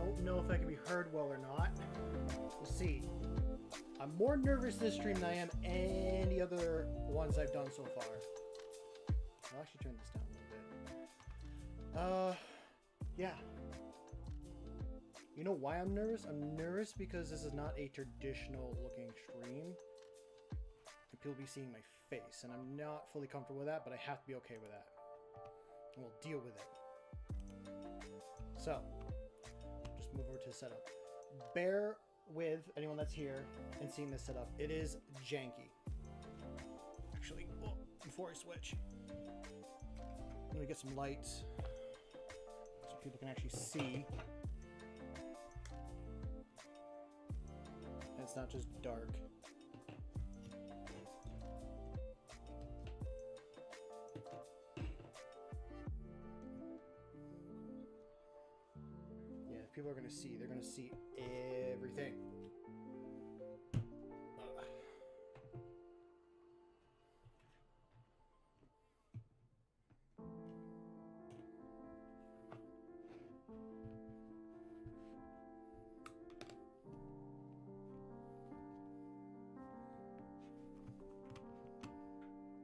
don't know if I can be heard well or not. We'll see. I'm more nervous this stream than I am any other ones I've done so far. I'll actually turn this down a little bit. Yeah. You know why I'm nervous? I'm nervous because this is not a traditional looking stream. And people will be seeing my face, and I'm not fully comfortable with that, but I have to be okay with that. And we'll deal with it. So, just move over to setup. Bear with anyone that's here and seeing this setup. It is janky. Actually, oh, before I switch, I'm gonna get some lights so people can actually see. And it's not just dark. People are going to see. They're going to see everything.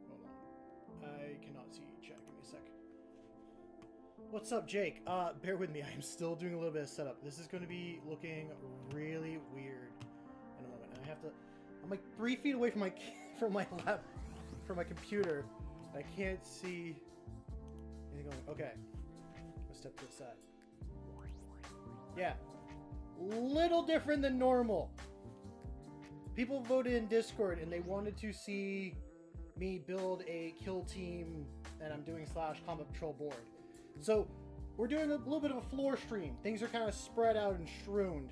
Hold on. I cannot see chat. Give me a sec. What's up, Jake? Bear with me. I am still doing a little bit of setup. This is going to be looking really weird in a moment. And I have to. I'm like 3 feet away from my lap, from my computer. I can't see anything going. Okay, let's step to the side. Yeah, little different than normal. People voted in Discord and they wanted to see me build a kill team, and I'm doing / combat patrol board. So, we're doing a little bit of a floor stream. Things are kind of spread out and strewn.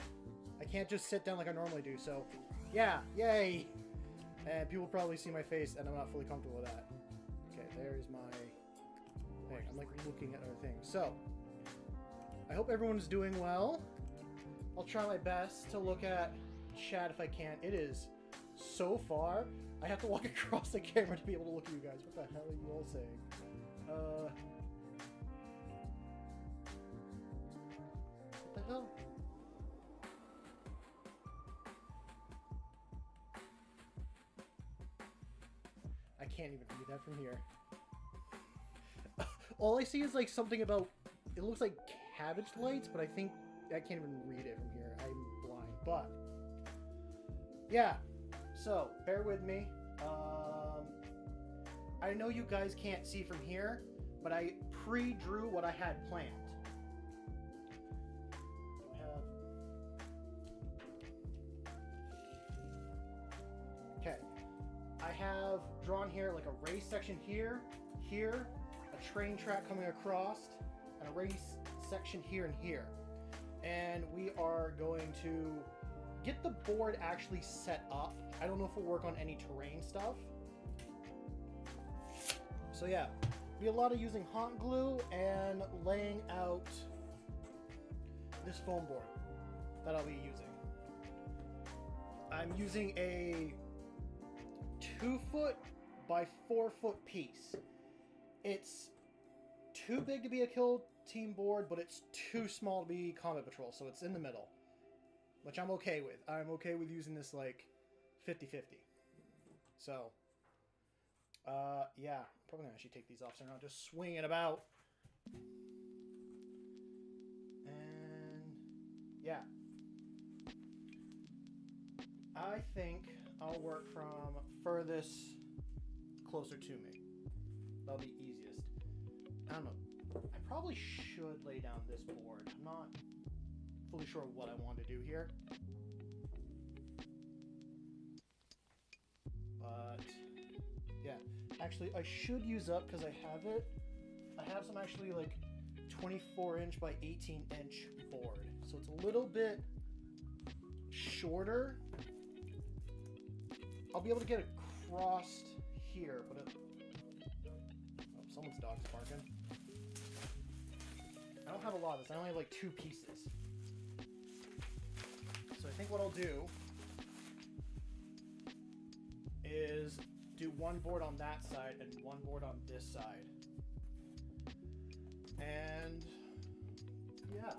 I can't just sit down like I normally do, so yeah, yay! And people probably see my face, and I'm not fully comfortable with that. Okay, there's my thing. I'm like looking at other things. So, I hope everyone's doing well. I'll try my best to look at chat if I can. It is so far. I have to walk across the camera to be able to look at you guys. What the hell are you all saying? What the hell? I can't even read that from here. All I see is like something about, it looks like cabbage lights, but I think I can't even read it from here. I'm blind, but yeah. So bear with me. I know you guys can't see from here, but I pre-drew what I had planned. Okay, I have drawn here like a race section here, a train track coming across, and a race section here and here. And we are going to get the board actually set up. I don't know if we'll work on any terrain stuff. So yeah, be a lot of using hot glue and laying out this foam board that I'll be using. I'm using a 2-foot by 4-foot piece. It's too big to be a kill team board, but it's too small to be combat patrol, so it's in the middle, which I'm okay with. I'm okay with using this like 50-50. So, yeah, probably gonna actually take these off so I'm not just swinging it about. And yeah, I think I'll work from furthest closer to me. That'll be easiest. I don't know. I probably should lay down this board. I'm not fully sure what I want to do here. But yeah, actually I should use up because I have it. I have some actually like 24-inch by 18-inch board. So it's a little bit shorter. I'll be able to get across here, but oh, someone's dog's barking. I don't have a lot of this. I only have like 2 pieces. So I think what I'll do is do one board on that side and one board on this side. And yeah.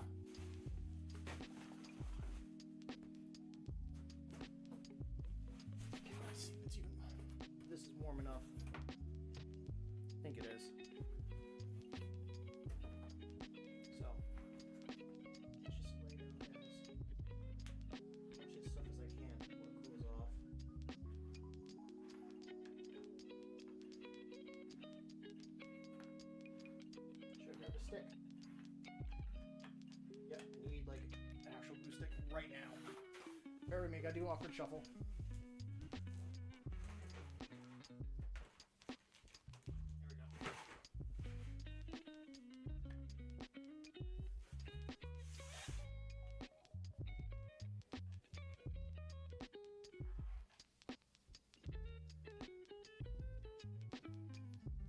right now. Bear with me, gotta do awkward shuffle.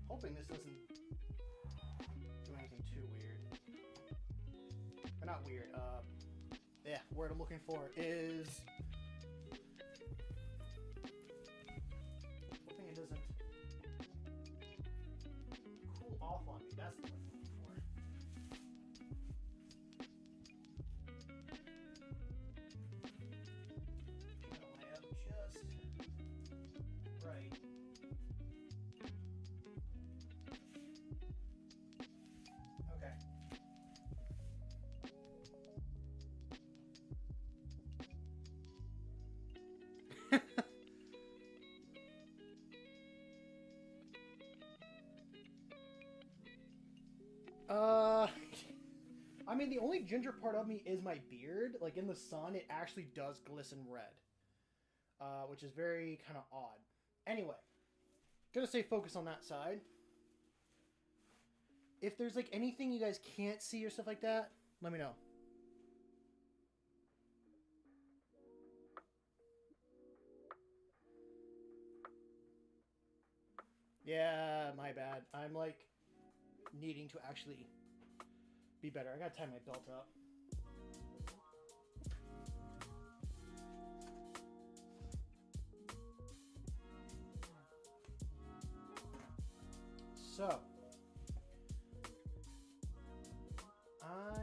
Hoping this doesn't do anything too weird. Or not weird, yeah, word I'm looking for is... Hoping it doesn't cool off on me, that's what I'm looking for. Gotta lay up just right. Okay. I mean, the only ginger part of me is my beard. Like, in the sun, it actually does glisten red. Which is very kind of odd. Anyway, gonna stay focused on that side. If there's, like, anything you guys can't see or stuff like that, let me know. Yeah, my bad. I'm, like, needing to actually be better. I gotta tie my belt up. So, I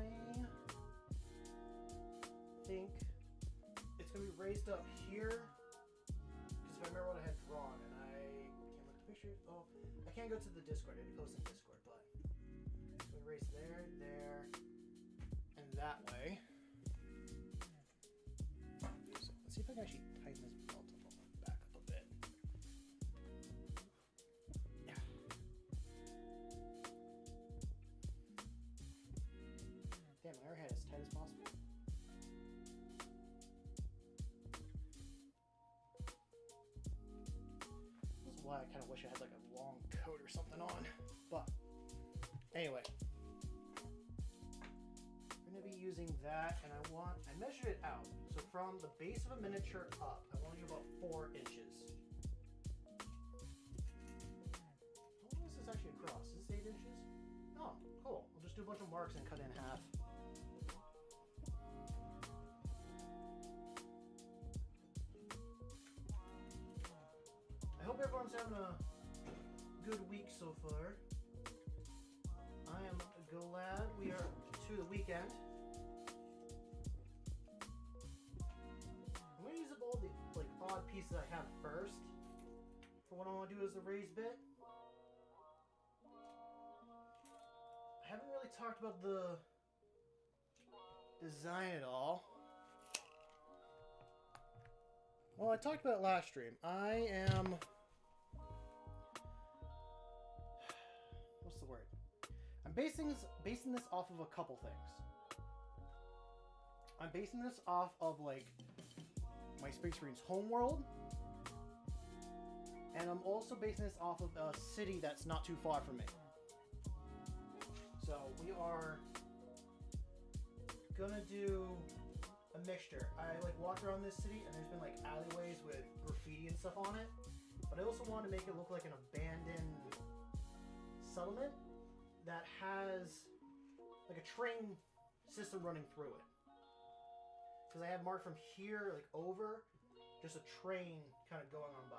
think it's going to be raised up here, because if I remember what I had drawn, and I can't look at the pictures. Oh, I can't go to the Discord. I need to post in Discord, but it's going to raise there, there, and that way. So let's see if I can actually tighten this belt up, back up a bit. Yeah. Damn, my airhead as tight as possible. This is why I kind of wish I had like a long coat or something on. But anyway, I'm going to be using that, and I measured it out. So from the base of a miniature up, I want to do about 4 inches. How long is this actually across? Is this 8 inches? Oh, cool. I'll just do a bunch of marks and cut it in half. I hope everyone's having a good week so far. I am glad we are to the weekend. I'm going to use up all the like odd pieces I have first for what I want to do as the raised bit. I haven't really talked about the design at all. Well, I talked about it last stream. I am... What's the word? I'm basing this off of a couple things. I'm basing this off of, like, my Space Marines homeworld. And I'm also basing this off of a city that's not too far from me. So, we are gonna do a mixture. I like walked around this city and there's been like alleyways with graffiti and stuff on it, but I also wanted to make it look like an abandoned settlement that has like a train system running through it. Because I have marked from here like over just a train kind of going on by.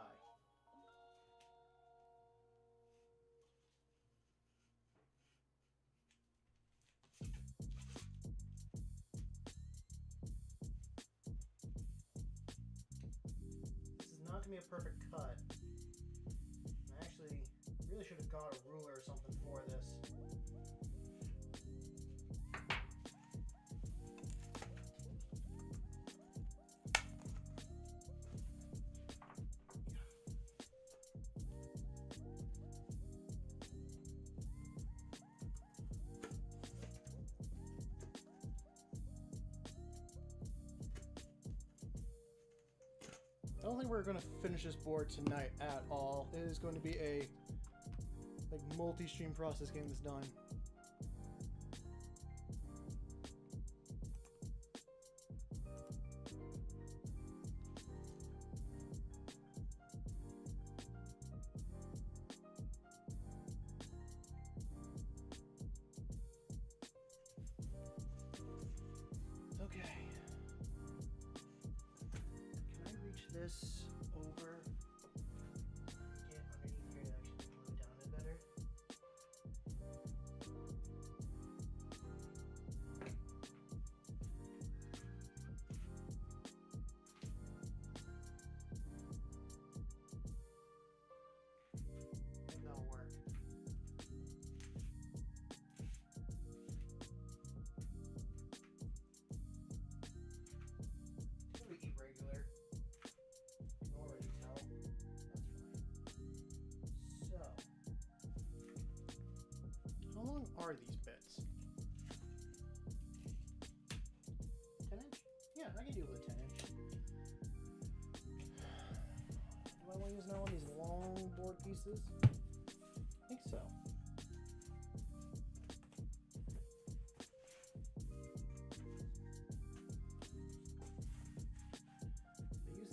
Not gonna be a perfect cut. I actually really should have got a ruler or something for this. I don't think we're going to finish this board tonight at all. It is going to be a like multi-stream process getting this done. This over, get underneath here to actually glue it down a bit better. I think that'll work. We eat regular. Already tell. That's fine. So, how long are these bits? 10 inch? Yeah, I can deal with a 10 inch. Do I want to use now one of these long board pieces? I think so.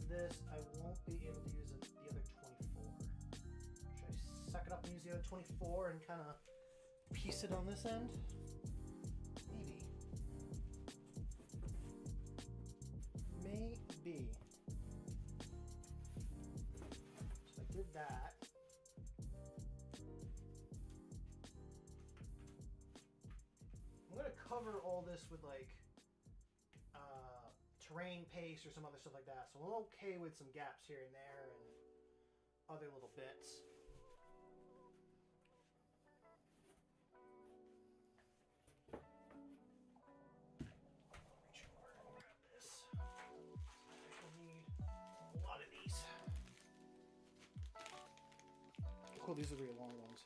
This, I won't be able to use the other 24. Should I suck it up and use the other 24 and kind of piece it on this end? Maybe. Maybe. So I did that. I'm going to cover all this with like terrain paste or some other stuff like that. So I'm okay with some gaps here and there and other little bits. Reach over and grab this. I need a lot of these. Cool, these are the really long ones.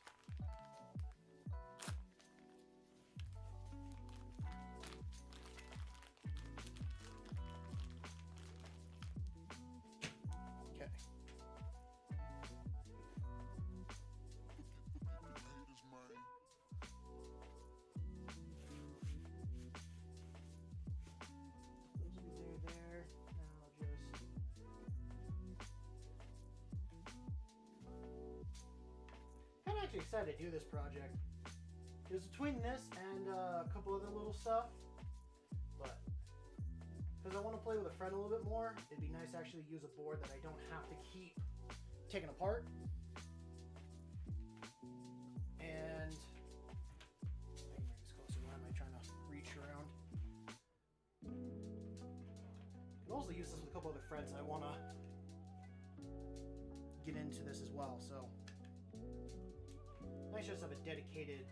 Excited to do this project. It was between this and a couple other little stuff, but because I want to play with a friend a little bit more, it'd be nice to actually use a board that I don't have to keep taking apart. And I can bring this closer. Why am I trying to reach around? I can also use this with a couple other friends that I want to get into this as well. So. I just have a dedicated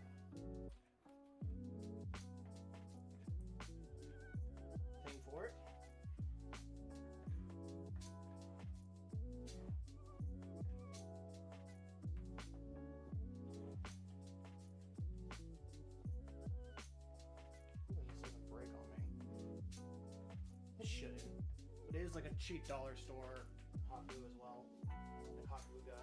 thing for it. This doesn't break on me. It shouldn't. But it is like a cheap dollar store hot glue as well. Like hot glue gun.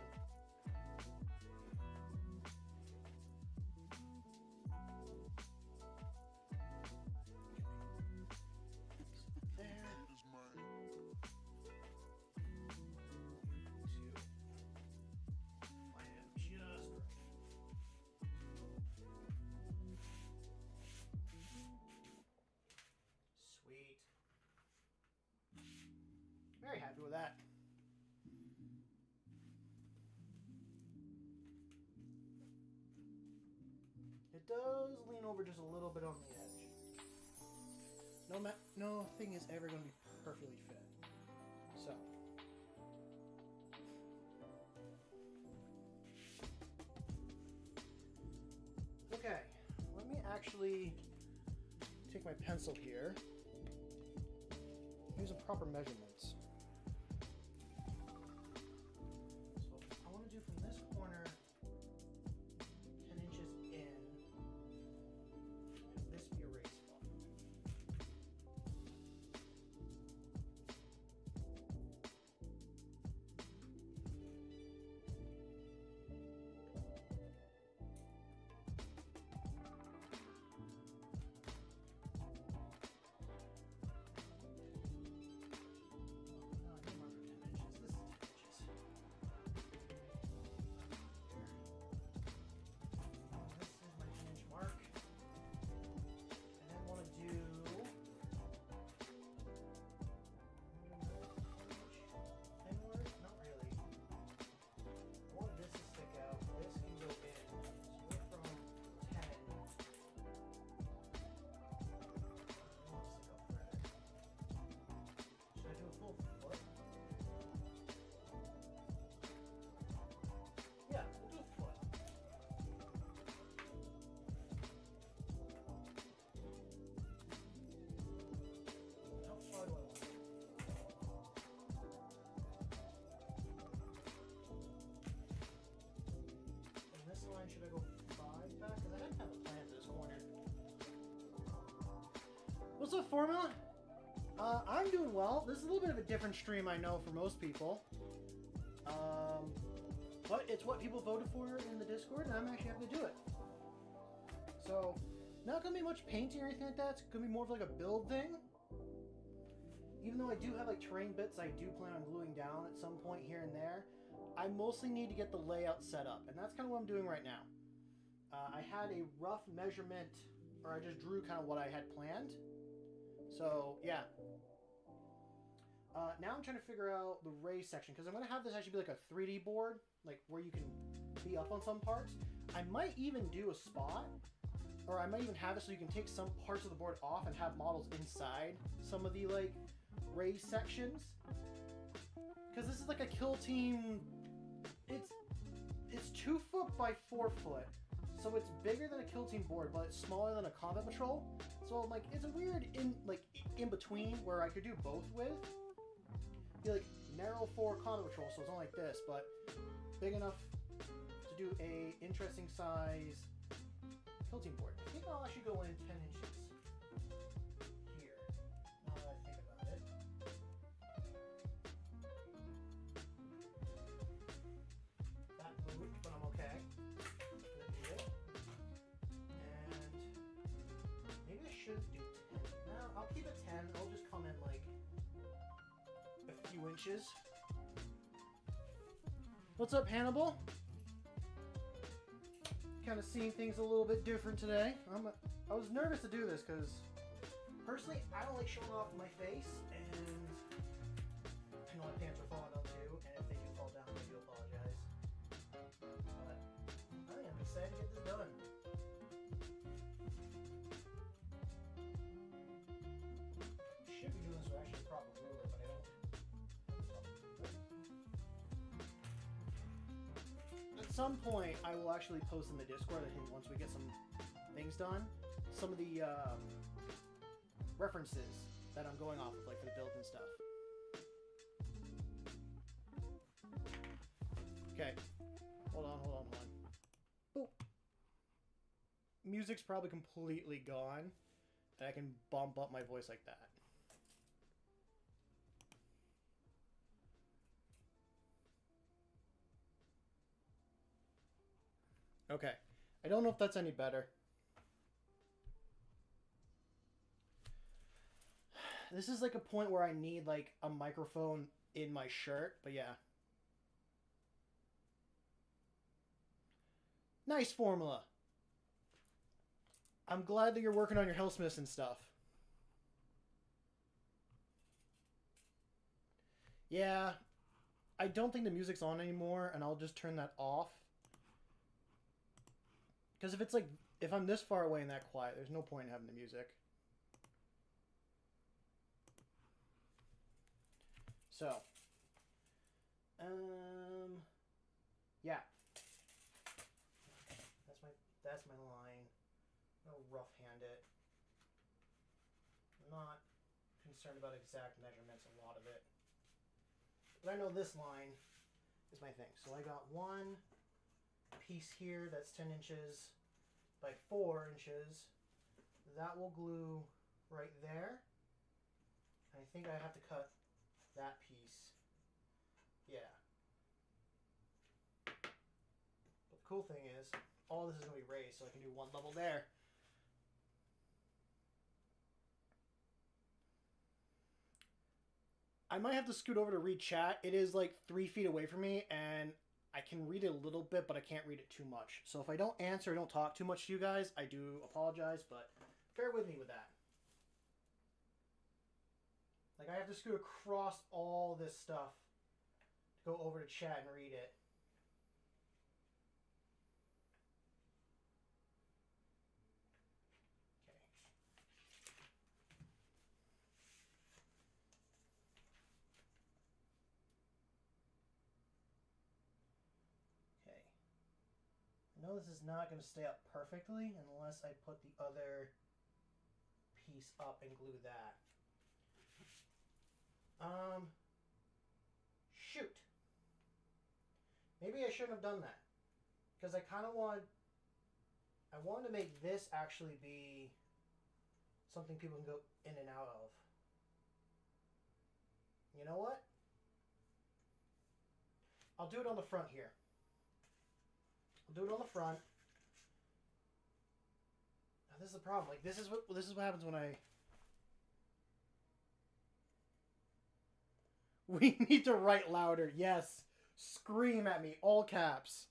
Very happy with that. It does lean over just a little bit on the edge. No thing is ever going to be perfectly fit. So. Okay, let me actually take my pencil here. Use the proper measurements. So I want to do from this corner 10 inches in. Have this be a raised spot. What's up, Formula? I'm doing well. This is a little bit of a different stream, I know, for most people. But it's what people voted for in the Discord, and I'm actually happy to do it. So, not gonna be much painting or anything like that. It's gonna be more of like a build thing. Even though I do have like terrain bits I do plan on gluing down at some point here and there, I mostly need to get the layout set up, and that's kind of what I'm doing right now. I had a rough measurement, or I just drew kind of what I had planned. So, yeah. Now I'm trying to figure out the race section, because I'm going to have this actually be like a 3D board, like where you can be up on some parts. I might even do a spot, or I might even have it so you can take some parts of the board off and have models inside some of the like race sections. Because this is like a kill team. It's 2 foot by 4 foot. So it's bigger than a kill team board, but it's smaller than a combat patrol. So like it's a weird in between where I could do both with. Be like narrow for combat patrol, so it's not like this, but big enough to do a interesting size kill team board. I think I'll actually go in 10 inches here. Now that I think about it. That moved, but I'm okay. Should do 10. No, I'll keep it 10. I'll just come in like a few inches. What's up, Hannibal? Kind of seeing things a little bit different today. I was nervous to do this because personally I don't like showing off my face, and I know my pants are falling down too, and if they do fall down I do apologize. But I am excited to get this done. At some point, I will actually post in the Discord, I think, once we get some things done, some of the references that I'm going off of, like for the build and stuff. Okay. Hold on. Boop. Music's probably completely gone, and I can bump up my voice like that. Okay. I don't know if that's any better. This is like a point where I need like a microphone in my shirt, but yeah. Nice, Formula. I'm glad that you're working on your Hellsmiths and stuff. Yeah. I don't think the music's on anymore, and I'll just turn that off. Because if I'm this far away and that quiet, there's no point in having the music. So, yeah. That's my line. I'll rough hand it. I'm not concerned about exact measurements, a lot of it. But I know this line is my thing. So I got one piece here that's 10 inches by 4 inches. That will glue right there. I think I have to cut that piece. Yeah. But the cool thing is, all this is going to be raised, so I can do one level there. I might have to scoot over to read chat. It is like 3 feet away from me, and I can read it a little bit, but I can't read it too much. So if I don't answer, I don't talk too much to you guys, I do apologize, but bear with me with that. Like, I have to scoot across all this stuff to go over to chat and read it. I know this is not going to stay up perfectly unless I put the other piece up and glue that. Shoot. Maybe I shouldn't have done that. Because I kind of wanted to make this actually be something people can go in and out of. You know what? I'll do it on the front here. I'll do it on the front. Now, this is the problem. Like, this is what happens when I... We need to write louder. Yes. Scream at me. All caps.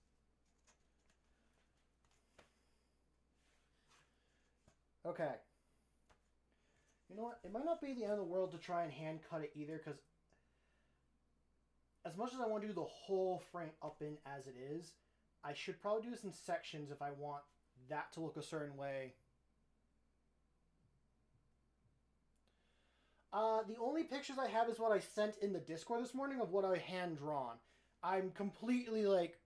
Okay. You know what? It might not be the end of the world to try and hand cut it either, because as much as I want to do the whole frame up in as it is, I should probably do this in sections if I want that to look a certain way. The only pictures I have is what I sent in the Discord this morning of what I hand drawn. I'm completely like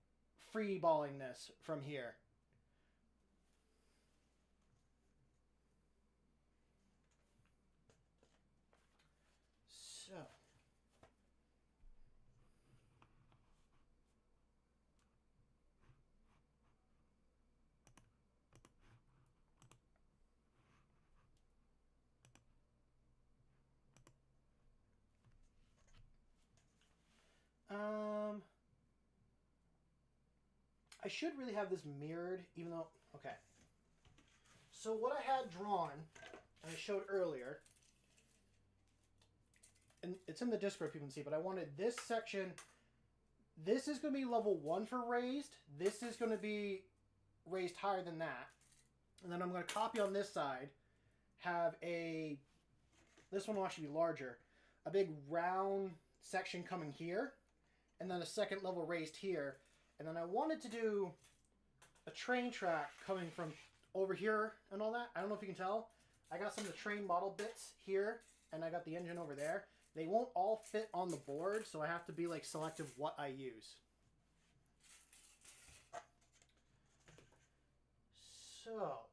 freeballing this from here. So. I should really have this mirrored, even though... Okay. So what I had drawn, and I showed earlier, and it's in the Discord, people can see, but I wanted this section... This is going to be level 1 for raised. This is going to be raised higher than that. And then I'm going to copy on this side, have a... This one will actually be larger. A big round section coming here, and then a second level raised here. And then I wanted to do a train track coming from over here and all that. I don't know if you can tell. I got some of the train model bits here, and I got the engine over there. They won't all fit on the board, so I have to be like selective what I use. So,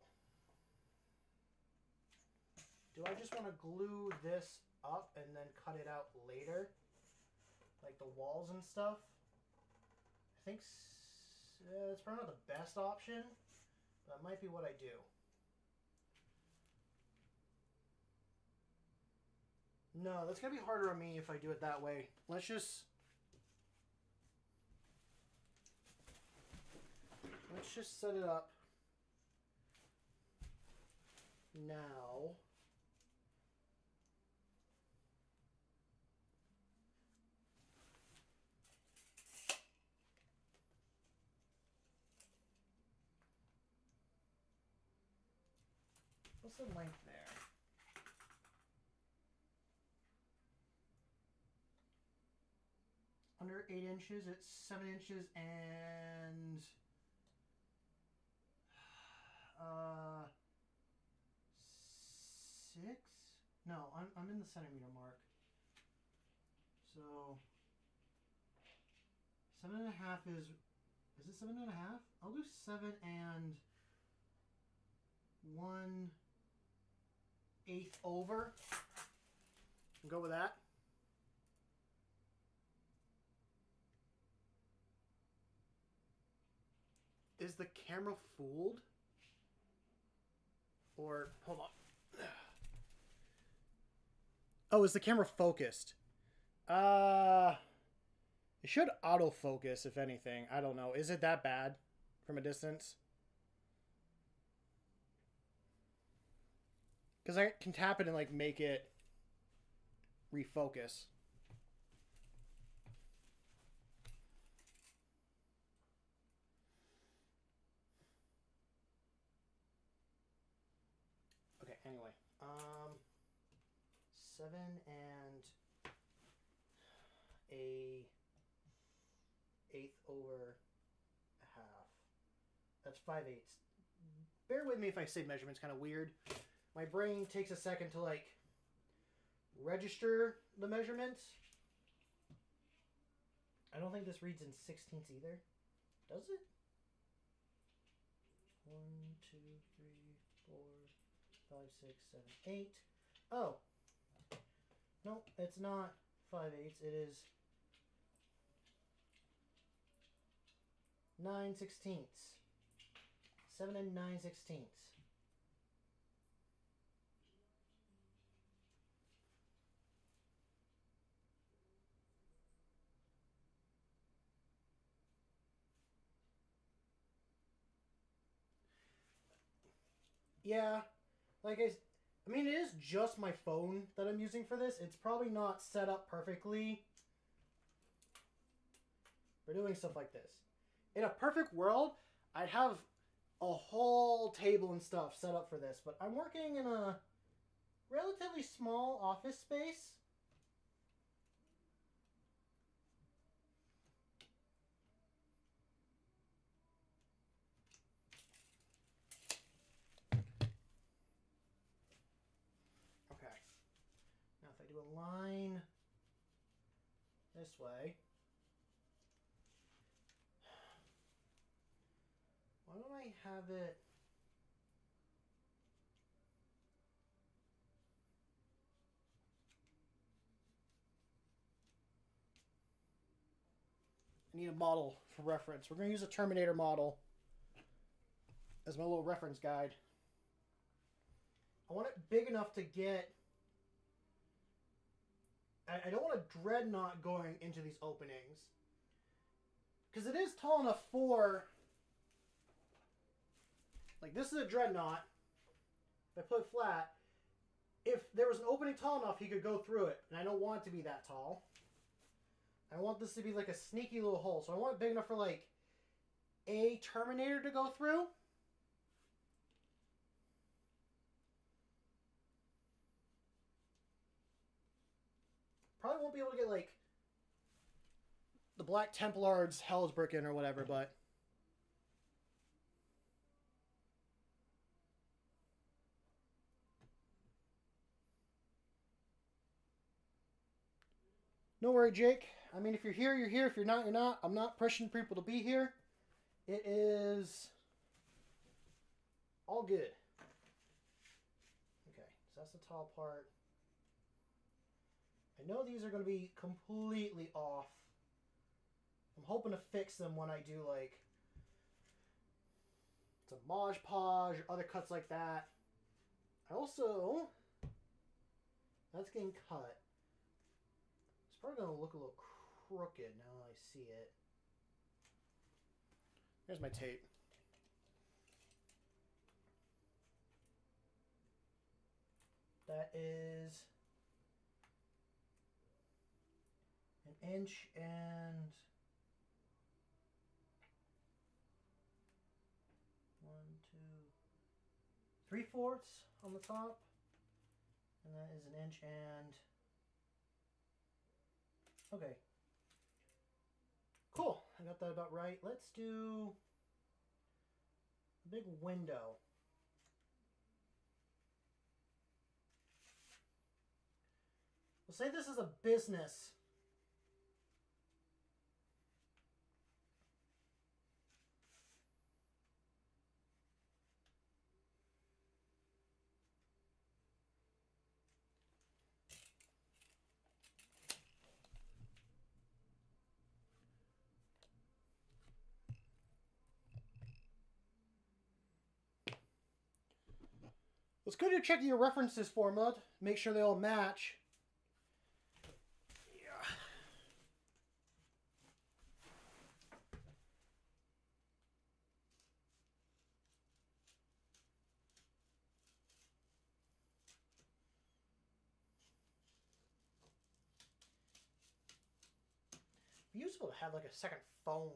do I just want to glue this up and then cut it out later? Like the walls and stuff? I think it's probably not the best option, but that might be what I do. No, that's going to be harder on me if I do it that way. Let's just set it up now. What's the length there? Under 8 inches, it's 7 inches and 6? No, I'm in the centimeter mark. So 7.5 is it 7.5? I'll do 7 and 1/8 over. Go with that. Is the camera fooled? Or, hold on. Oh, is the camera focused? It should autofocus, if anything. I don't know. Is it that bad from a distance? Because I can tap it and, like, make it refocus. Okay, anyway. 7 and 1/8 over a half. That's 5/8. Bear with me if I say measurements kind of weird. My brain takes a second to like register the measurements. I don't think this reads in 16ths either. Does it? 1, 2, 3, 4, 5, 6, 7, 8. Oh. No, it's not 5/8. It is 9/16. 7 and 9/16. Yeah, like I mean, it is just my phone that I'm using for this. It's probably not set up perfectly for doing stuff like this. In a perfect world, I'd have a whole table and stuff set up for this, but I'm working in a relatively small office space. Okay. Now if I do a line this way, why don't I have it... I need a model for reference. We're going to use a Terminator model as my little reference guide. I want it big enough to get... I don't want a dreadnought going into these openings. Because it is tall enough for... Like, this is a dreadnought. If I put it flat, if there was an opening tall enough, he could go through it. And I don't want it to be that tall. I want this to be like a sneaky little hole. So I want it big enough for, like, a Terminator to go through. Probably won't be able to get, like, the Black Templar's Hellsbricken or whatever, but... No worry, Jake. I mean, if you're here, you're here. If you're not, you're not. I'm not pushing people to be here. It is all good. Okay, so that's the tall part. I know these are going to be completely off. I'm hoping to fix them when I do, like, some Mod Podge or other cuts like that. I also... That's getting cut. It's probably going to look a little crooked now that I see it. There's my tape. That is an inch and 3/4 on the top, and that is an inch and... Okay. Cool. I got that about right. Let's do a big window. We'll say this is a business. It's good to check your references formula, make sure they all match. Yeah. It'd be useful to have like a second phone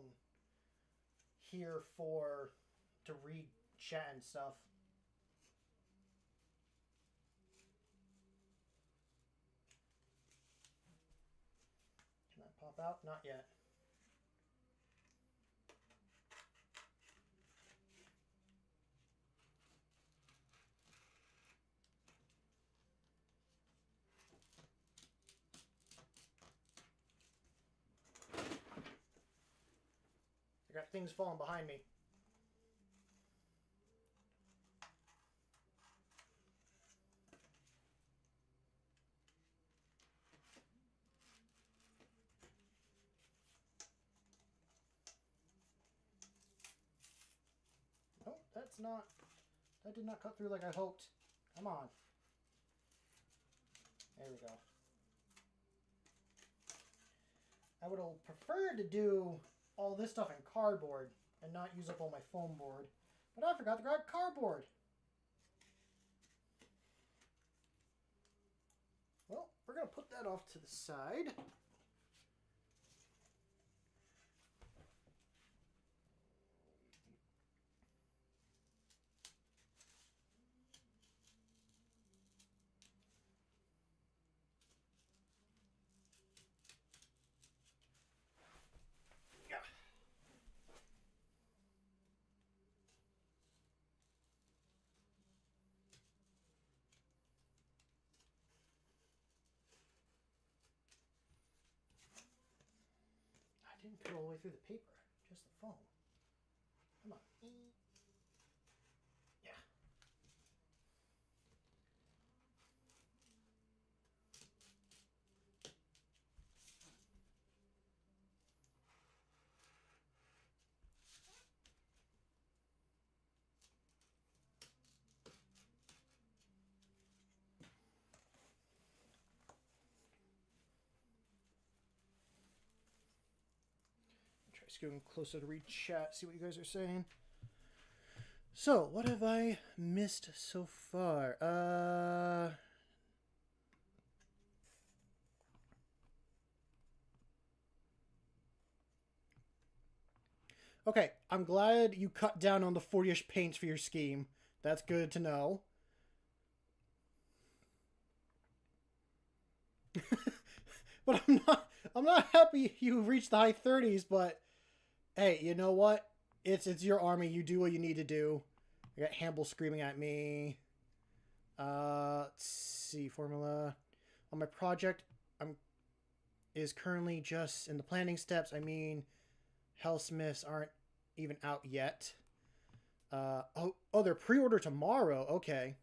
here to read chat and stuff. Can that pop out? Not yet. I got things falling behind me. Nope, that did not cut through like I hoped. Come on. There we go. I would have preferred to do all this stuff in cardboard and not use up all my foam board. But I forgot to grab cardboard. going to put that off to the side. Didn't put all the way through the paper, just the foam. Come on. Yeah. Try scooting closer to read chat, see what you guys are saying. So, what have I missed so far? Okay, I'm glad you cut down on the 40-ish paints for your scheme. That's good to know. But I'm not happy you reached the high 30s, but hey, you know what? It's your army. You do what you need to do. I got Hamble screaming at me. Let's see, formula. On my project, is currently just in the planning steps. I mean, Hellsmiths aren't even out yet. Oh, they're pre-order tomorrow. Okay.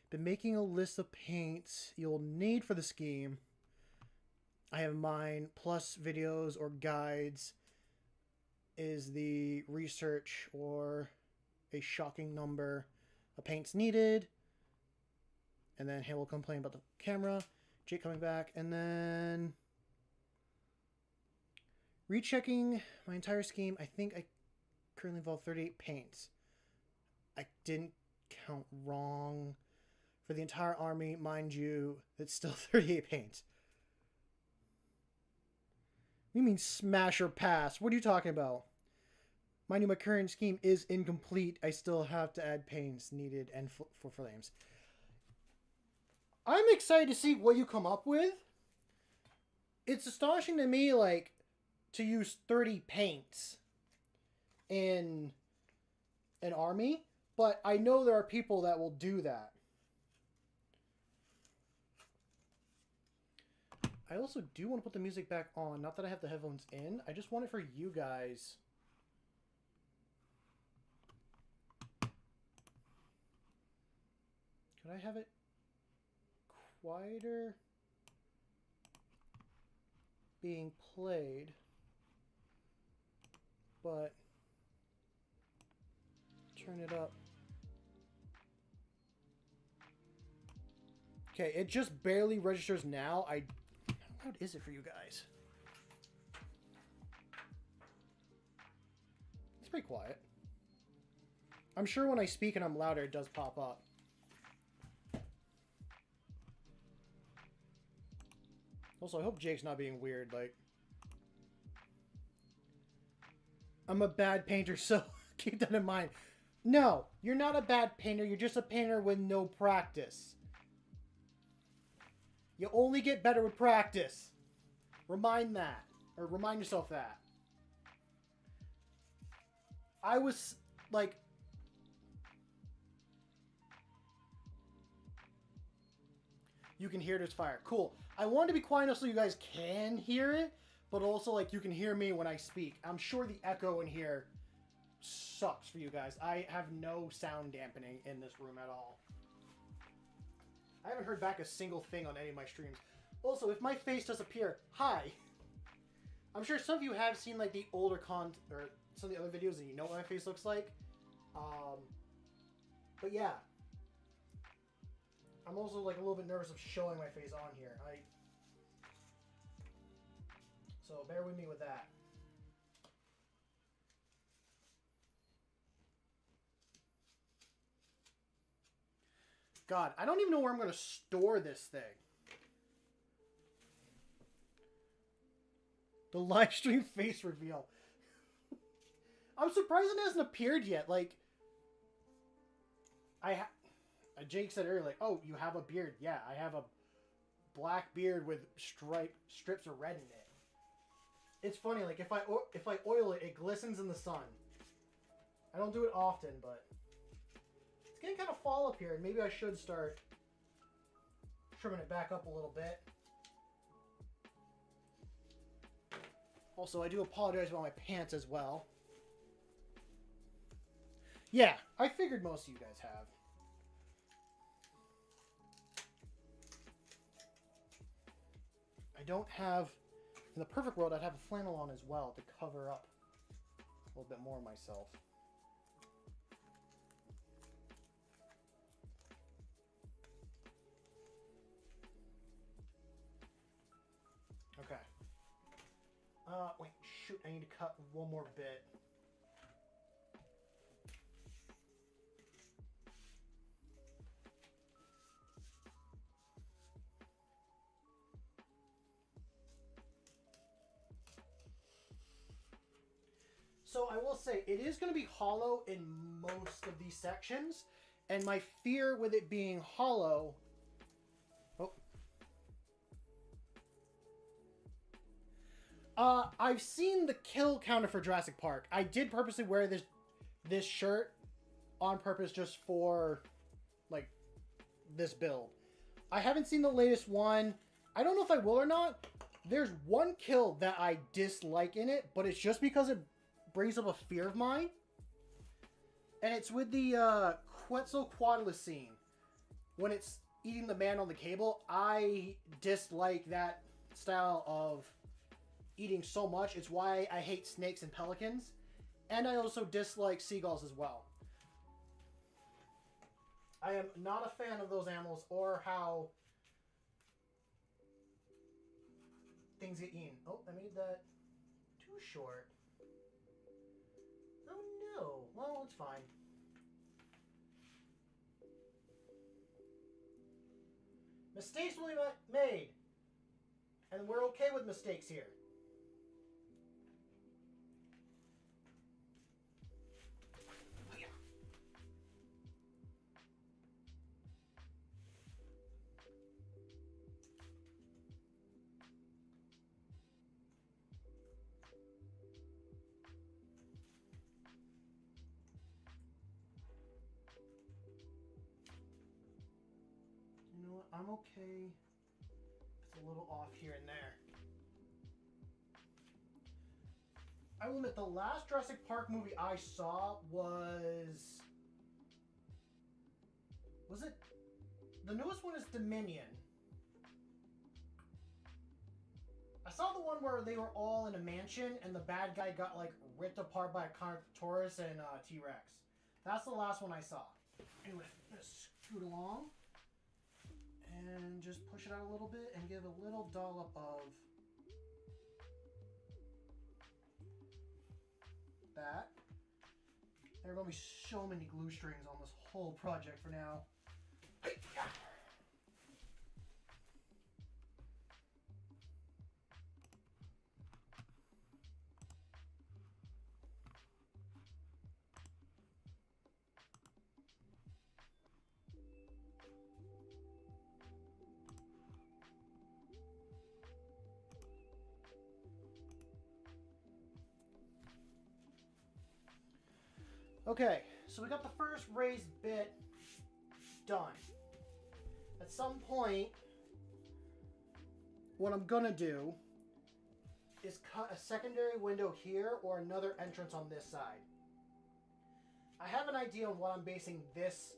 Been making a list of paints you'll need for the scheme. I have mine, plus videos or guides. Is the research or a shocking number of paints needed. And then Hale will complain about the camera. Jake coming back. And then rechecking my entire scheme. I think I currently involve 38 paints. I didn't count wrong. For the entire army, mind you, it's still 38 paints. You mean smash or pass? What are you talking about? Mind you, my current scheme is incomplete. I still have to add paints needed and for flames. I'm excited to see what you come up with. It's astonishing to me, like, to use 30 paints in an army, but I know there are people that will do that. I also do want to put the music back on. Not that I have the headphones in. I just want it for you guys. Could I have it quieter being played? But turn it up. Okay, it just barely registers now. How loud is it for you guys? It's pretty quiet. I'm sure when I speak and I'm louder, it does pop up. Also, I hope Jake's not being weird. Like, I'm a bad painter, so keep that in mind. No, you're not a bad painter. You're just a painter with no practice. You only get better with practice. Remind that. Or remind yourself that. I was, like... You can hear this fire. Cool. I wanted to be quiet enough so you guys can hear it, but also, like, you can hear me when I speak. I'm sure the echo in here sucks for you guys. I have no sound dampening in this room at all. I haven't heard back a single thing on any of my streams. Also, if my face does appear, hi! I'm sure some of you have seen, like, the older or some of the other videos and you know what my face looks like. But yeah. I'm also, like, a little bit nervous of showing my face on here. So, bear with me with that. God, I don't even know where I'm going to store this thing. The live stream face reveal. I'm surprised it hasn't appeared yet. Like, Jake said earlier, like, oh, you have a beard. Yeah, I have a black beard with strips of red in it. It's funny, like, if I oil it, it glistens in the sun. I don't do it often, but it's getting kind of fall up here, and maybe I should start trimming it back up a little bit. Also, I do apologize about my pants as well. Yeah, I figured most of you guys have. I don't have... In the perfect world, I'd have a flannel on as well to cover up a little bit more of myself. Okay. Wait, shoot, I need to cut one more bit. So I will say, it is going to be hollow in most of these sections, and my fear with it being hollow... I've seen the kill counter for Jurassic Park. I did purposely wear this shirt on purpose just for, like, this build. I haven't seen the latest one. I don't know if I will or not. There's one kill that I dislike in it, but it's just because it brings up a fear of mine. And it's with the Quetzalcoatl scene. When it's eating the man on the cable, I dislike that style of eating so much. It's why I hate snakes and pelicans. And I also dislike seagulls as well. I am not a fan of those animals or how things get eaten. Oh, I made that too short. Oh no. Well, it's fine. Mistakes will be made. And we're okay with mistakes here. I'm okay. It's a little off here and there. I will admit, the last Jurassic Park movie I saw was it? The newest one is Dominion. I saw the one where they were all in a mansion and the bad guy got, like, ripped apart by a Carnotaurus and T-Rex. That's the last one I saw. Anyway, I'm gonna scoot along. And just push it out a little bit and give a little dollop of that. There are going to be so many glue strings on this whole project for now. Okay, so we got the first raised bit done. At some point, what I'm gonna do is cut a secondary window here or another entrance on this side. I have an idea of what I'm basing this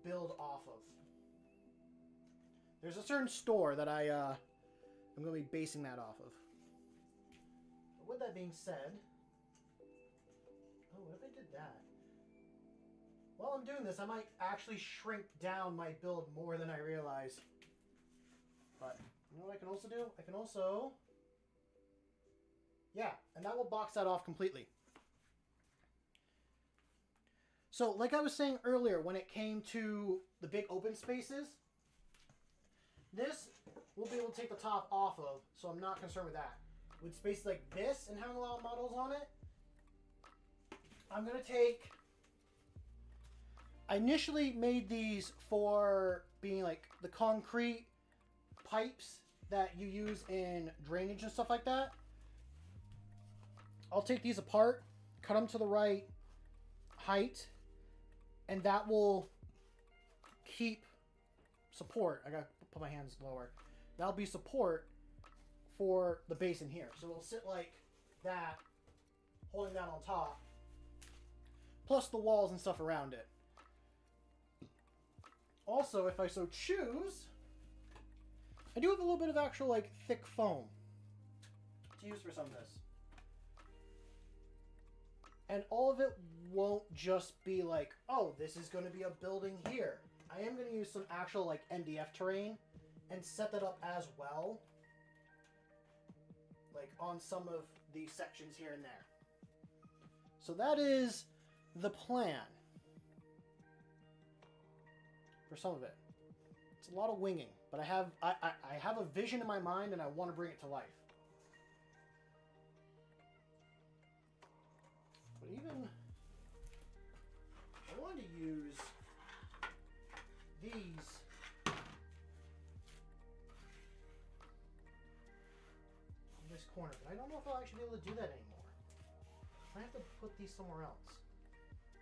build off of. There's a certain store that I'm gonna be basing that off of. But with that being said, oh, what if I did that? While I'm doing this, I might actually shrink down my build more than I realize. But, you know what I can also do? I can also... Yeah, and that will box that off completely. So, like I was saying earlier, when it came to the big open spaces, this we'll be able to take the top off of, so I'm not concerned with that. with spaces like this and having a lot of models on it, I'm going to take... I initially made these for being like the concrete pipes that you use in drainage and stuff like that. I'll take these apart, cut them to the right height, and that will keep support. I gotta put my hands lower. That'll be support for the base in here. So it'll sit like that, holding that on top, plus the walls and stuff around it. Also, if I so choose, I do have a little bit of actual like thick foam to use for some of this. And all of it won't just be like, oh, this is going to be a building here. I am going to use some actual like MDF terrain and set that up as well. Like on some of the sections here and there. So that is the plan. For some of it. It's a lot of winging, but I have a vision in my mind and I want to bring it to life. But even I want to use these in this corner, but I don't know if I'll actually be able to do that anymore. I have to put these somewhere else.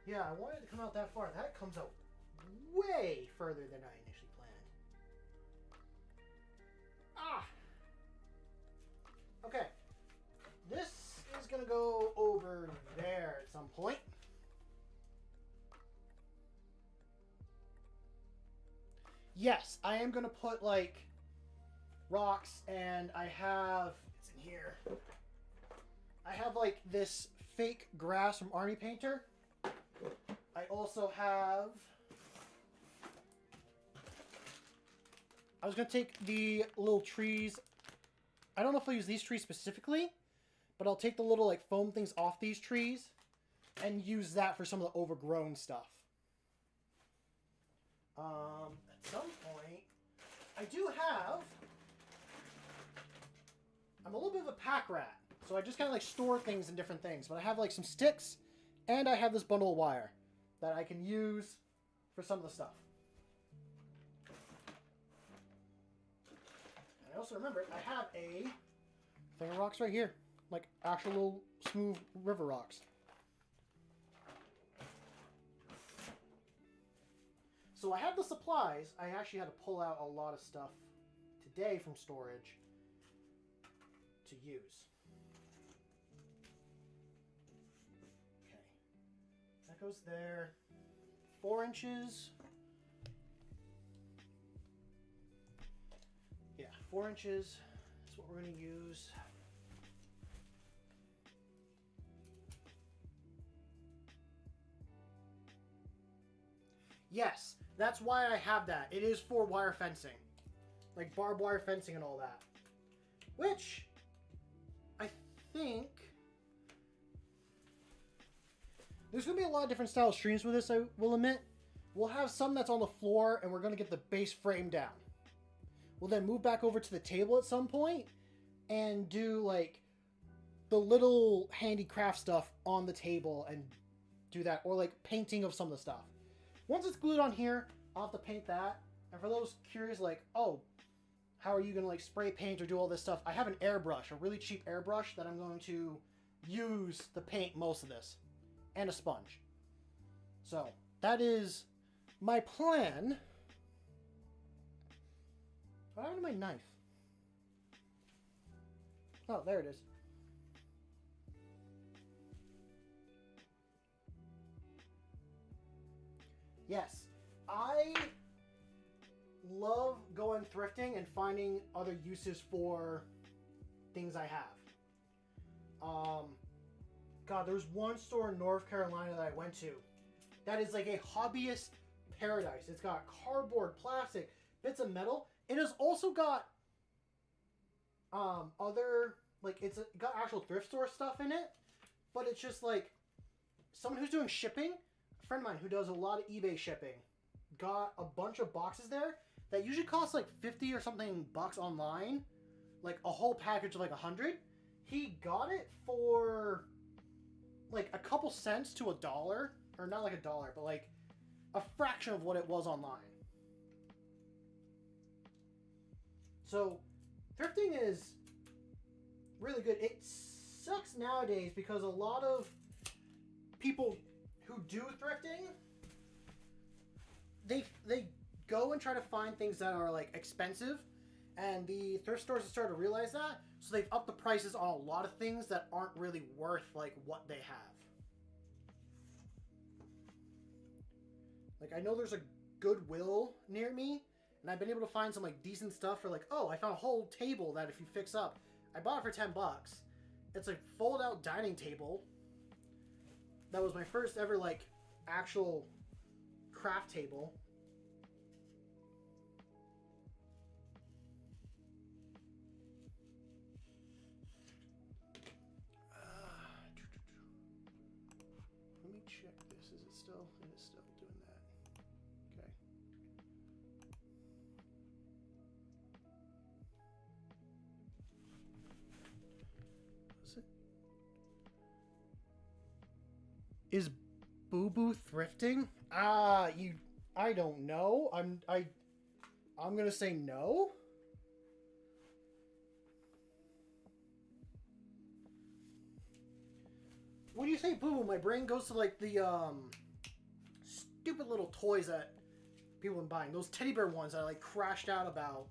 Yeah, I wanted to come out that far. That comes out way further than I initially planned. Ah! Okay. This is going to go over there at some point. Yes, I am going to put, like, rocks, and I have... It's in here. I have, like, this fake grass from Army Painter. I also have... I was going to take the little trees. I don't know if I'll use these trees specifically, but I'll take the little like foam things off these trees and use that for some of the overgrown stuff. At some point, I do have... I'm a little bit of a pack rat, so I just kind of like store things in different things. But I have like some sticks, and I have this bundle of wire that I can use for some of the stuff. I also remembered I have a thing of rocks right here. Like actual little smooth river rocks. So I have the supplies. I actually had to pull out a lot of stuff today from storage to use. Okay. That goes there. 4 inches. 4 inches is what we're going to use. Yes, that's why I have that. It is for wire fencing. Like barbed wire fencing and all that. Which, I think... There's going to be a lot of different style streams with this, I will admit. We'll have some that's on the floor, and we're going to get the base frame down. We'll then move back over to the table at some point and do like the little handicraft stuff on the table and do that. Or like painting of some of the stuff. Once it's glued on here, I'll have to paint that. And for those curious like, oh, how are you going to like spray paint or do all this stuff? I have an airbrush, a really cheap airbrush that I'm going to use to paint most of this. And a sponge. So that is my plan. What happened to my knife? Oh, there it is. Yes, I love going thrifting and finding other uses for things I have. God, there's one store in North Carolina that I went to that is like a hobbyist paradise. It's got cardboard, plastic, bits of metal. It has also got other, like, it's got actual thrift store stuff in it, but it's just like someone who's doing shipping, a friend of mine who does a lot of eBay shipping, got a bunch of boxes there that usually cost like 50 or something bucks online, like a whole package of like 100. he got it for like a couple cents to $1, or not like $1, but like a fraction of what it was online. So thrifting is really good. It sucks nowadays because a lot of people who do thrifting, they go and try to find things that are like expensive, and the thrift stores have started to realize that, so they've upped the prices on a lot of things that aren't really worth like what they have. Like, I know there's a Goodwill near me, and I've been able to find some like decent stuff for like, oh, I found a whole table that if you fix up, I bought it for $10. It's a fold out dining table. That was my first ever like actual craft table. Let me check this. Is it still? It is still doing that. Okay. Is it? Is Boo Boo thrifting? I don't know. I'm gonna say no. When you say Boo Boo, my brain goes to like the stupid little toys that people have been buying. Those teddy bear ones that I like crashed out about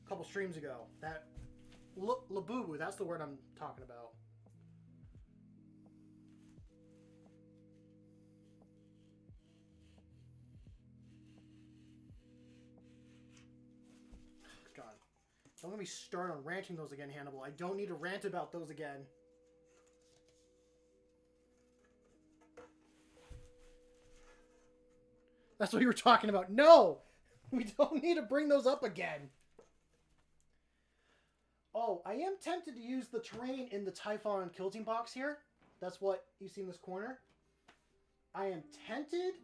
a couple streams ago. That Boo Boo, that's the word I'm talking about. God. Don't let me start on ranting those again, Hannibal. I don't need to rant about those again. That's what you were talking about. No! We don't need to bring those up again. Oh, I am tempted to use the terrain in the Typhon quilting box here. That's what you see in this corner. I am tempted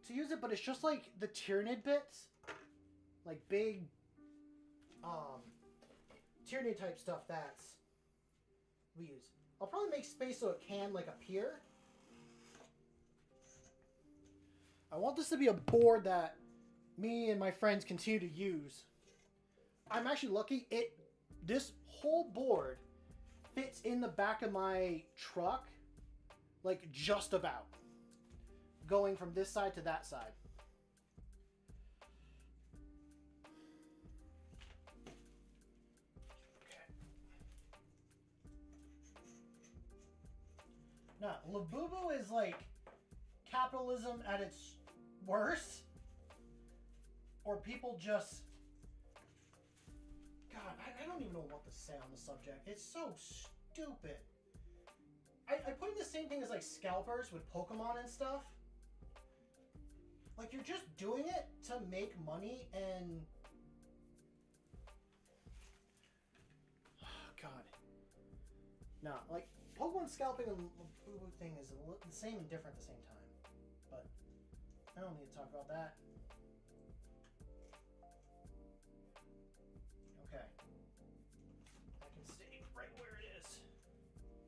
to use it, but it's just like the Tyranid bits. Like big, Tyranid type stuff that's we use. I'll probably make space so it can like appear. I want this to be a board that me and my friends continue to use. I'm actually lucky. This whole board fits in the back of my truck, like just about. Going from this side to that side. Okay. Now, Labubu is like capitalism at its worst, or people just, God, I don't even know what to say on the subject. It's so stupid. I put in the same thing as like scalpers with Pokemon and stuff. Like, you're just doing it to make money, and God, no, like Pokemon scalping and Boo-Boo thing is the same and different at the same time. But I don't need to talk about that. Okay. I can stay right where it is.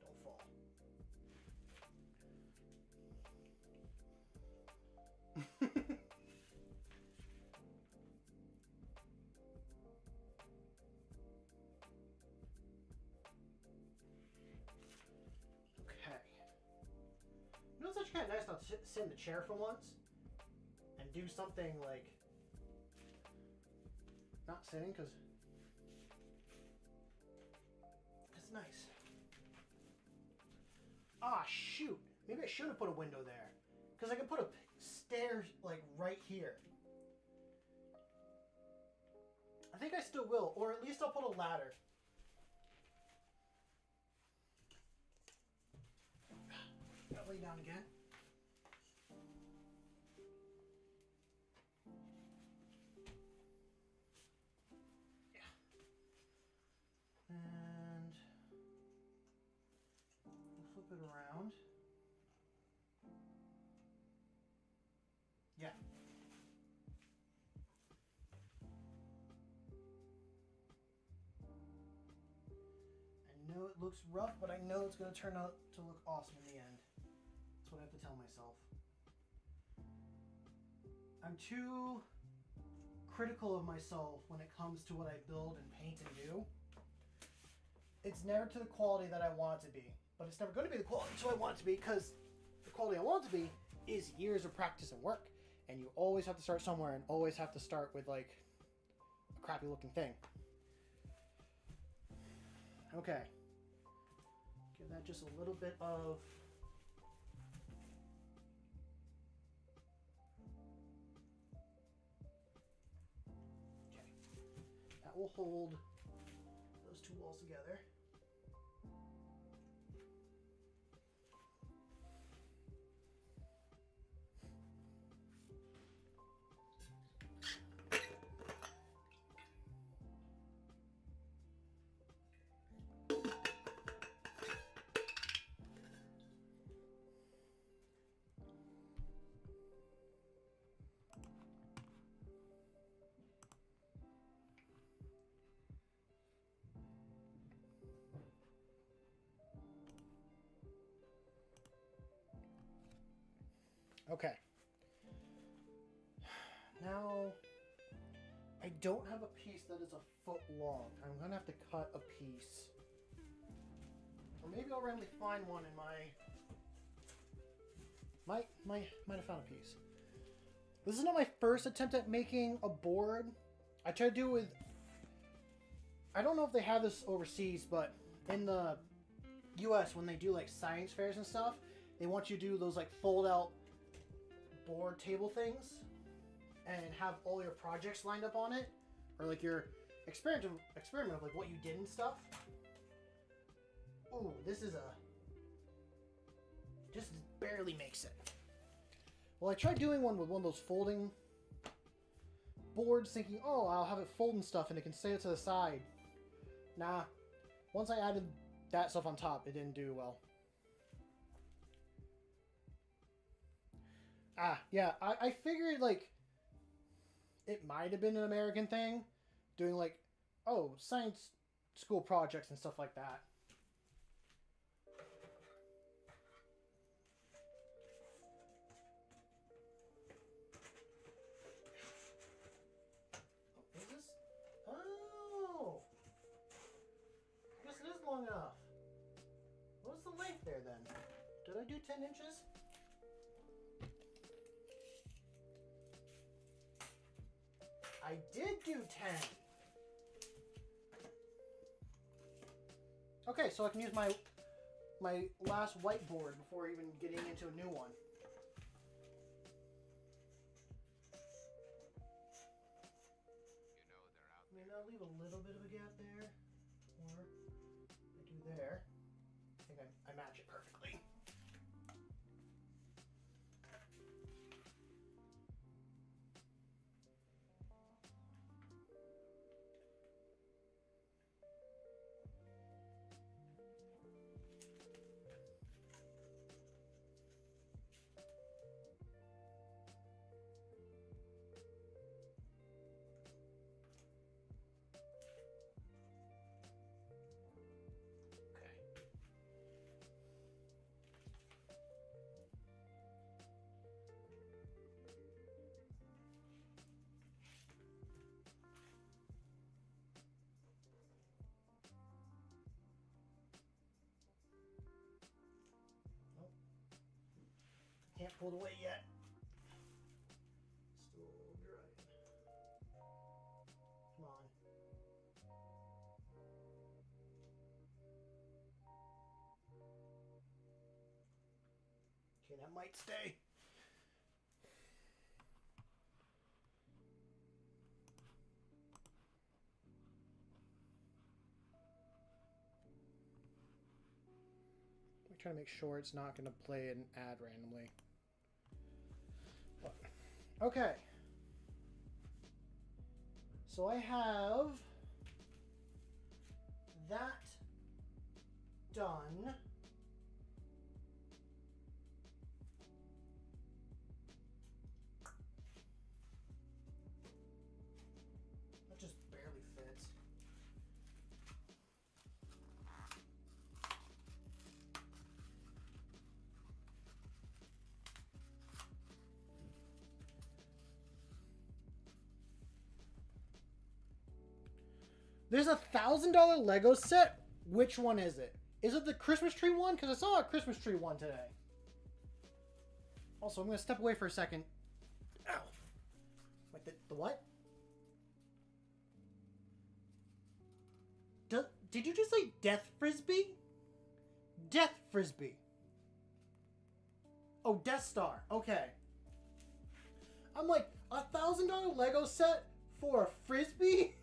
Don't fall. Okay. You know, it's actually kind of nice not to sit in the chair for once and do something like not sitting, because it's nice. Ah, shoot. Maybe I should have put a window there, because I can put a stairs like right here. I think I still will, or at least I'll put a ladder. Gotta lay down again. Yeah. And we'll flip it around. Yeah. I know it looks rough, but I know it's going to turn out to look awesome in the end. That's what I have to tell myself. I'm too critical of myself when it comes to what I build and paint and do. It's never to the quality that I want it to be, but it's never going to be the quality I want it to be, because the quality I want it to be is years of practice and work, and you always have to start somewhere and always have to start with like a crappy looking thing. Okay, give that just a little bit of that will hold those two walls together. Okay. Now, I don't have a piece that is a foot long. I'm gonna have to cut a piece. Or maybe I'll randomly find one in might have found a piece. This is not my first attempt at making a board. I tried to do it with, I don't know if they have this overseas, but in the US, when they do like science fairs and stuff, they want you to do those like fold out board table things and have all your projects lined up on it, or like your experiment of like what you did and stuff. Ooh, this is just barely makes it. Well, I tried doing one with one of those folding boards, thinking, oh, I'll have it fold and stuff and it can stay to the side. Nah, once I added that stuff on top, it didn't do well. Ah, yeah, I figured, like, it might have been an American thing, doing, like, oh, science school projects and stuff like that. Oh, is this? Oh! I guess it is long enough. What's the length there, then? Did I do 10 inches? I did do 10. Okay, so I can use my last whiteboard before even getting into a new one. I mean, I'll leave a little bit of a gap there, or I do there. I think I match it perfectly. Can't pull it away yet. Still drying. Come on. Okay, that might stay. I'm trying to make sure it's not going to play an ad randomly. Okay, so I have that done. That just barely fits. There's a $1,000 Lego set. Which one is it? Is it the Christmas tree one? Because I saw a Christmas tree one today. Also, I'm going to step away for a second. Ow. Wait, the what? Did you just say Death Frisbee? Death Frisbee. Oh, Death Star. Okay. I'm like, $1,000 Lego set for a Frisbee?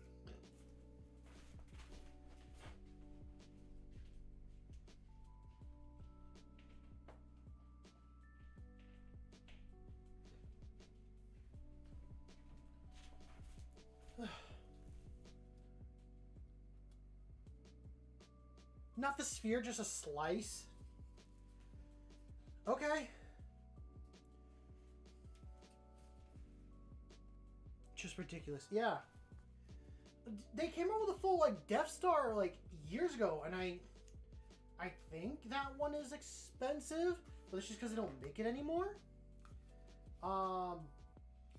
Not the sphere, just a slice. Okay. Just ridiculous. Yeah. They came out with a full like Death Star like years ago, and I think that one is expensive, but it's just because they don't make it anymore.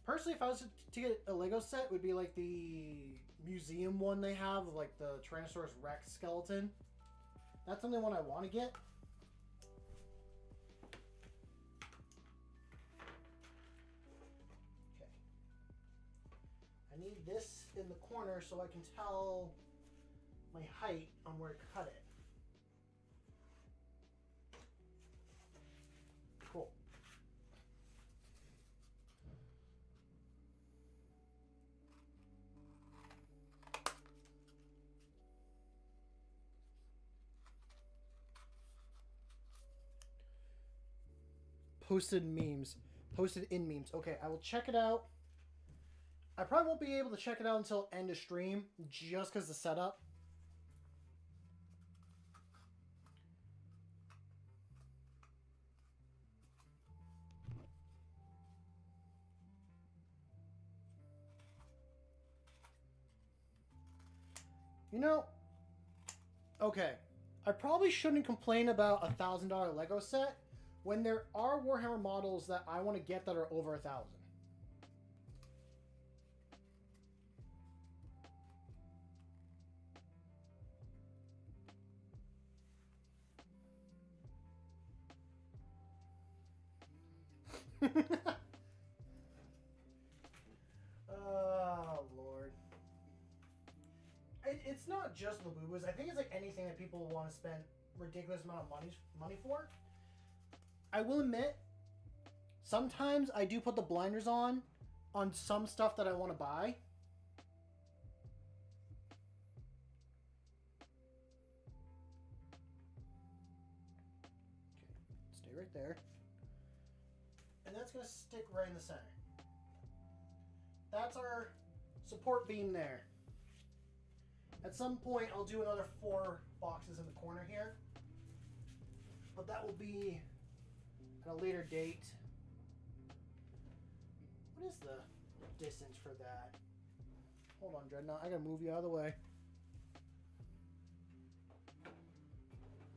Personally, if I was to get a Lego set, it would be like the museum one they have, like the Tyrannosaurus Rex skeleton. That's the only one I want to get. Okay. I need this in the corner so I can tell my height on where to cut it. Cool. Posted memes. Posted in memes. Okay, I will check it out. I probably won't be able to check it out until end of stream, just because the setup. You know, okay, I probably shouldn't complain about a $1,000 Lego set when there are Warhammer models that I want to get that are over 1,000. Oh, Lord. It's not just Labubu's. I think it's like anything that people want to spend ridiculous amount of money for. I will admit, sometimes I do put the blinders on some stuff that I want to buy. Okay, stay right there. And that's going to stick right in the center. That's our support beam there. At some point, I'll do another 4 boxes in the corner here. But that will be at a later date. What is the distance for that? Hold on, Dreadnought. I gotta move you out of the way.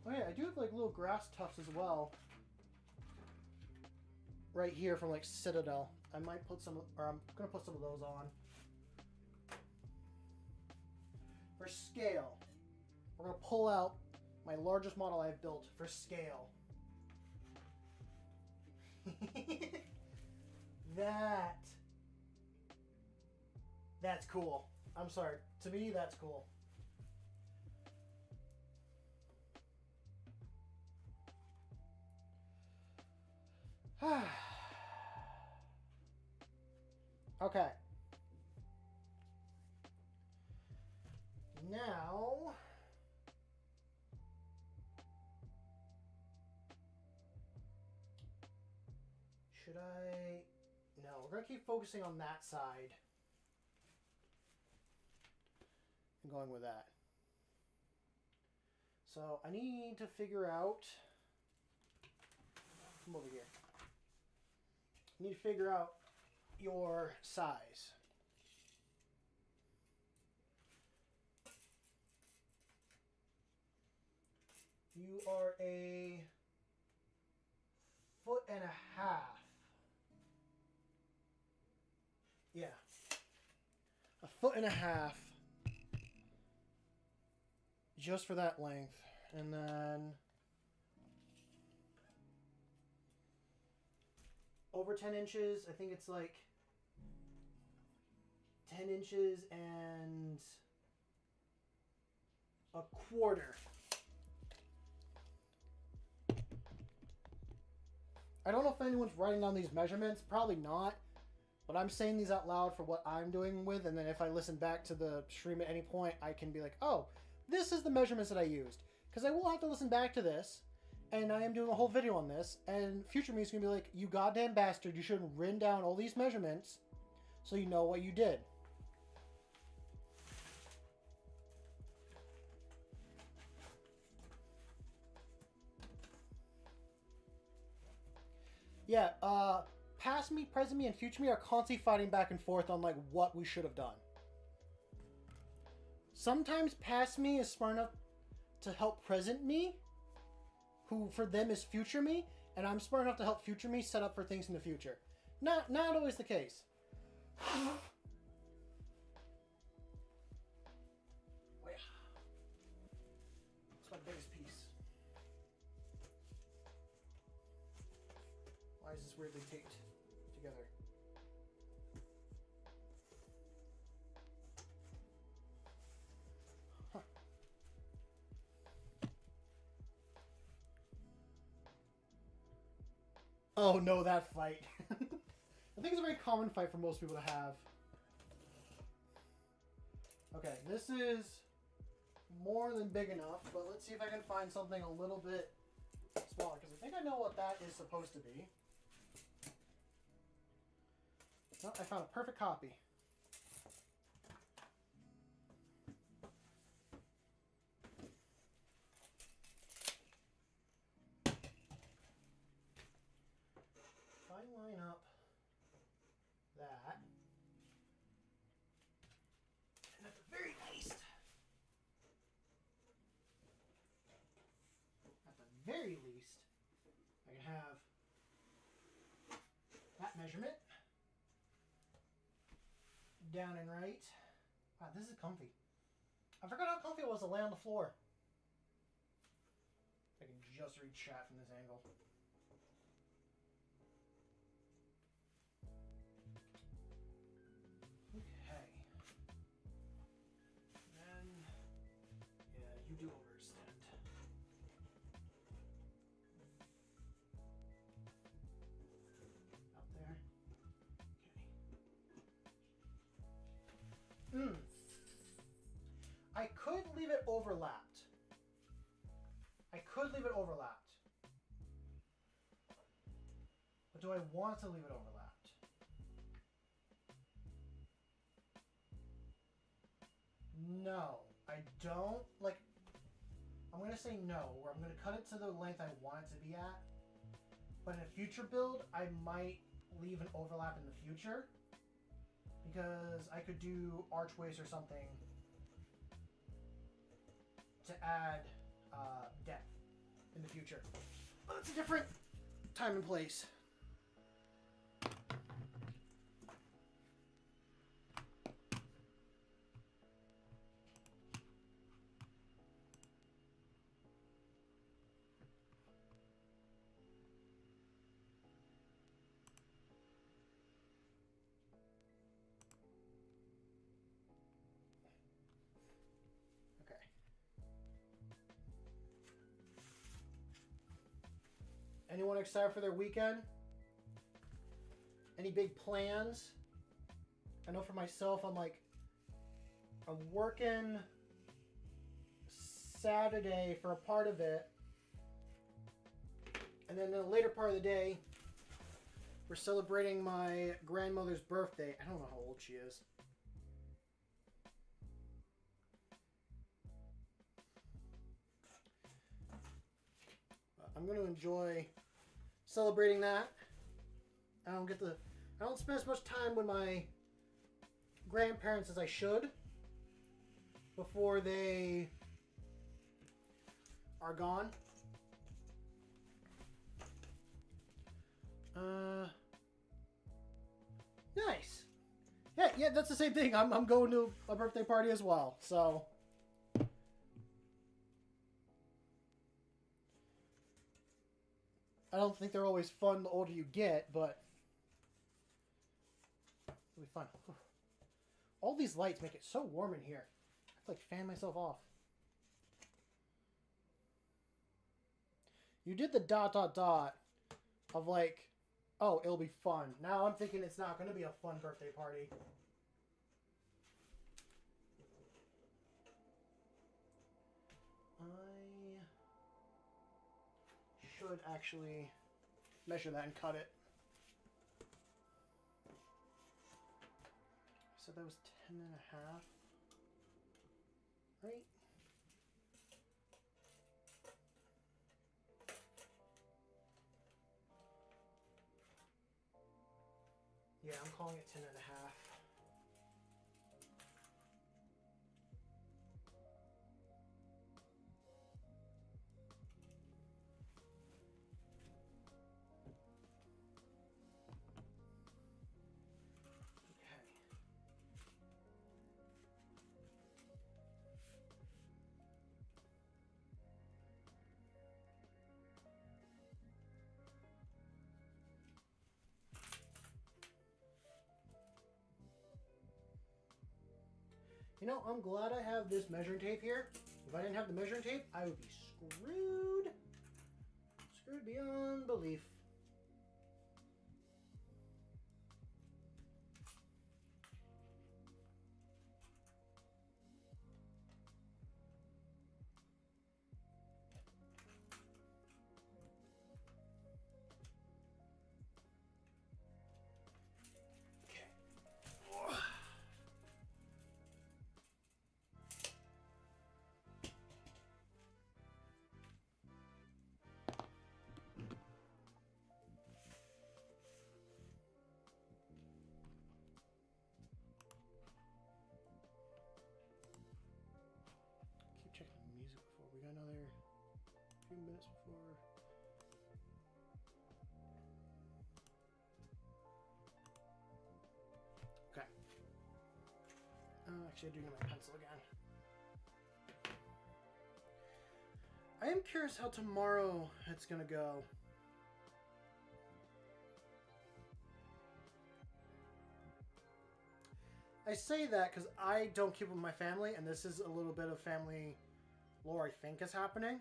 Oh yeah, I do have like little grass tufts as well. Right here from like Citadel. I might put some, or I'm gonna put some of those on. For scale, we're gonna pull out my largest model I've built for scale. That's cool. I'm sorry. To me, that's cool. Okay. Now, should I? No, we're gonna keep focusing on that side and going with that. So I need to figure out. Come over here. I need to figure out your size. You are a 1.5 feet. Yeah. 1.5 feet. just for that length. And then over 10 inches, I think it's like 10 inches and a quarter. I don't know if anyone's writing down these measurements. Probably not. But I'm saying these out loud for what I'm doing with, and then if I listen back to the stream at any point, I can be like, oh, this is the measurements that I used. Because I will have to listen back to this, and I am doing a whole video on this, and future me is going to be like, you goddamn bastard, you should have written down all these measurements so you know what you did. Yeah, past me, present me, and future me are constantly fighting back and forth on like what we should have done. Sometimes past me is smart enough to help present me, who for them is future me, and I'm smart enough to help future me set up for things in the future. Not always the case. That's my biggest piece. Why is this weirdly taped together? Huh. Oh no, that fight. I think it's a very common fight for most people to have. Okay, this is more than big enough, but let's see if I can find something a little bit smaller, because I think I know what that is supposed to be. Oh, I found a perfect copy. If I line up that, and at the very least, I can have that measurement down and right. Wow, this is comfy. I forgot how comfy it was to lay on the floor. I can just read chat from this angle. Okay. Then, yeah, you do overextend. Out there. Okay. I could leave it overlapped. But do I want to leave it overlapped? No, I don't. Like, I'm going to say no, where I'm going to cut it to the length I want it to be at. But in a future build, I might leave an overlap in the future. Because I could do archways or something to add depth in the future. But it's a different time and place. Anyone excited for their weekend? Any big plans? I know for myself, I'm working Saturday for a part of it. And then in the later part of the day, we're celebrating my grandmother's birthday. I don't know how old she is. I'm going to enjoy celebrating that. I don't spend as much time with my grandparents as I should before they are gone. Nice. Yeah, that's the same thing. I'm going to a birthday party as well. So don't think they're always fun the older you get, but it'll be fun. All these lights make it so warm in here. I have to like fan myself off. You did the ... of like, oh, it'll be fun. Now I'm thinking it's not going to be a fun birthday party. I should actually measure that and cut it. So that was 10 and a half, right? Yeah, I'm calling it 10 and a half. You know, I'm glad I have this measuring tape here. If I didn't have the measuring tape, I would be screwed. Screwed beyond belief. Checking the music before we got another few minutes before. Okay. Actually, I'm doing my pencil again. I am curious how tomorrow it's gonna go. I say that because I don't keep with my family, and this is a little bit of family lore I think is happening.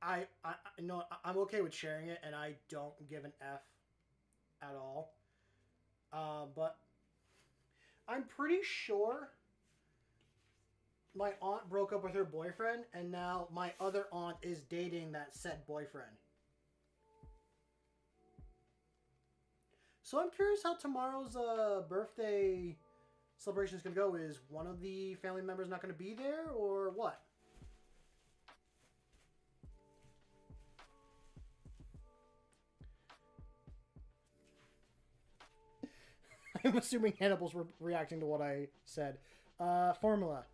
I know I'm okay with sharing it, and I don't give an F at all. But I'm pretty sure my aunt broke up with her boyfriend, and now my other aunt is dating that said boyfriend. So I'm curious how tomorrow's birthday celebration is going to go. Is one of the family members not going to be there, or what? I'm assuming Hannibal's reacting to what I said. Formula.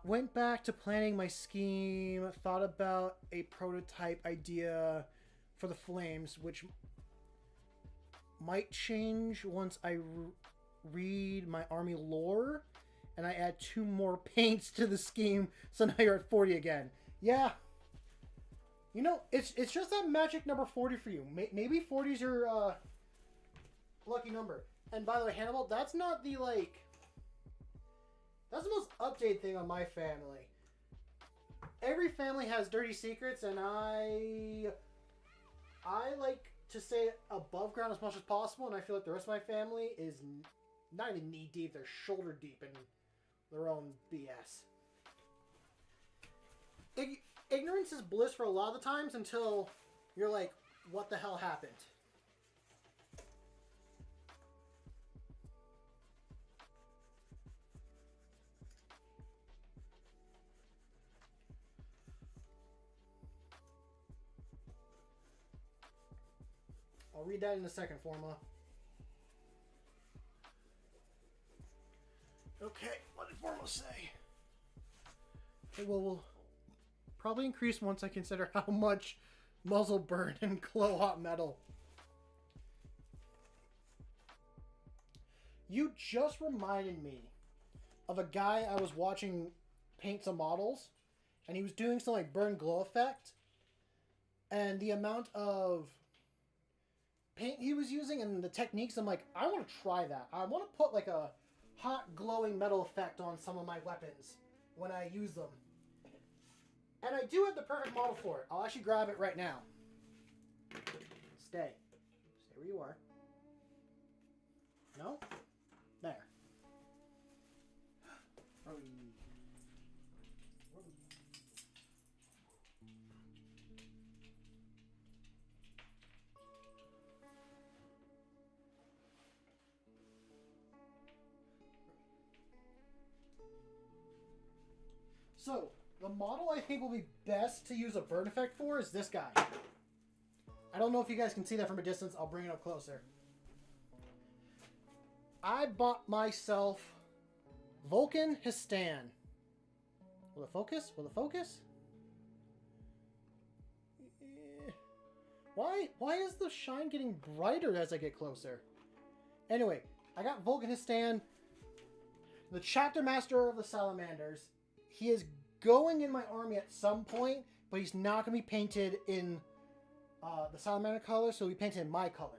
Went back to planning my scheme, thought about a prototype idea for the flames, which might change once I read my army lore, and I add 2 more paints to the scheme, so now you're at 40 again. Yeah. You know, it's just that magic number 40 for you. Maybe 40 is your lucky number. And by the way, Hannibal, that's not the, like... That's the most updated thing on my family. Every family has dirty secrets, and I like to stay above ground as much as possible, and I feel like the rest of my family is not even knee deep, they're shoulder deep in their own BS. Ignorance is bliss for a lot of the times until you're like, what the hell happened? I'll read that in a second, Forma. Okay, what did Forma say? Okay, well, we'll probably increase once I consider how much muzzle burn and glow hot metal. You just reminded me of a guy I was watching paint some models, and he was doing some like burn glow effect, and the amount of paint he was using and the techniques, I'm like, I want to try that. I want to put like a hot glowing metal effect on some of my weapons when I use them. And I do have the perfect model for it. I'll actually grab it right now. Stay where you are. No? There. So, the model I think will be best to use a burn effect for is this guy. I don't know if you guys can see that from a distance. I'll bring it up closer. I bought myself Vulcan Histan. Will it focus? Will it focus? Why is the shine getting brighter as I get closer? Anyway, I got Vulcan Histan, the chapter master of the salamanders. He is going in my army at some point, but he's not going to be painted in the salamander colors, so he'll be painted in my colors.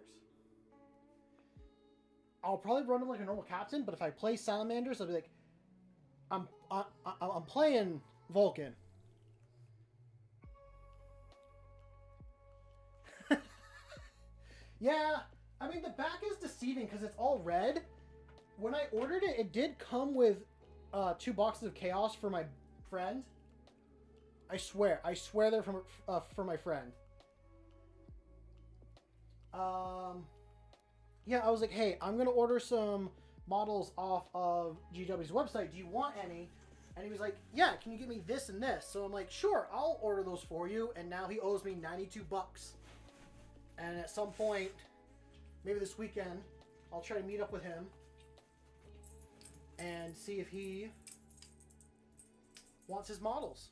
I'll probably run him like a normal captain, but if I play salamanders, I'll be like, I'm playing Vulcan. Yeah, I mean, the back is deceiving because it's all red. When I ordered it, it did come with 2 boxes of chaos for my friend. I swear they're from for my friend. Yeah, I was like, hey, I'm gonna order some models off of GW's website. Do you want any? And he was like, yeah, can you get me this and this? So I'm like, sure, I'll order those for you. And now he owes me 92 bucks. And at some point, maybe this weekend, I'll try to meet up with him and see if he wants his models.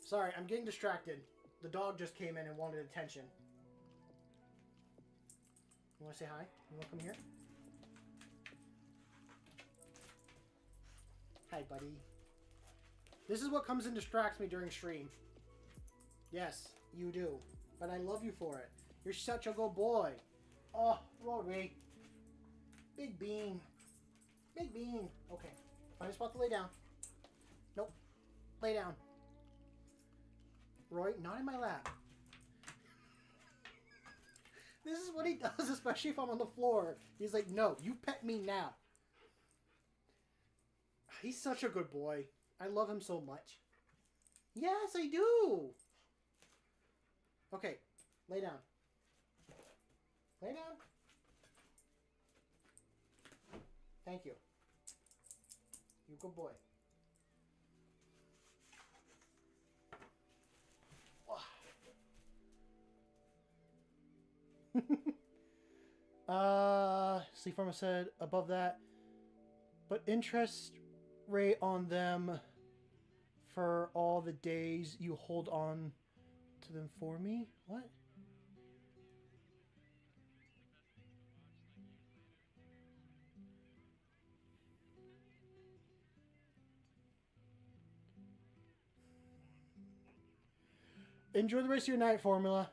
Sorry, I'm getting distracted. The dog just came in and wanted attention. You want to say hi? You want to come here? Hi, buddy. This is what comes and distracts me during stream. Yes, you do. But I love you for it. You're such a good boy. Oh, Rory. Big bean. Big bean. Okay. Find a spot to lay down. Nope. Lay down. Roy, not in my lap. This is what he does, especially if I'm on the floor. He's like, no, you pet me now. He's such a good boy. I love him so much. Yes, I do. Okay, lay down. Lay down. Thank you. You good boy. Sleep Farmer said above that, but interest rate on them for all the days you hold on to them for me? What? Enjoy the rest of your night, Formula.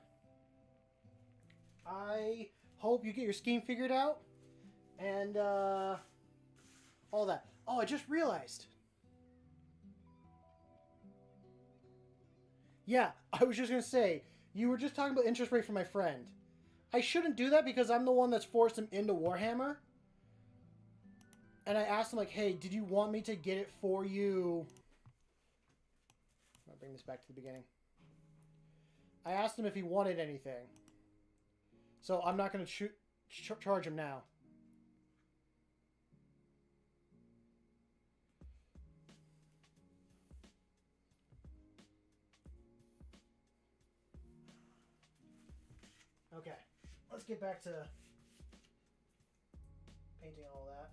I hope you get your scheme figured out. And, all that. Oh, I just realized. Yeah, I was just going to say, you were just talking about interest rate for my friend. I shouldn't do that because I'm the one that's forced him into Warhammer. And I asked him, like, hey, did you want me to get it for you? I'll bring this back to the beginning. I asked him if he wanted anything. So I'm not going to charge him now. Okay, let's get back to painting all that.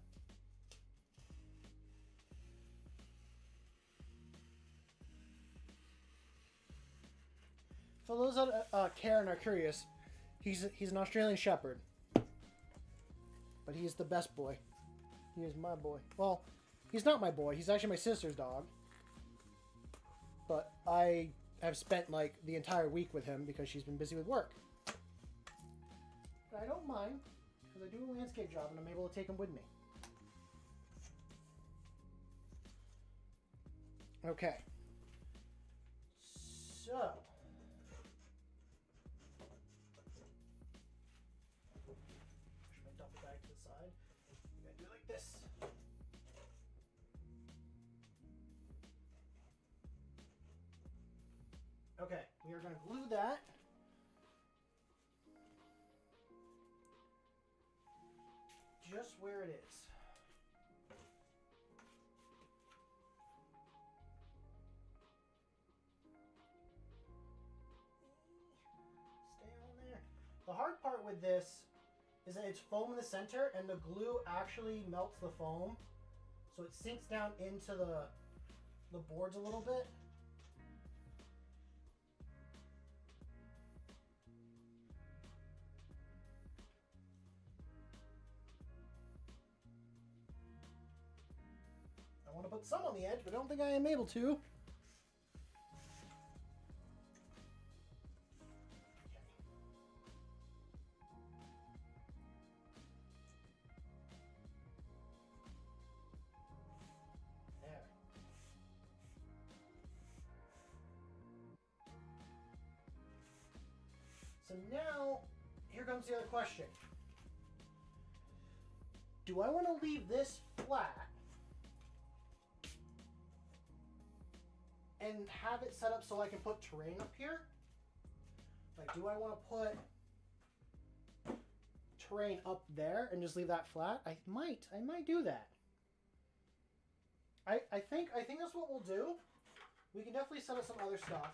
For those that care and are curious, he's an Australian Shepherd, but he's the best boy. He is my boy. Well, he's not my boy. He's actually my sister's dog. but I have spent like the entire week with him because she's been busy with work. But I don't mind because I do a landscape job and I'm able to take him with me. Okay. So. Push my duffel bag to the side. I'm going to do it like this. Okay, we are going to glue that. Just where it is. Stay on there. The hard part with this is that it's foam in the center and the glue actually melts the foam. So it sinks down into the boards a little bit. I want to put some on the edge, but I don't think I am able to. There. So now, here comes the other question. Do I want to leave this flat and have it set up so I can put terrain up here? Like, do I want to put terrain up there and just leave that flat? I might do that. I think that's what we'll do. We can definitely set up some other stuff.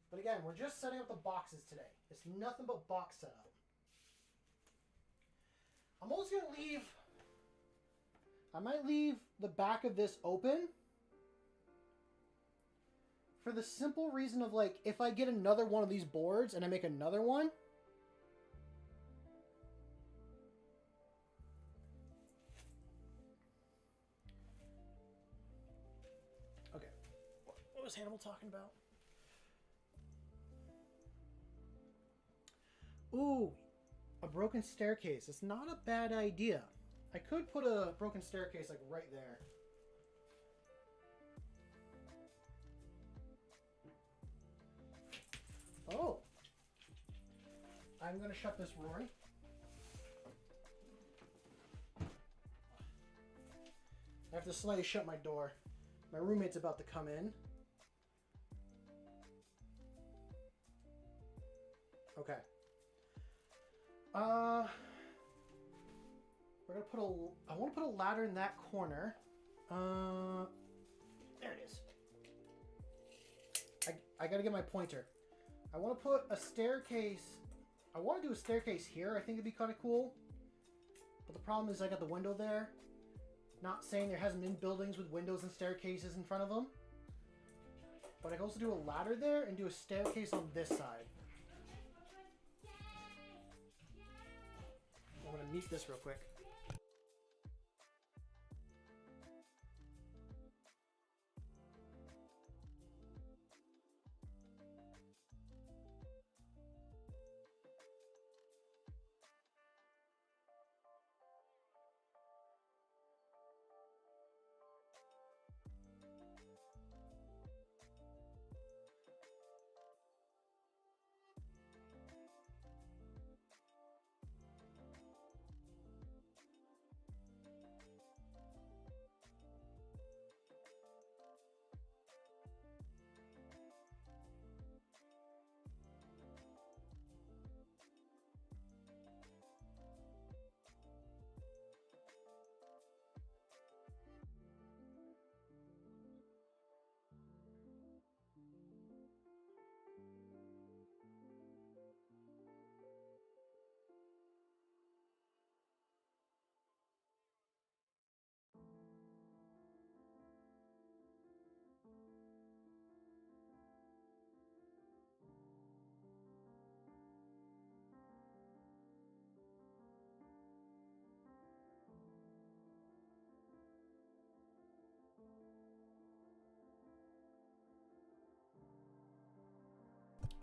But again, we're just setting up the boxes today. It's nothing but box setup. I'm also going to leave, I might leave the back of this open for the simple reason of, like, if I get another one of these boards and I make another one, okay, what was Hannibal talking about? Ooh, a broken staircase. It's not a bad idea. I could put a broken staircase, like, right there. Oh. I'm going to shut this, Rory. I have to slightly shut my door. My roommate's about to come in. Okay. We're gonna put I want to put a ladder in that corner. There it is. I gotta get my pointer. I want to put a staircase. I want to do a staircase here. I think it'd be kind of cool. But the problem is I got the window there. Not saying there hasn't been buildings with windows and staircases in front of them. But I can also do a ladder there and do a staircase on this side. I'm going to mute this real quick.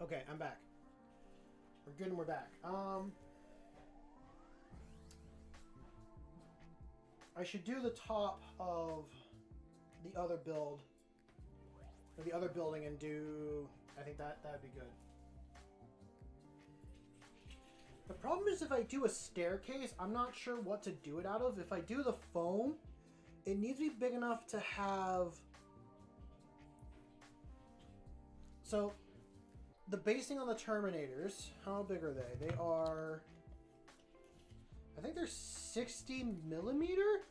Okay, I'm back. We're good and we're back. I should do the top of the other build, or the other building, and do. I think that'd be good. The problem is if I do a staircase, I'm not sure what to do it out of. If I do the foam, it needs to be big enough to have. So, the basing on the Terminators, how big are they? They are, I think they're 60 millimeter.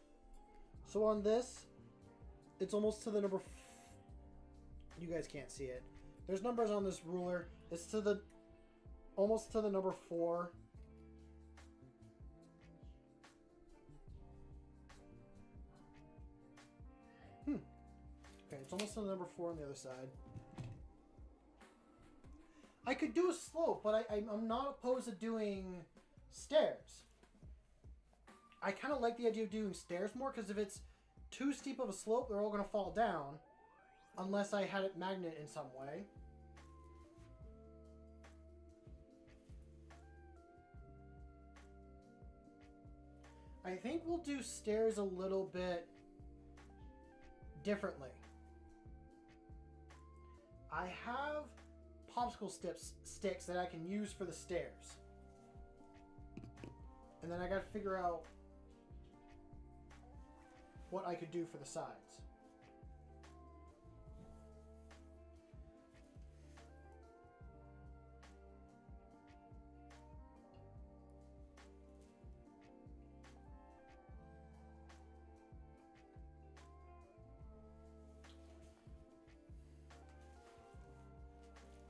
So on this, it's almost to the number. You guys can't see it. There's numbers on this ruler. It's to the, almost to the number 4. Okay, it's almost to the number 4 on the other side. I could do a slope, but I'm not opposed to doing stairs. I kind of like the idea of doing stairs more, because if it's too steep of a slope, they're all going to fall down. Unless I had it magnet in some way. I think we'll do stairs a little bit differently. I have popsicle sticks that I can use for the stairs. And then I gotta figure out what I could do for the sides.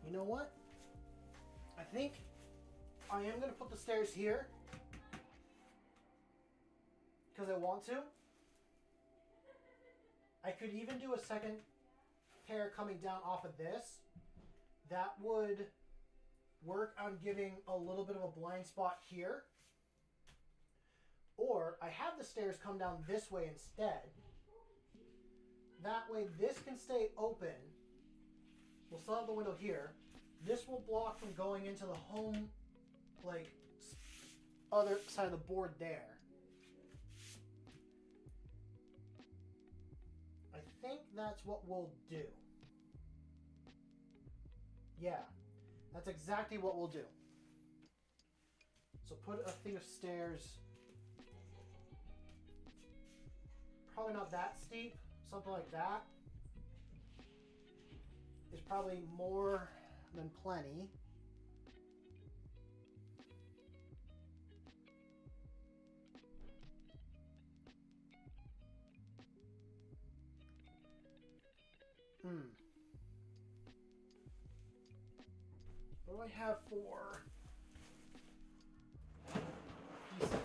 You know what? I think I am going to put the stairs here because I want to. I could even do a second pair coming down off of this. That would work on giving a little bit of a blind spot here. Or I have the stairs come down this way instead. That way this can stay open. We'll still have the window here. This will block from going into the home, like, other side of the board there. I think that's what we'll do. Yeah, that's exactly what we'll do. So put a thing of stairs. Probably not that steep. Something like that is probably more than plenty. What do I have for pieces?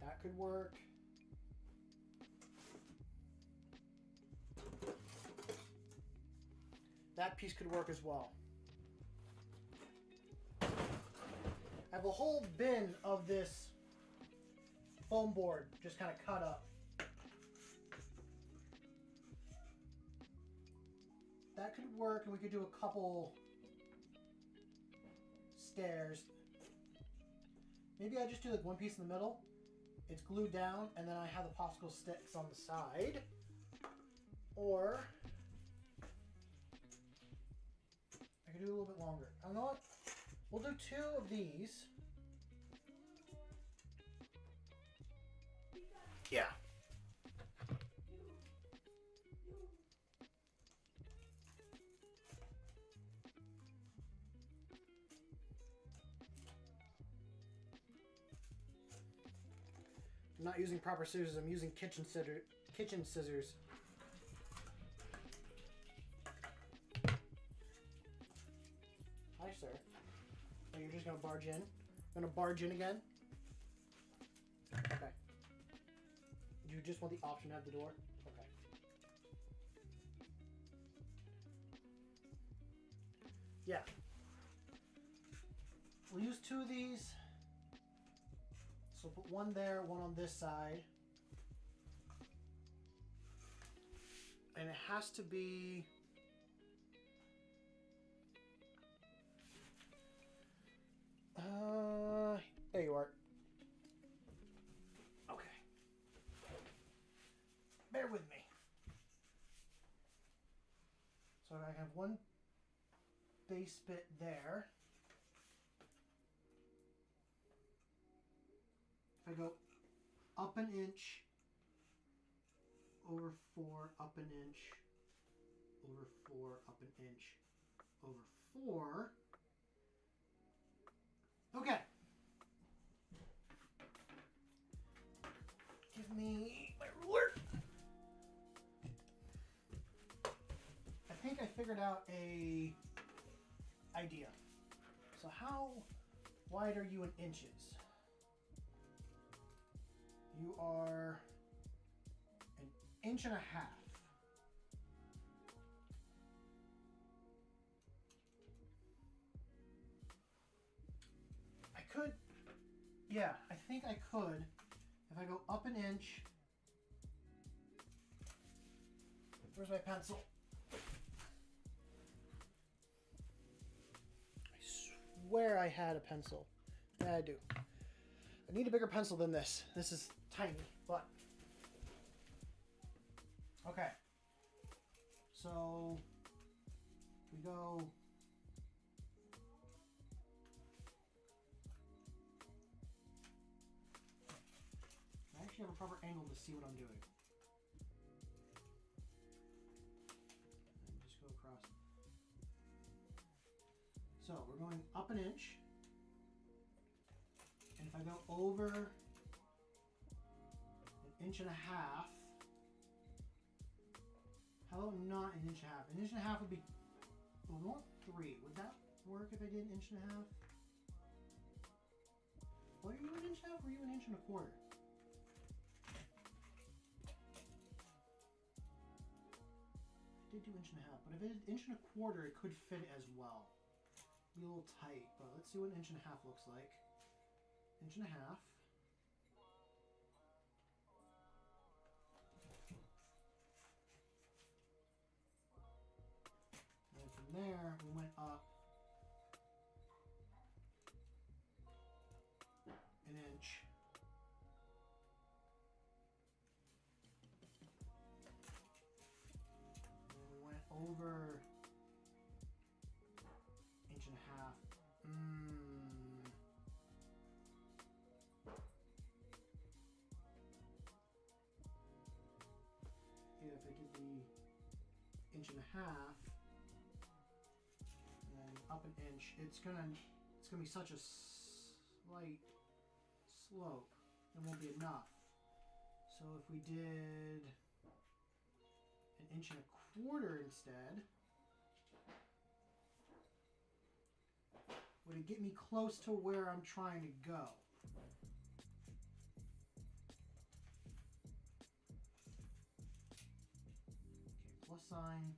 That could work. That piece could work as well. I have a whole bin of this foam board just kind of cut up. That could work, and we could do a couple stairs. Maybe I just do like one piece in the middle. It's glued down, and then I have the popsicle sticks on the side. Or I could do a little bit longer. I know what? We'll do 2 of these. Yeah. I'm not using proper scissors. I'm using kitchen scissors. Hi, sir. Oh, you're just gonna barge in? Gonna barge in again? Okay. You just want the option to have the door? Okay. Yeah. We'll use 2 of these. So put one there, one on this side. has to be... there you are. Okay. Bear with me. So I have one base bit there. If I go up an inch, over 4, up an inch, over 4, up an inch, over 4. Okay. Give me my ruler. I think I figured out a idea. So how wide are you in inches? You are an inch and a half. I could, yeah, I think I could. If I go up an inch, where's my pencil? I swear I had a pencil. Yeah, I do. I need a bigger pencil than this. This is tiny, but okay. So we go. I actually have a proper angle to see what I'm doing. And just go across. So we're going up an inch. And if I go over an inch and a half, how about not an inch and a half? An inch and a half would be, well, we want 3. Would that work if I did an inch and a half? What are you, an inch and a half, or are you an inch and a quarter? I did do inch and a half, but if it is inch and a quarter, it could fit as well. Be a little tight, but let's see what an inch and a half looks like. Inch and a half. And from there, we went up an inch. And we went over inch and a half. If I did the inch and a half and then up an inch, it's gonna be such a slight slope. It won't be enough. So if we did an inch and a quarter instead, would it get me close to where I'm trying to go? Plus sign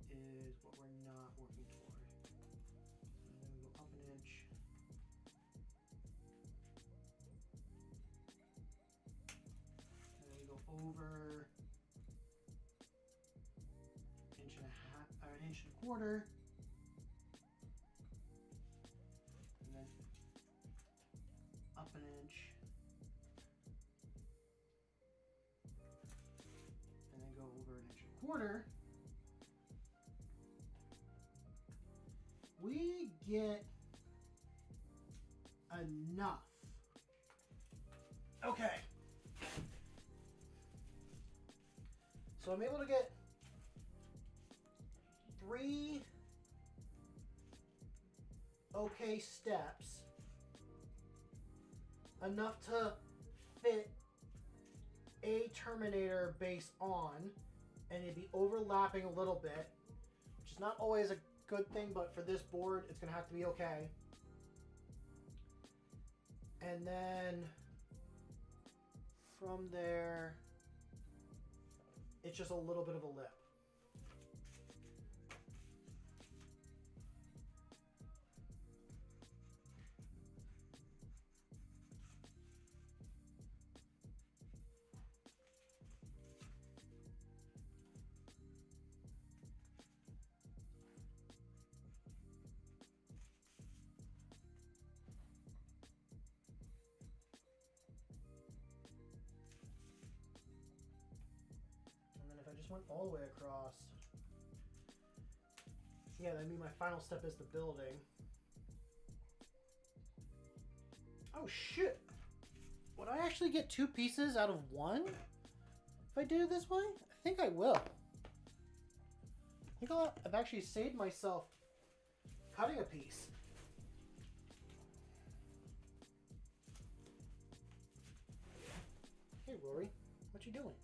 is what we're not working toward. So then we go up an inch. And then we go over inch and a half, or an inch and a quarter. And then up an inch. Go over an inch and a quarter, we get enough. Okay. So I'm able to get 3 okay steps, enough to fit a Terminator base on, and it'd be overlapping a little bit, which is not always a good thing, but for this board it's gonna have to be okay. And then from there it's just a little bit of a lip. went all the way across. Yeah, I mean my final step is the building. Oh shit! Would I actually get 2 pieces out of 1? If I did it this way? I think I will. I think I've actually saved myself cutting a piece. Hey Rory, what you doing?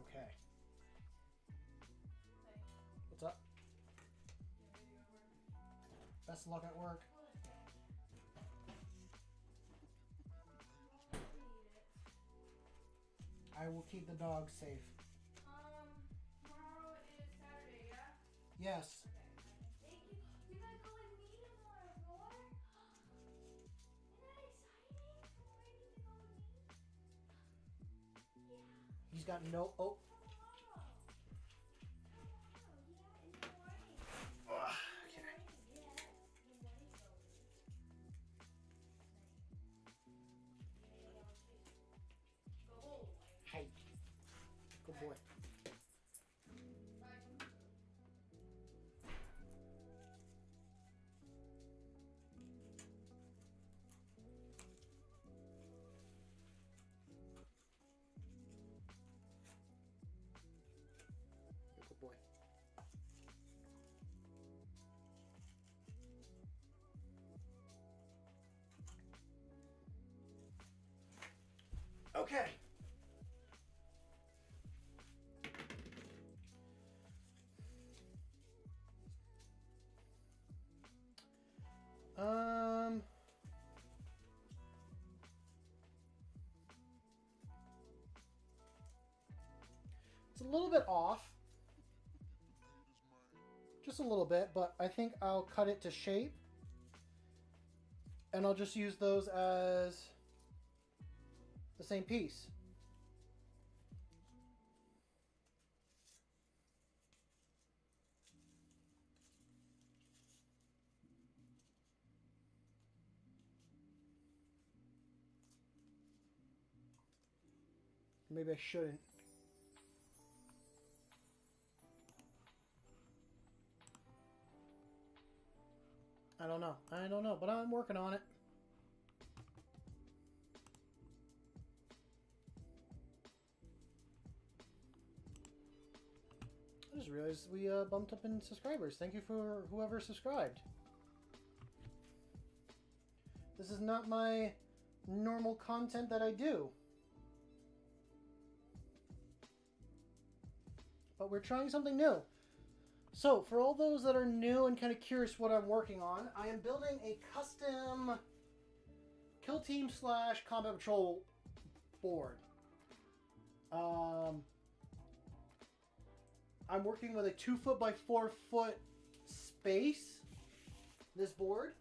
Okay. What's up? Best of luck at work. I will keep the dog safe. Tomorrow is Saturday, yeah? Yes. Thank you. You guys go with me tomorrow, Roar? Isn't that exciting? Roar, you can go with me? Yeah. He's got no... Oh. Tomorrow. Yeah, in the morning. Okay. Yeah, in the morning though. Go. Hey. Good boy. Good boy. Okay. It's a little bit off. Just a little bit, but I think I'll cut it to shape. And I'll just use those as the same piece. Maybe I shouldn't. I don't know, but I'm working on it. I just realized we bumped up in subscribers. Thank you for whoever subscribed. This is not my normal content that I do. But we're trying something new. So, for all those that are new and kind of curious what I'm working on, I am building a custom Kill Team / Combat Patrol board. I'm working with a 2-foot by 4-foot space, this board.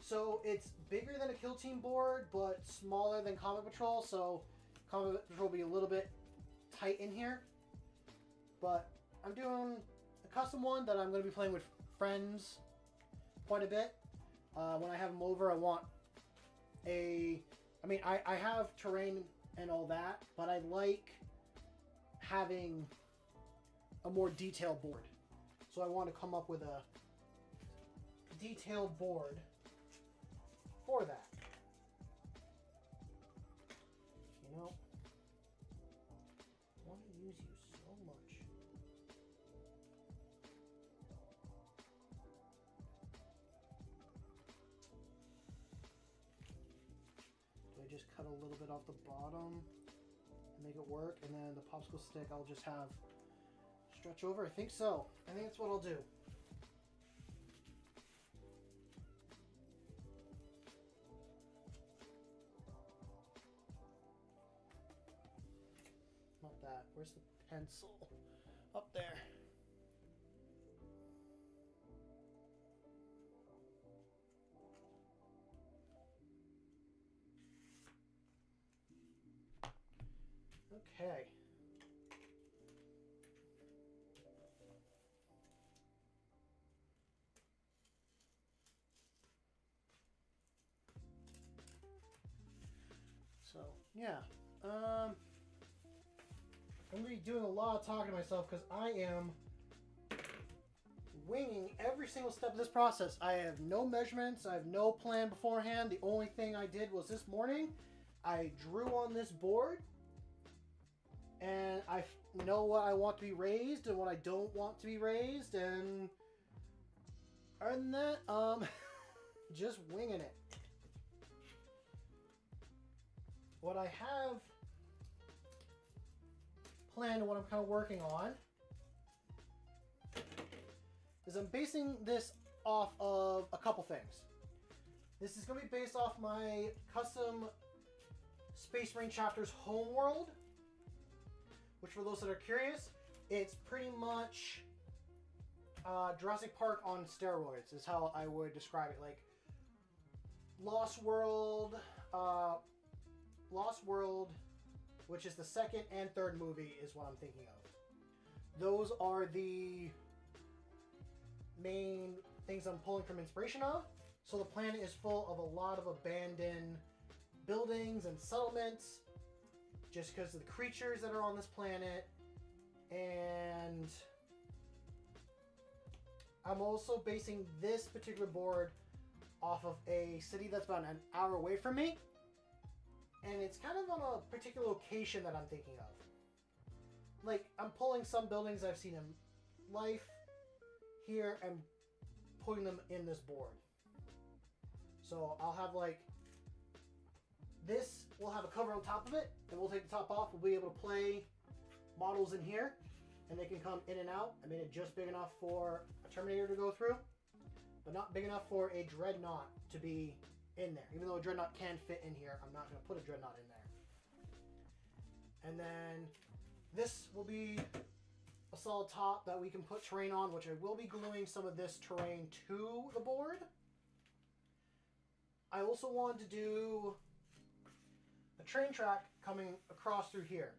So, it's bigger than a Kill Team board, but smaller than Combat Patrol, so Combat Patrol will be a little bit tight in here. But I'm doing a custom one that I'm going to be playing with friends quite a bit. When I have them over, I want a... I mean, I have terrain and all that, but I like having a more detailed board. So I want to come up with a detailed board for that. You know, I want to use you so much. Do I just cut a little bit off the bottom and make it work, and then the popsicle stick I'll just have stretch over? I think so. I think that's what I'll do. Where's the pencil? Up there. Okay. So, yeah. I'm going to be doing a lot of talking to myself because I am winging every single step of this process. I have no measurements. I have no plan beforehand. The only thing I did was this morning, I drew on this board and I know what I want to be raised and what I don't want to be raised, and other than that, just winging it. What I have planned and what I'm kind of working on is I'm basing this off of a couple things. This is going to be based off my custom Space Marine Chapters homeworld, which for those that are curious, it's pretty much Jurassic Park on steroids is how I would describe it. Like Lost World, which is the second and third movie, is what I'm thinking of. Those are the main things I'm pulling from inspiration of. So the planet is full of a lot of abandoned buildings and settlements, just because of the creatures that are on this planet. And I'm also basing this particular board off of a city that's about an hour away from me. And it's kind of on a particular location that I'm thinking of. Like, I'm pulling some buildings I've seen in life here and putting them in this board. So I'll have like, this will have a cover on top of it, and we'll take the top off. We'll be able to play models in here, and they can come in and out. I made it just big enough for a Terminator to go through, but not big enough for a Dreadnought to be in there. Even though a Dreadnought can fit in here, I'm not going to put a Dreadnought in there. And then this will be a solid top that we can put terrain on, which I will be gluing some of this terrain to the board. I also wanted to do a train track coming across through here.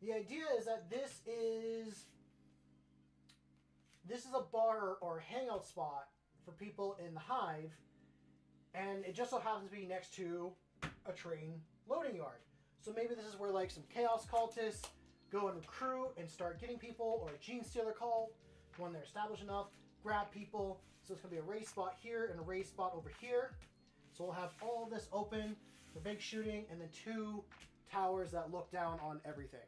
The idea is that this is a bar or hangout spot for people in the hive, and it just so happens to be next to a train loading yard. So maybe this is where like some chaos cultists go and recruit and start getting people, or a gene stealer cult when they're established enough, grab people. So it's going to be a race spot here and a race spot over here. So we'll have all of this open for big shooting, and then 2 towers that look down on everything.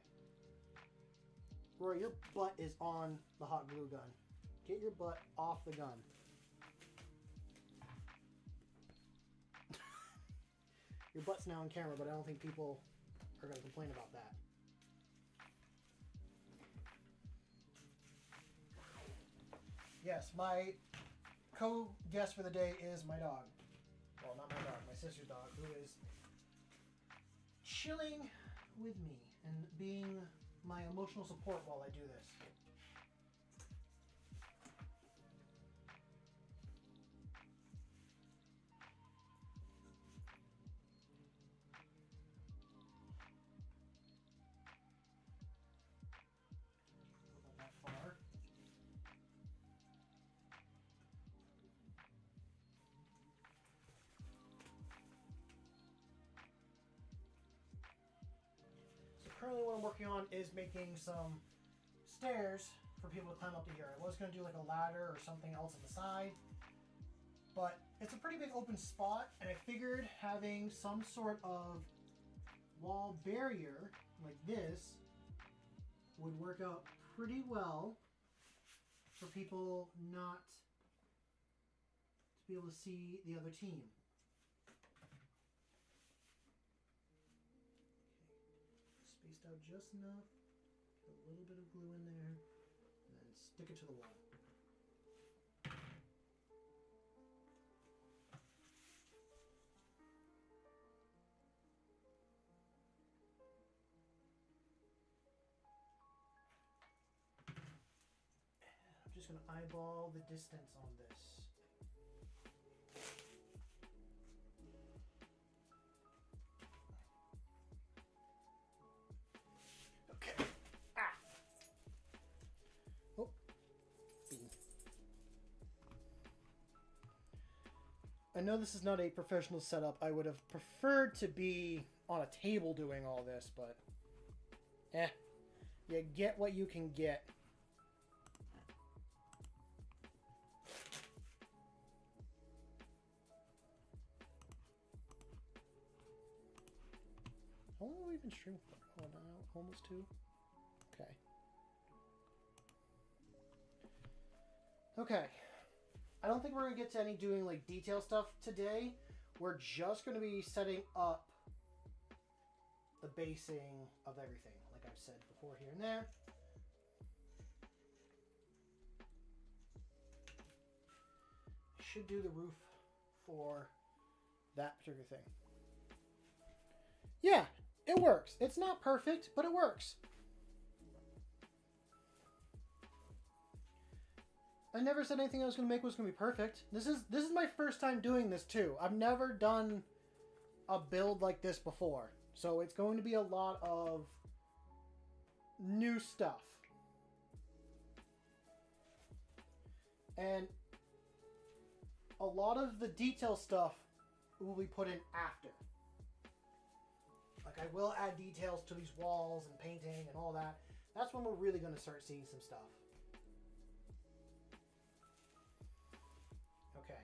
Roy, your butt is on the hot glue gun. Get your butt off the gun. Your butt's now on camera, but I don't think people are going to complain about that. Yes, my co-guest for the day is my dog. Well, not my dog, my sister's dog, who is chilling with me and being my emotional support while I do this. Not that far. Currently what I'm working on is making some stairs for people to climb up to here. I was going to do like a ladder or something else on the side, but it's a pretty big open spot, and I figured having some sort of wall barrier like this would work out pretty well for people not to be able to see the other team. Spaced out just enough, put a little bit of glue in there, and then stick it to the wall. just going to eyeball the distance on this. Okay. Ah. Oh. I know this is not a professional setup. I would have preferred to be on a table doing all this, but you get what you can get. How long have we been streaming for? Oh, now almost 2? Okay. Okay. I don't think we're going to get to any doing like detail stuff today. We're just going to be setting up the basing of everything, like I've said before here and there. Should do the roof for that particular thing. Yeah, it works. It's not perfect, but it works. I never said anything I was going to make was going to be perfect. This is my first time doing this too. I've never done a build like this before. So it's going to be a lot of new stuff. And a lot of the detail stuff will be put in after. Like I will add details to these walls and painting and all that. That's when we're really going to start seeing some stuff. Okay.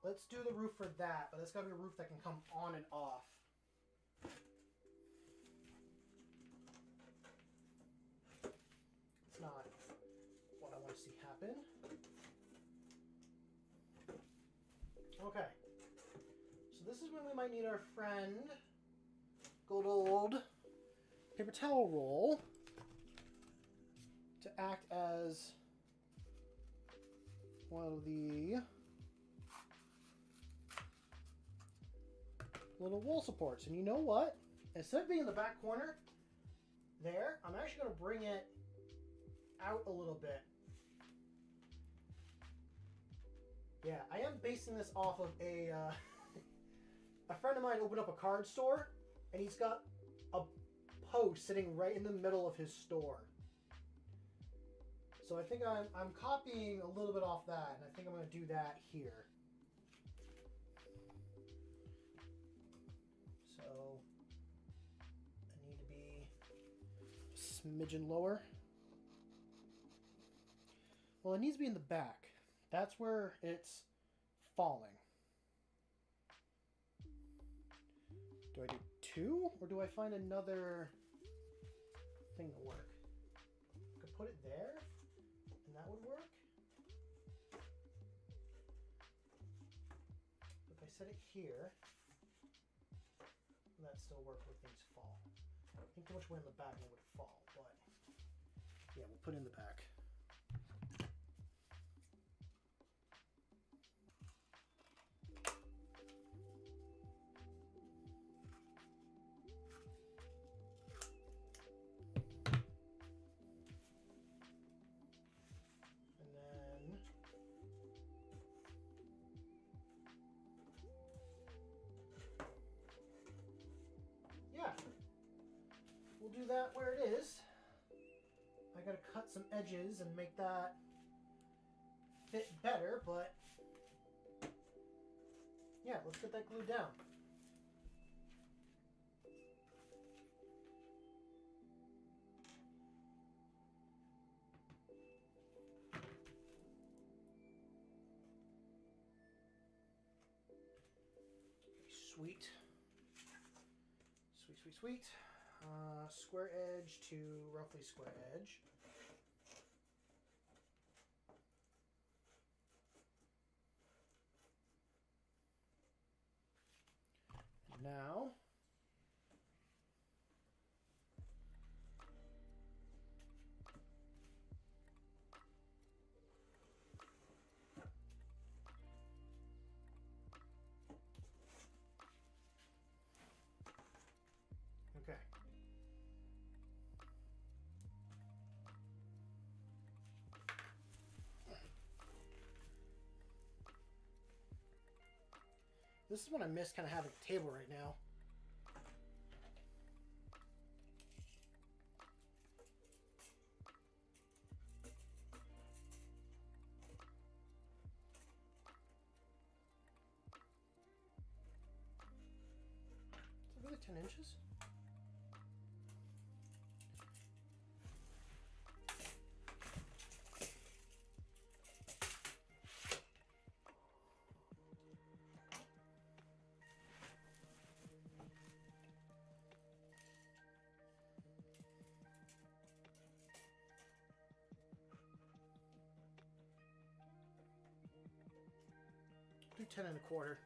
Let's do the roof for that, but it's got to be a roof that can come on and off. It's not what I want to see happen. Okay. So this is when we might need our friend, good old paper towel roll, to act as one of the little wall supports. And you know what? Instead of being in the back corner there, I'm actually going to bring it out a little bit. Yeah, I am basing this off of a friend of mine opened up a card store, and he's got a post sitting right in the middle of his store. So I think I'm copying a little bit off that, and I think I'm going to do that here. So I need to be a smidgen lower. Well, it needs to be in the back. That's where it's falling. Do I do 2, or do I find another thing to work? I could put it there, and that would work. If I set it here, that still work where things fall. I think too much wind in the back and it would fall, but yeah, we'll put it in the back. We'll do that where it is. I gotta cut some edges and make that fit better, but yeah, let's get that glued down. Sweet. Sweet, sweet, sweet. Square edge to roughly square edge. Now, okay. This is what I miss kind of having a table right now. Is it really 10 inches? Do 10 and a quarter.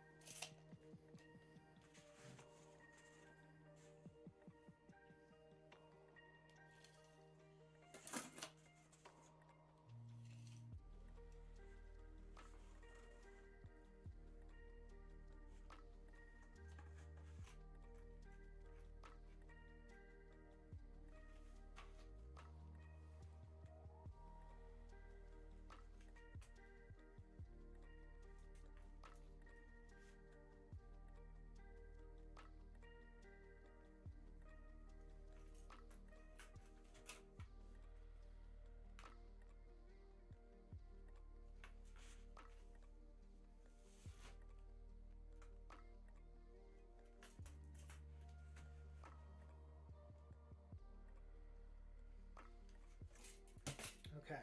Okay.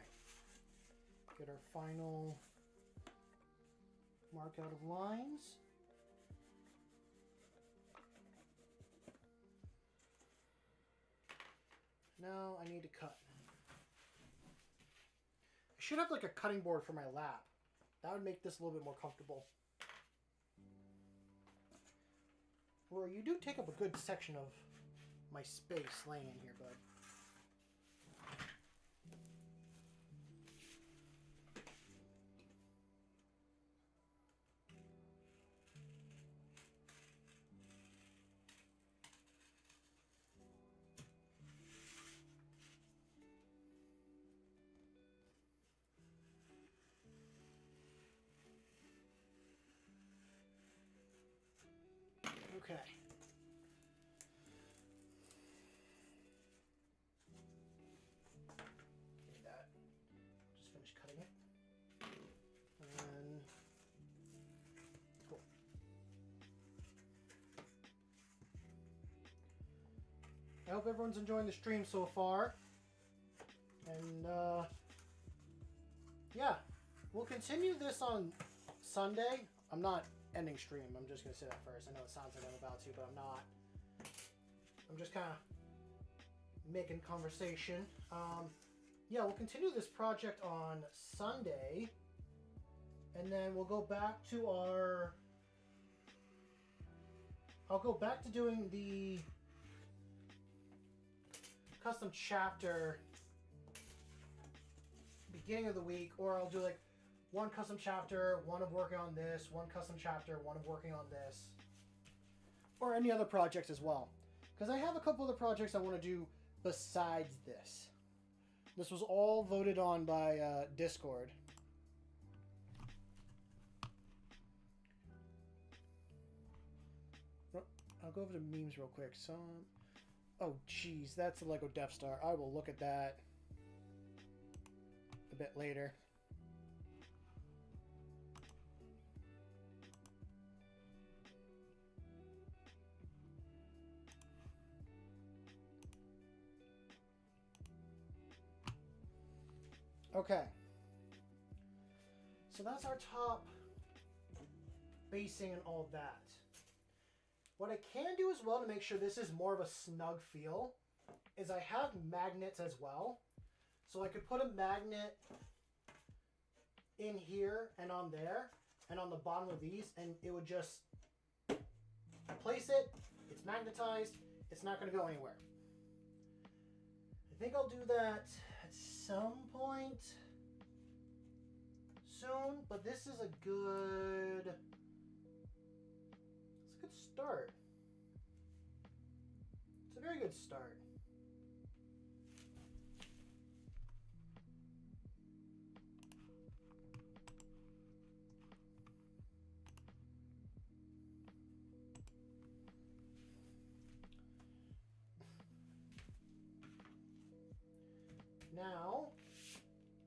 Get our final mark out of lines. Now I need to cut. I should have like a cutting board for my lap. That would make this a little bit more comfortable. Rory, you do take up a good section of my space laying in here, bud. Okay. Give me that. Just finish cutting it. And cool. I hope everyone's enjoying the stream so far. And yeah, we'll continue this on Sunday. I'm not ending stream. I'm just going to say that first. I know it sounds like I'm about to, but I'm not. I'm just kind of making conversation. Yeah, we'll continue this project on Sunday. And then we'll go back to our... I'll go back to doing the custom chapter beginning of the week, or I'll do like one custom chapter, one of working on this, one custom chapter, one of working on this, or any other projects as well. Because I have a couple other projects I want to do besides this. This was all voted on by Discord. I'll go over to memes real quick. Oh, geez, that's the Lego Death Star. I will look at that a bit later. Okay, so that's our top basing and all of that. What I can do as well to make sure this is more of a snug feel is I have magnets as well. So I could put a magnet in here and on there and on the bottom of these, and it would just place it. It's magnetized. It's not going to go anywhere. I think I'll do that at some point soon, but this is a good start. It's a very good start. Now,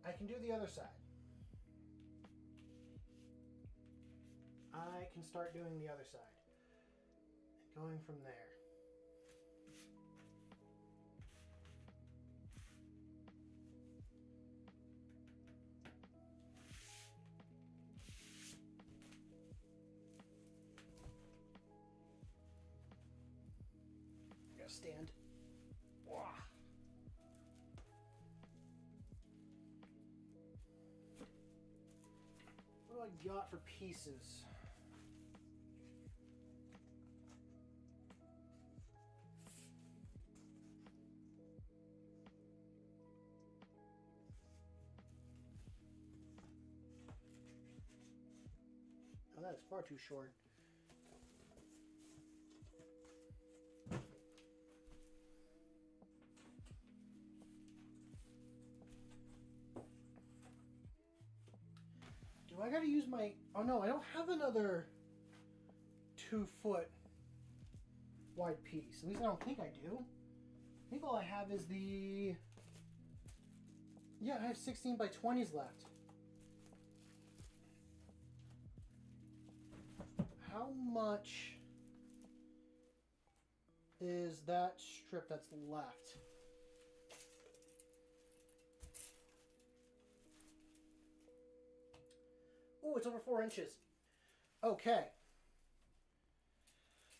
I can do the other side. I can start doing the other side. And going from there. I gotta stand. Wah. What do I got for pieces? Oh, that's far too short. Do I gotta use my... Oh no, I don't have another 2-foot wide piece. At least I don't think I do. I think all I have is the... Yeah, I have 16 by 20s left. How much is that strip that's left? Oh, it's over 4 inches. Okay.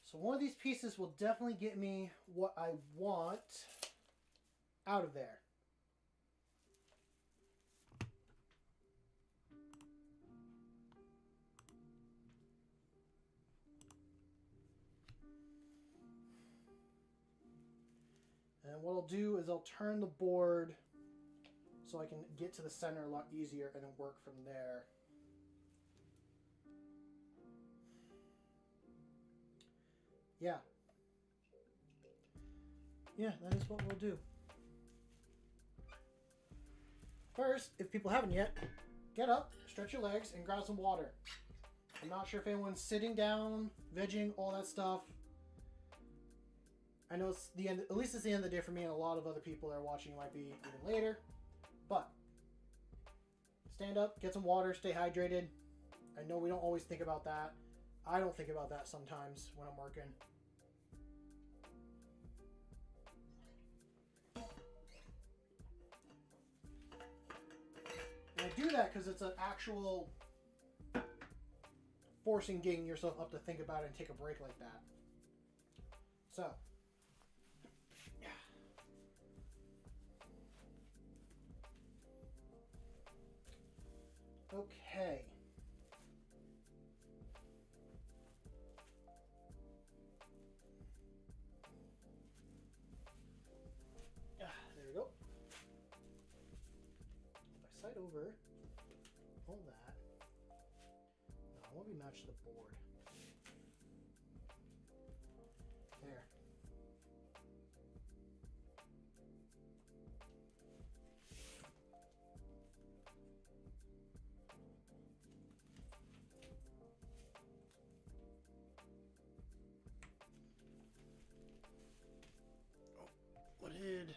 So one of these pieces will definitely get me what I want out of there. And what I'll do is I'll turn the board so I can get to the center a lot easier and then work from there. Yeah. Yeah, that is what we'll do. First, if people haven't yet, get up, stretch your legs, and grab some water. I'm not sure if anyone's sitting down, vegging, all that stuff. I know it's the end, at least it's the end of the day for me, and a lot of other people that are watching might be even later. But stand up, get some water, stay hydrated. I know we don't always think about that. I don't think about that sometimes when I'm working. And I do that because it's an actual forcing getting yourself up to think about it and take a break like that. So. Okay. There we go. If I side over all that, no, I want to match the board. There. What did...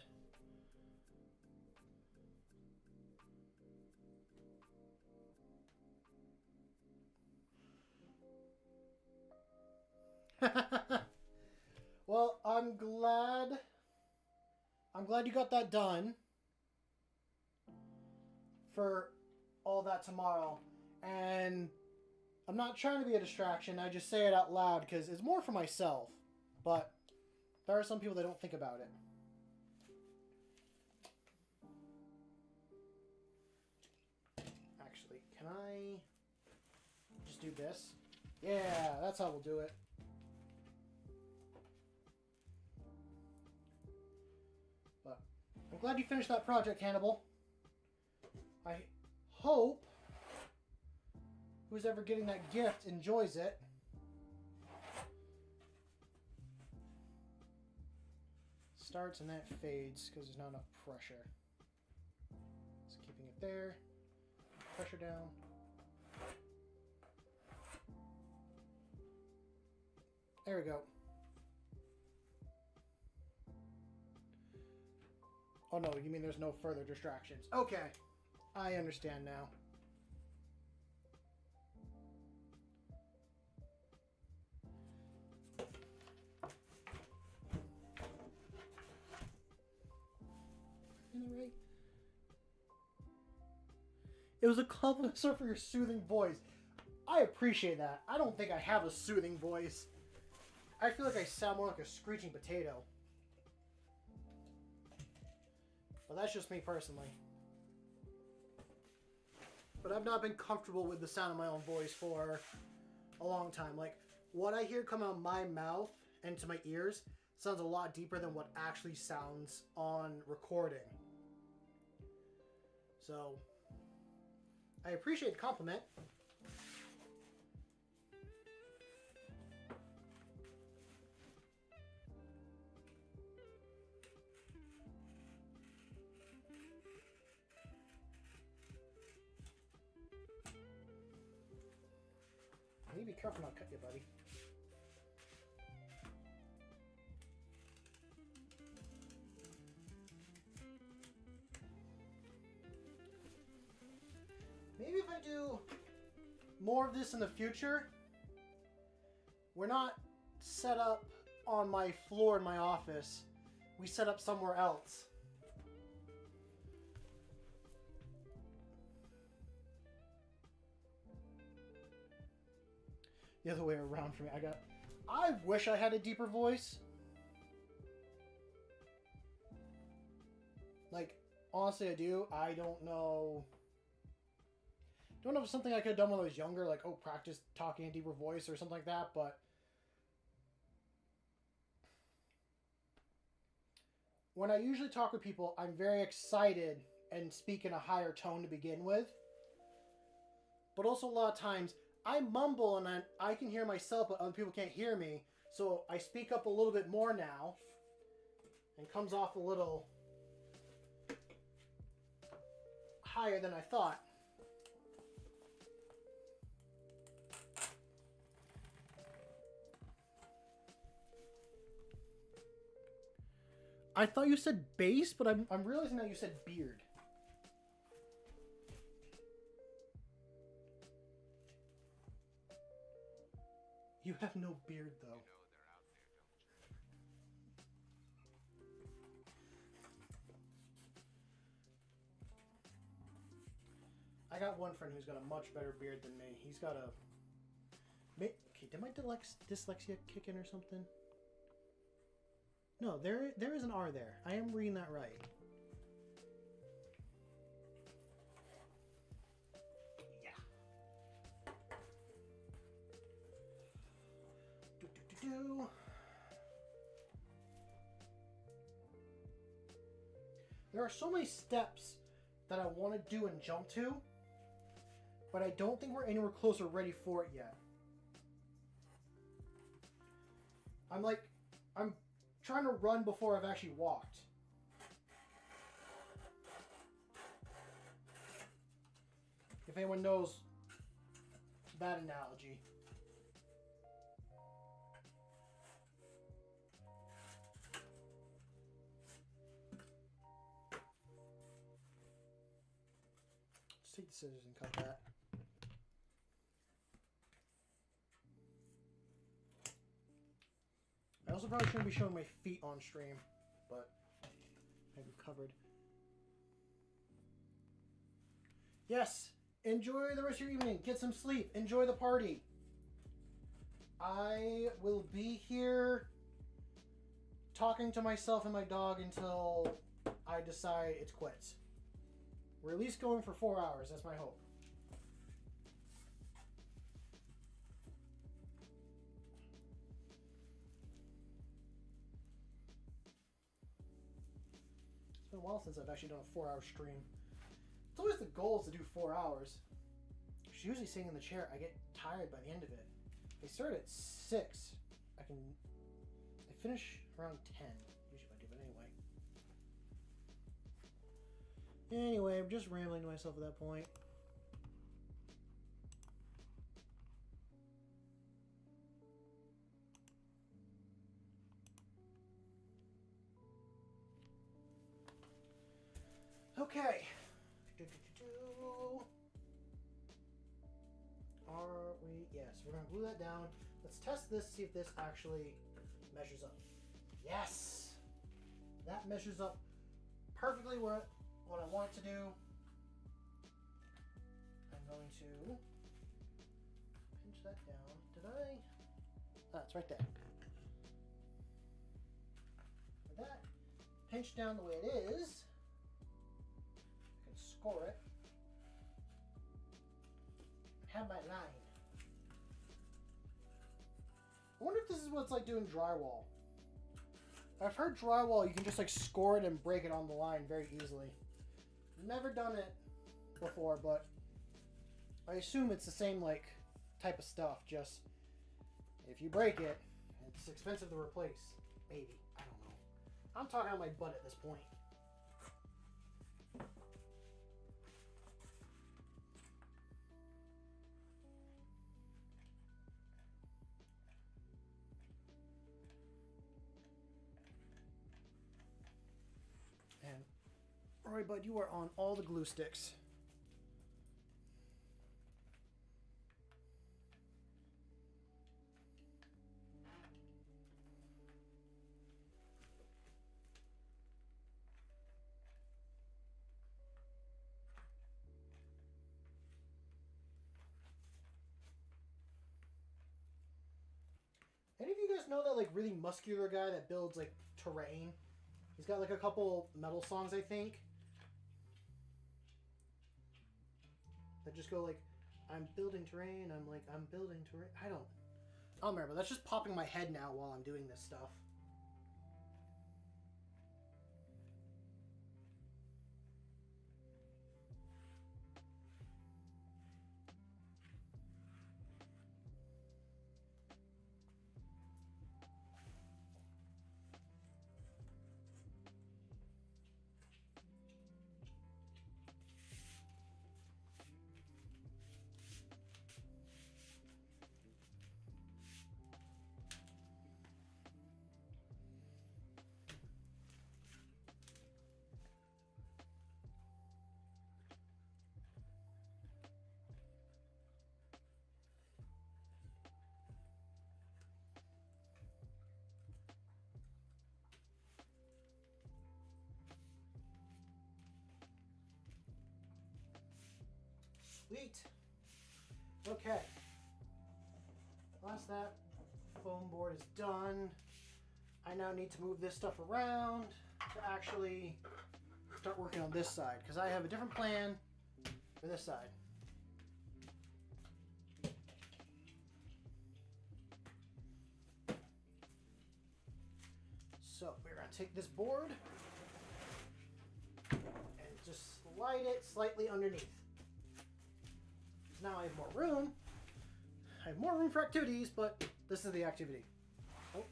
Well, I'm glad you got that done for all that tomorrow. And I'm not trying to be a distraction. I just say it out loud because it's more for myself. But there are some people that don't think about it. Actually, can I just do this? Yeah, that's how we'll do it. But I'm glad you finished that project, Hannibal. I hope who's ever getting that gift enjoys it. Starts and that fades because there's not enough pressure. Just keeping it there. Pressure down. There we go. Oh no, you mean there's no further distractions. Okay. I understand now. Right? It was a compliment, sir, for your soothing voice. I appreciate that. I don't think I have a soothing voice. I feel like I sound more like a screeching potato. But that's just me personally. But I've not been comfortable with the sound of my own voice for a long time. Like, what I hear come out of my mouth and to my ears sounds a lot deeper than what actually sounds on recording. So, I appreciate the compliment. You need to be careful not to cut you, buddy. Maybe if I do more of this in the future, we're not set up on my floor in my office. We set up somewhere else. The other way around for me. I wish I had a deeper voice. Like, honestly, I do. I don't know. Don't know if it's something I could have done when I was younger, like, oh, practice talking in a deeper voice or something like that, but when I usually talk with people, I'm very excited and speak in a higher tone to begin with. But also a lot of times, I mumble and I can hear myself, but other people can't hear me. So I speak up a little bit more now. And comes off a little higher than I thought. I thought you said bass, but I'm realizing now you said beard. You have no beard, though. I got one friend who's got a much better beard than me. He's got a... Okay, did my dyslexia kick in or something? No, there is an R there. I am reading that right. There are so many steps that I want to do and jump to, but I don't think we're anywhere close or ready for it yet. I'm trying to run before I've actually walked. If anyone knows that analogy. Let's take the scissors and cut that. I also probably shouldn't be showing my feet on stream, but I've covered. Yes, enjoy the rest of your evening. Get some sleep. Enjoy the party. I will be here talking to myself and my dog until I decide it's quits. We're at least going for 4 hours. That's my hope. It's been a while since I've actually done a 4-hour stream. It's always the goal is to do 4 hours. She's usually sitting in the chair. I get tired by the end of it. I start at 6. I finish around 10. Usually if I do, but anyway, I'm just rambling to myself at that point. Okay. Do-do-do-do. Are we? Yes, we're gonna glue that down. Let's test this, see if this actually measures up. Yes! That measures up perfectly what I want it to do. I'm going to pinch that down. Did I? Ah, it's right there. With that pinched down the way it is, I can score it. Have my line. I wonder if this is what it's like doing drywall. I've heard drywall, you can just like score it and break it on the line very easily. Never done it before, but I assume it's the same like type of stuff, just if you break it, it's expensive to replace. Maybe. I don't know. I'm talking on my butt at this point. And Roy, bud, you are on all the glue sticks. Any of you guys know that like really muscular guy that builds like terrain? He's got like a couple metal songs, I think, that just go like, I'm building terrain, I'm building terrain. I don't remember. That's just popping my head now while I'm doing this stuff. Sweet. Okay. Once that foam board is done, I now need to move this stuff around to actually start working on this side, because I have a different plan for this side. So we're going to take this board and just slide it slightly underneath. Now I have more room. I have more room for activities, but this is the activity. Oh,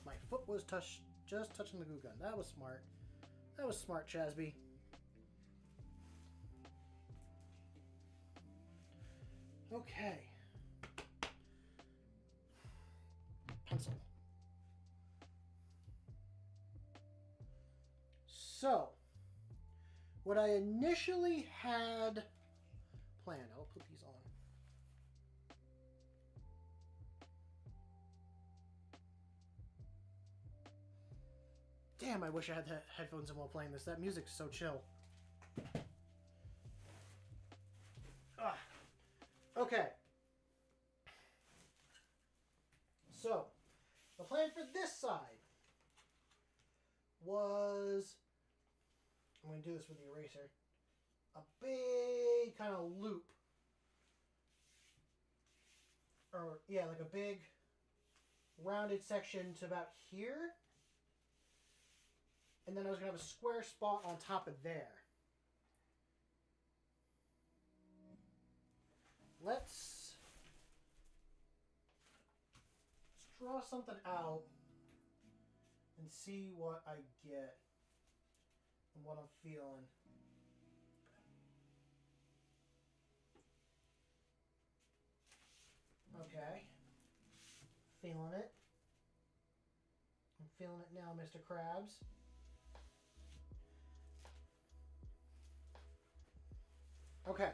my foot was just touching the glue gun. That was smart. That was smart, Chasby. Okay. Pencil. So, what I initially had planned, I'll put these on. Damn, I wish I had the headphones in while playing this. That music's so chill. Ah. Okay. So, the plan for this side was, I'm going to do this with the eraser, a big kind of loop. Or, yeah, like a big rounded section to about here. And then I was going to have a square spot on top of there. Let's draw something out and see what I get and what I'm feeling. Okay. Feeling it. I'm feeling it now, Mr. Krabs. Okay.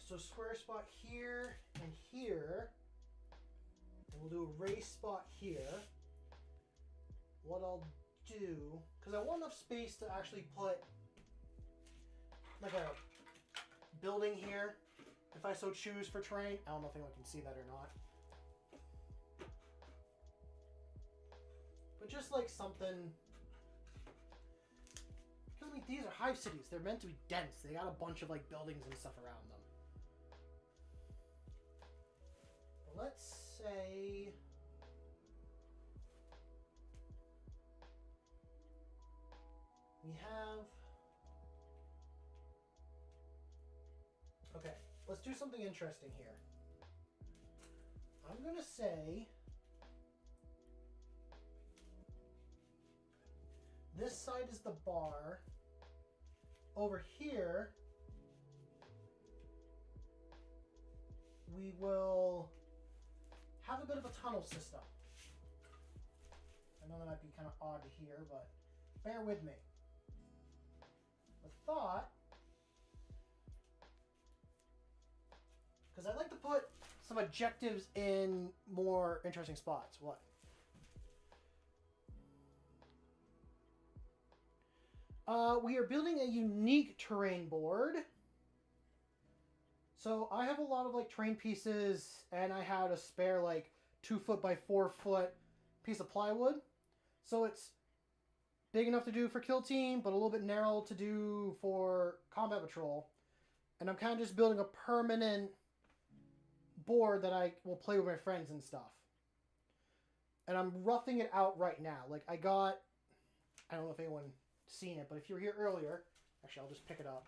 So square spot here and here. And we'll do a raised spot here. What I'll do, because I want enough space to actually put like a building here, if I so choose for terrain. I don't know if anyone can see that or not. But just like something, because I mean, these are hive cities. They're meant to be dense. They got a bunch of like buildings and stuff around them. But let's say we have, okay, let's do something interesting here. I'm gonna say this side is the bar. Over here, we will have a bit of a tunnel system. I know that might be kind of odd to hear, but bear with me. The thought, because I'd like to put some objectives in more interesting spots. What? We are building a unique terrain board. So I have a lot of like terrain pieces, and I had a spare like 2 foot by 4 foot piece of plywood. So it's big enough to do for kill team, but a little bit narrow to do for combat patrol. And I'm kind of just building a permanent board that I will play with my friends and stuff. And I'm roughing it out right now. Like I don't know if anyone seen it, but if you were here earlier, actually I'll just pick it up.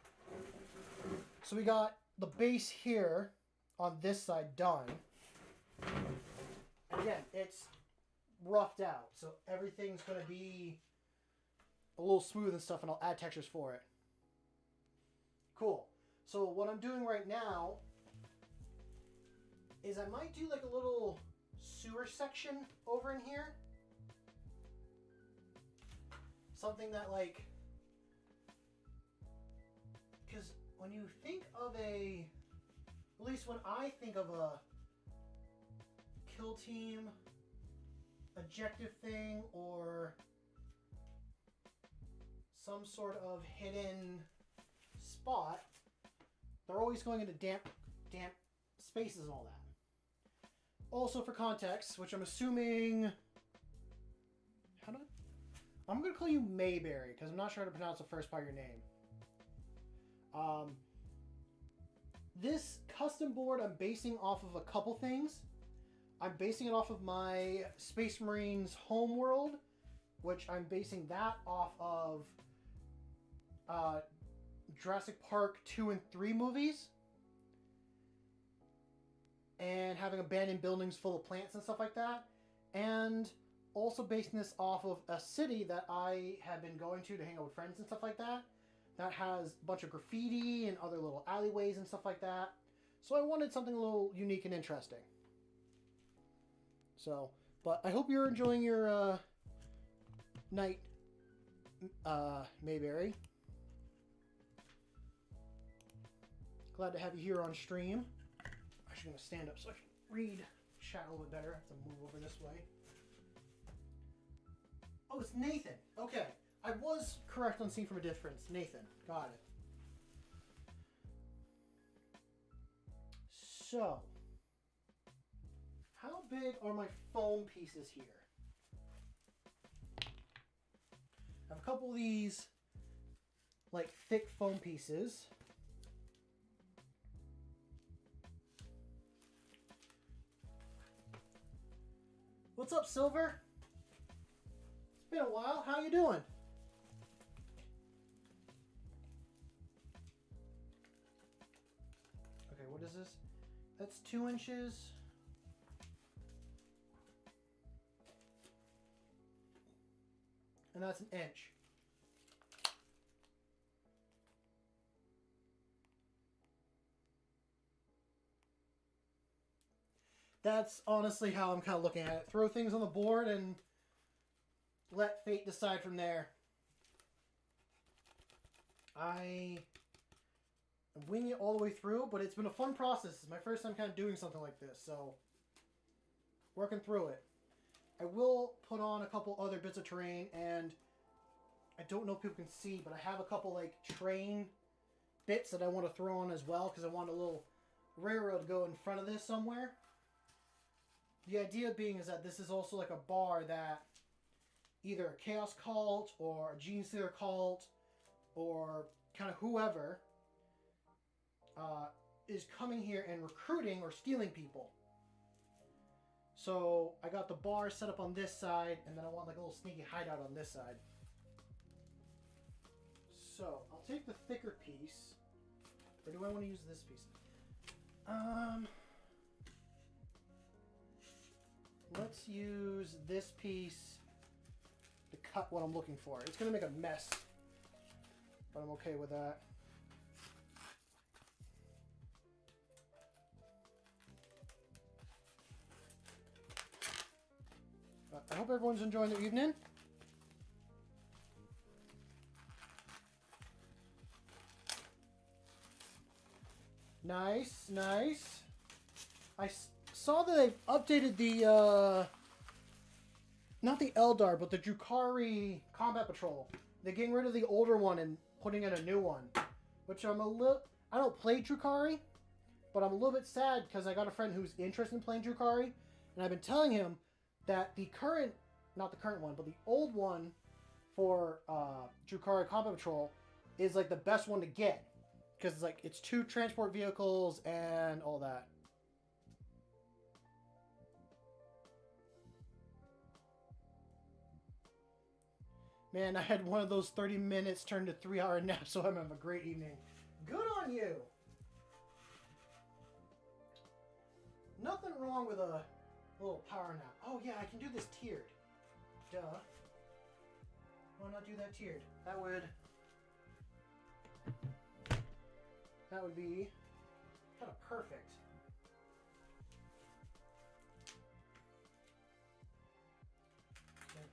So we got the base here on this side done. And again, it's roughed out, so everything's going to be a little smooth and stuff, and I'll add textures for it. Cool. So what I'm doing right now is I might do like a little sewer section over in here. Something that like, because when you think of at least when I think of a kill team objective thing or some sort of hidden spot, they're always going into damp spaces and all that. Also for context, which I'm assuming, I'm going to call you Mayberry, because I'm not sure how to pronounce the first part of your name. This custom board I'm basing off of a couple things. I'm basing it off of my Space Marines homeworld, which I'm basing that off of Jurassic Park 2 and 3 movies. And having abandoned buildings full of plants and stuff like that. And also basing this off of a city that I have been going to hang out with friends and stuff like that. That has a bunch of graffiti and other little alleyways and stuff like that. So I wanted something a little unique and interesting. So, but I hope you're enjoying your night, Mayberry. Glad to have you here on stream. I'm actually going to stand up so I can read chat a little bit better. I have to move over this way. Oh, it's Nathan. Okay. I was correct on seeing from a difference. Nathan. Got it. So, how big are my foam pieces here? I have a couple of these, like, thick foam pieces. What's up, Silver? It's been a while. How you doing? Okay, what is this? That's 2 inches. And that's an inch. That's honestly how I'm kind of looking at it. Throw things on the board and let fate decide from there. I and wing it all the way through, but it's been a fun process. It's my first time kind of doing something like this, so working through it. I will put on a couple other bits of terrain, and I don't know if people can see, but I have a couple like train bits that I want to throw on as well, because I want a little railroad to go in front of this somewhere. The idea being is that this is also like a bar that either a Chaos Cult or a Gene Stealer Cult or kind of whoever is coming here and recruiting or stealing people. So I got the bar set up on this side, and then I want like a little sneaky hideout on this side. So I'll take the thicker piece, or do I want to use this piece? Let's use this piece to cut what I'm looking for. It's gonna make a mess, but I'm okay with that. I hope everyone's enjoying their evening. Nice, nice. I saw that they've updated the, not the Eldar, but the Drukhari Combat Patrol. They're getting rid of the older one and putting in a new one. Which I'm a little... I don't play Drukhari, but I'm a little bit sad because I got a friend who's interested in playing Drukhari, and I've been telling him that the current... Not the current one, but the old one for Drukhari Combat Patrol is like the best one to get. Because it's like, it's 2 transport vehicles and all that. Man, I had one of those 30 minutes turned to 3-hour naps, so I'm having a great evening. Good on you! Nothing wrong with a little power nap. Oh yeah, I can do this tiered. Duh. Why not do that tiered? That would be kind of perfect.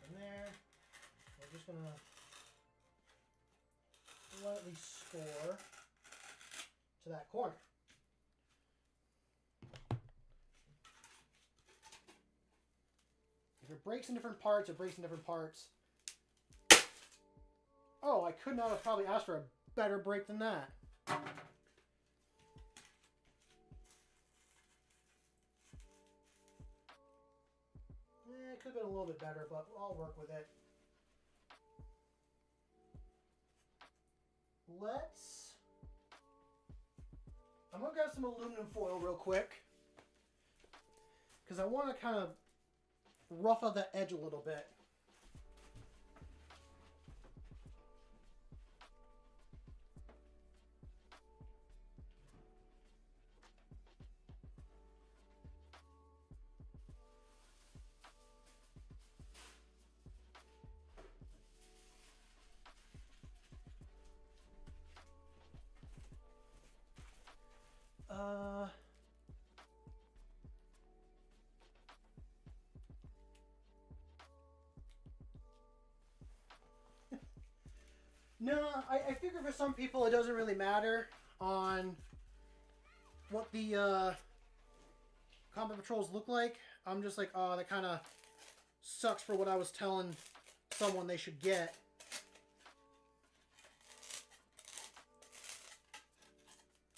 From there, we're just gonna lightly score to that corner. If it breaks in different parts, it breaks in different parts. Oh, I could not have probably asked for a better break than that. It could have been a little bit better, but I'll work with it. I'm going to grab some aluminum foil real quick, because I want to kind of rough out that edge a little bit. No, I figure for some people it doesn't really matter on what the combat patrols look like. I'm just like, oh, that kind of sucks for what I was telling someone they should get.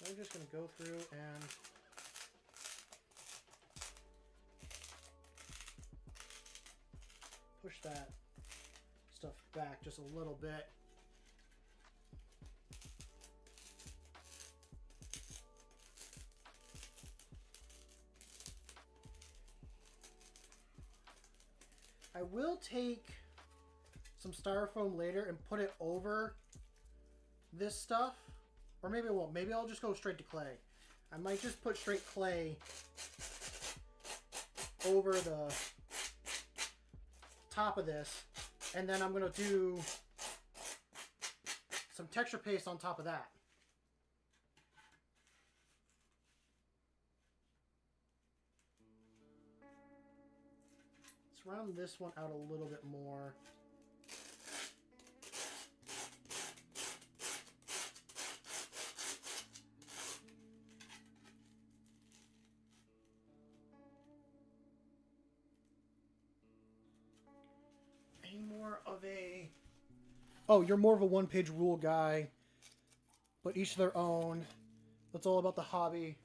I'm just going to go through and push that stuff back just a little bit. I will take some styrofoam later and put it over this stuff. Or maybe I won't. Maybe I'll just go straight to clay. I might just put straight clay over the top of this. And then I'm going to do some texture paste on top of that. Let's round this one out a little bit more. of a... Oh, you're more of a one-page rule guy, but each their own. That's all about the hobby.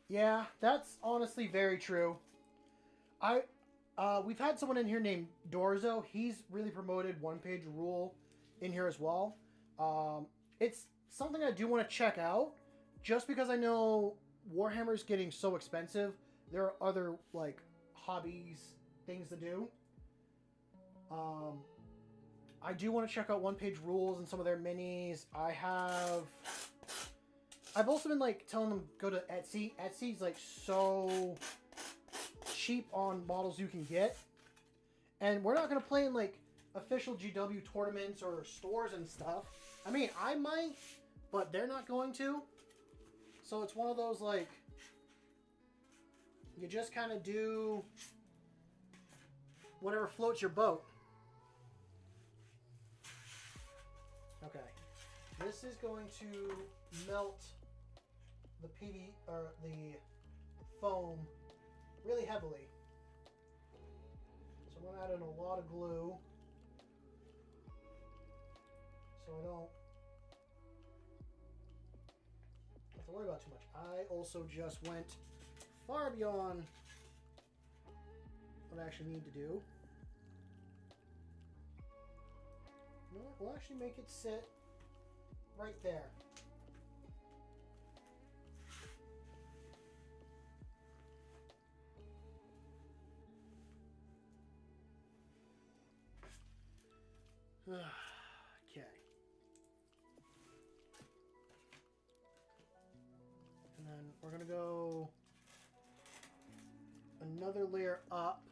Yeah, that's honestly very true. We've had someone in here named Dorzo. He's really promoted one-page rule in here as well. It's something I do want to check out, just because I know Warhammer's getting so expensive. There are other, like, hobbies, things to do. I do want to check out one-page rules and some of their minis. I've also been, like, telling them go to Etsy. Etsy's, like, so cheap on models you can get. And we're not going to play in, like, official GW tournaments or stores and stuff. I mean, I might, but they're not going to. So it's one of those, like, you just kind of do whatever floats your boat. Okay. This is going to melt the the foam really heavily. So I'm going to add in a lot of glue so I don't have to worry about too much. I also just went far beyond what I actually need to do. You know what? We'll actually make it sit right there. Okay. And then we're going to go another layer up.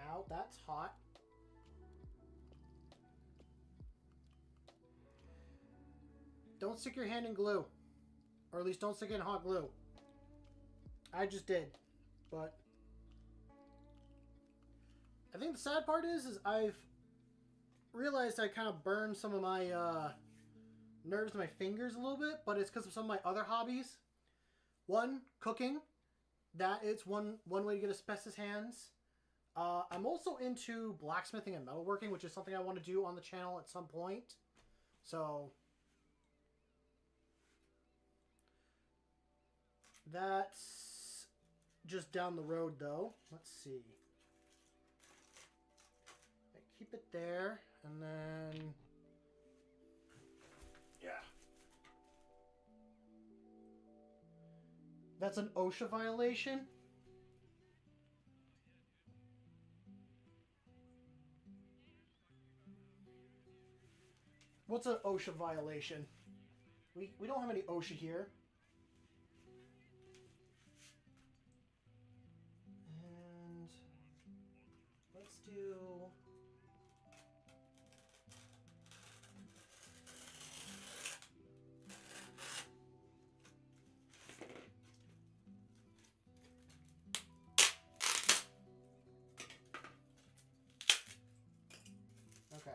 Ow, that's hot. Don't stick your hand in glue. Or at least don't stick it in hot glue. I just did. But I think the sad part is I've realized I kind of burned some of my nerves in my fingers a little bit, but it's because of some of my other hobbies. One, cooking. That is one way to get asbestos hands. I'm also into blacksmithing and metalworking, which is something I want to do on the channel at some point. So that's just down the road, though. Let's see. Keep it there, and then yeah. That's an OSHA violation. What's an OSHA violation? We don't have any OSHA here. And let's do... Okay.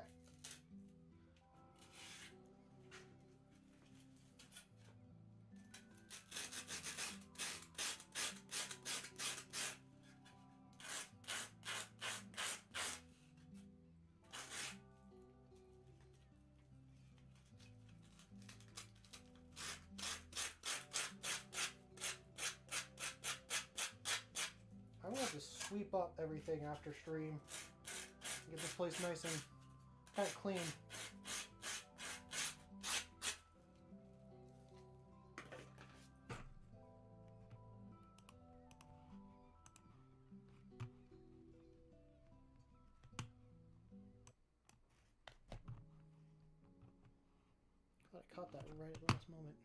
I'm going to have to sweep up everything after stream. Get this place nice and kind of clean. Thought I caught that right at the last moment.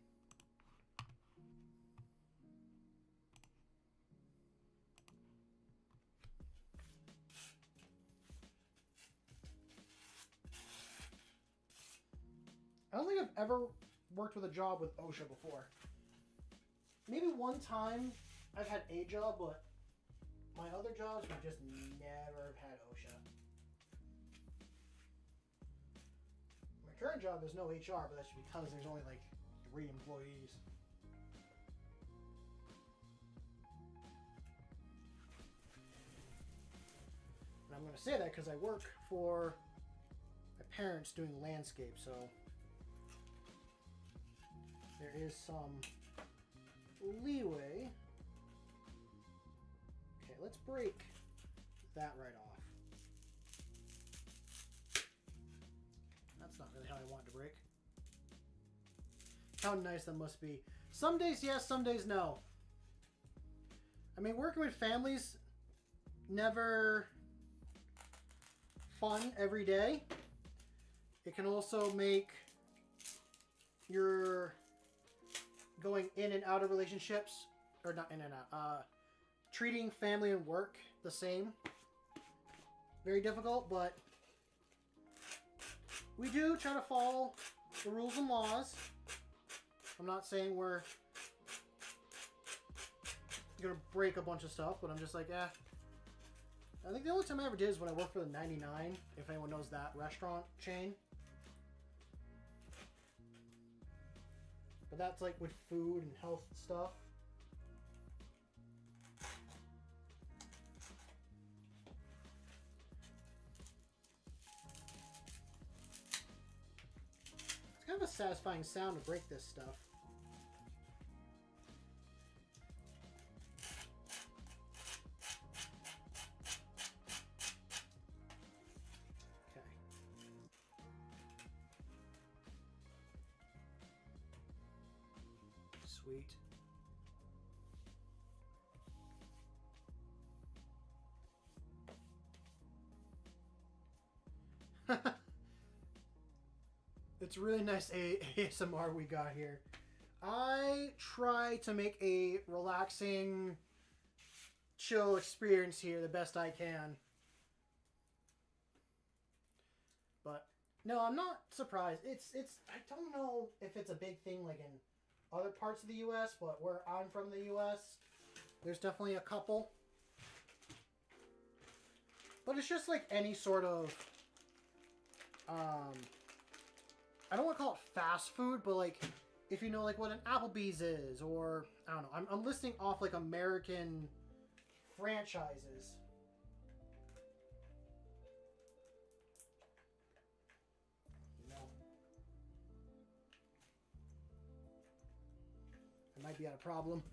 I don't think I've ever worked with a job with OSHA before. Maybe one time I've had a job, but my other jobs we just never had OSHA. My current job, there's no HR, but that's because there's only like 3 employees. I'm going to say that because I work for my parents doing landscape, so there is some leeway. Okay, let's break that right off. That's not really how I want it to break. How nice that must be. Some days yes, some days no. I mean, working with families, never fun every day. It can also make your going in and out of relationships, or not in and out, treating family and work the same. Very difficult, but we do try to follow the rules and laws. I'm not saying we're gonna break a bunch of stuff, but I'm just like, I think the only time I ever did is when I worked for the 99, if anyone knows that restaurant chain. But that's like with food and health stuff. It's kind of a satisfying sound to break this stuff. Sweet. It's really nice ASMR we got here. I try to make a relaxing, chill experience here the best I can. But no, I'm not surprised. It's I don't know if it's a big thing like in other parts of the U.S., but where I'm from the U.S., there's definitely a couple. But it's just like any sort of, I don't want to call it fast food, but like, if you know like what an Applebee's is, or, I don't know, I'm listing off like American franchises. Might be out of problem.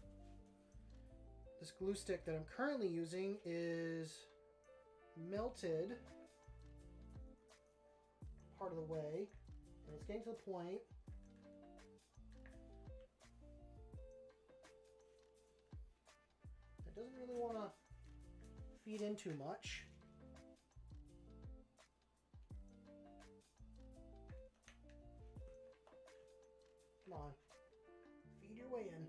This glue stick that I'm currently using is melted part of the way, and it's getting to the point that doesn't really want to feed in too much. Come on. Your way in.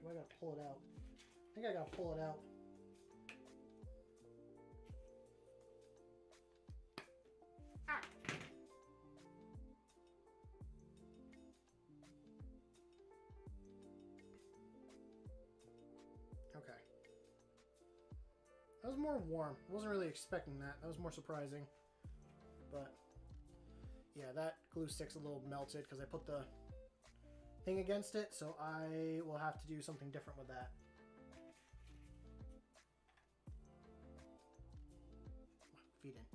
Do I gotta pull it out? I think I gotta pull it out. Ah. Okay. That was more warm. I wasn't really expecting that. That was more surprising. But yeah, that glue stick's a little melted because I put the thing against it, so I will have to do something different with that. Feed in.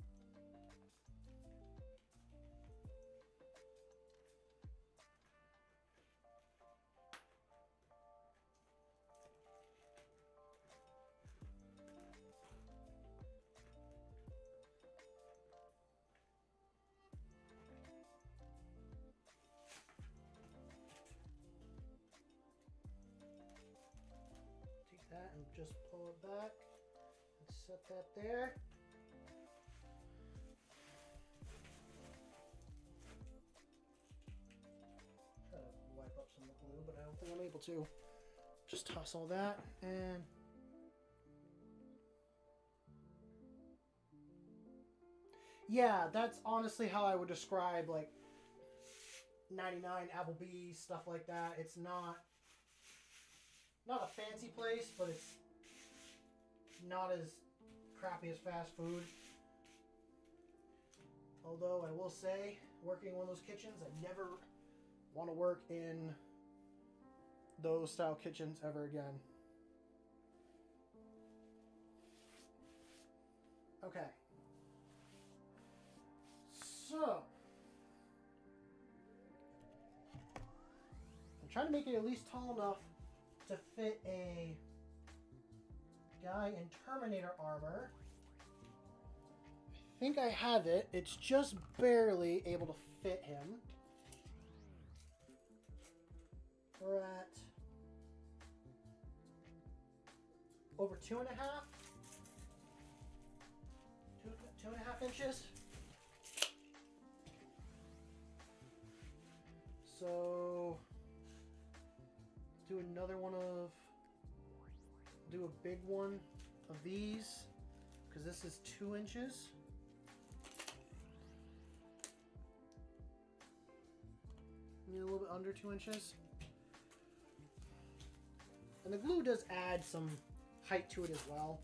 That and just pull it back and set that there. Try to wipe up some of the glue, but I don't think I'm able to. Just toss all that and yeah, that's honestly how I would describe like 99 Applebee's, stuff like that. It's not a fancy place, but it's not as crappy as fast food. Although I will say, working in one of those kitchens, I never want to work in those style kitchens ever again. Okay. So, I'm trying to make it at least tall enough to fit a guy in Terminator armor. I think I have it. It's just barely able to fit him. We're at over 2.5. 2.5 inches. So do another one of, do a big one of these, because this is 2 inches. Need a little bit under 2 inches. And the glue does add some height to it as well.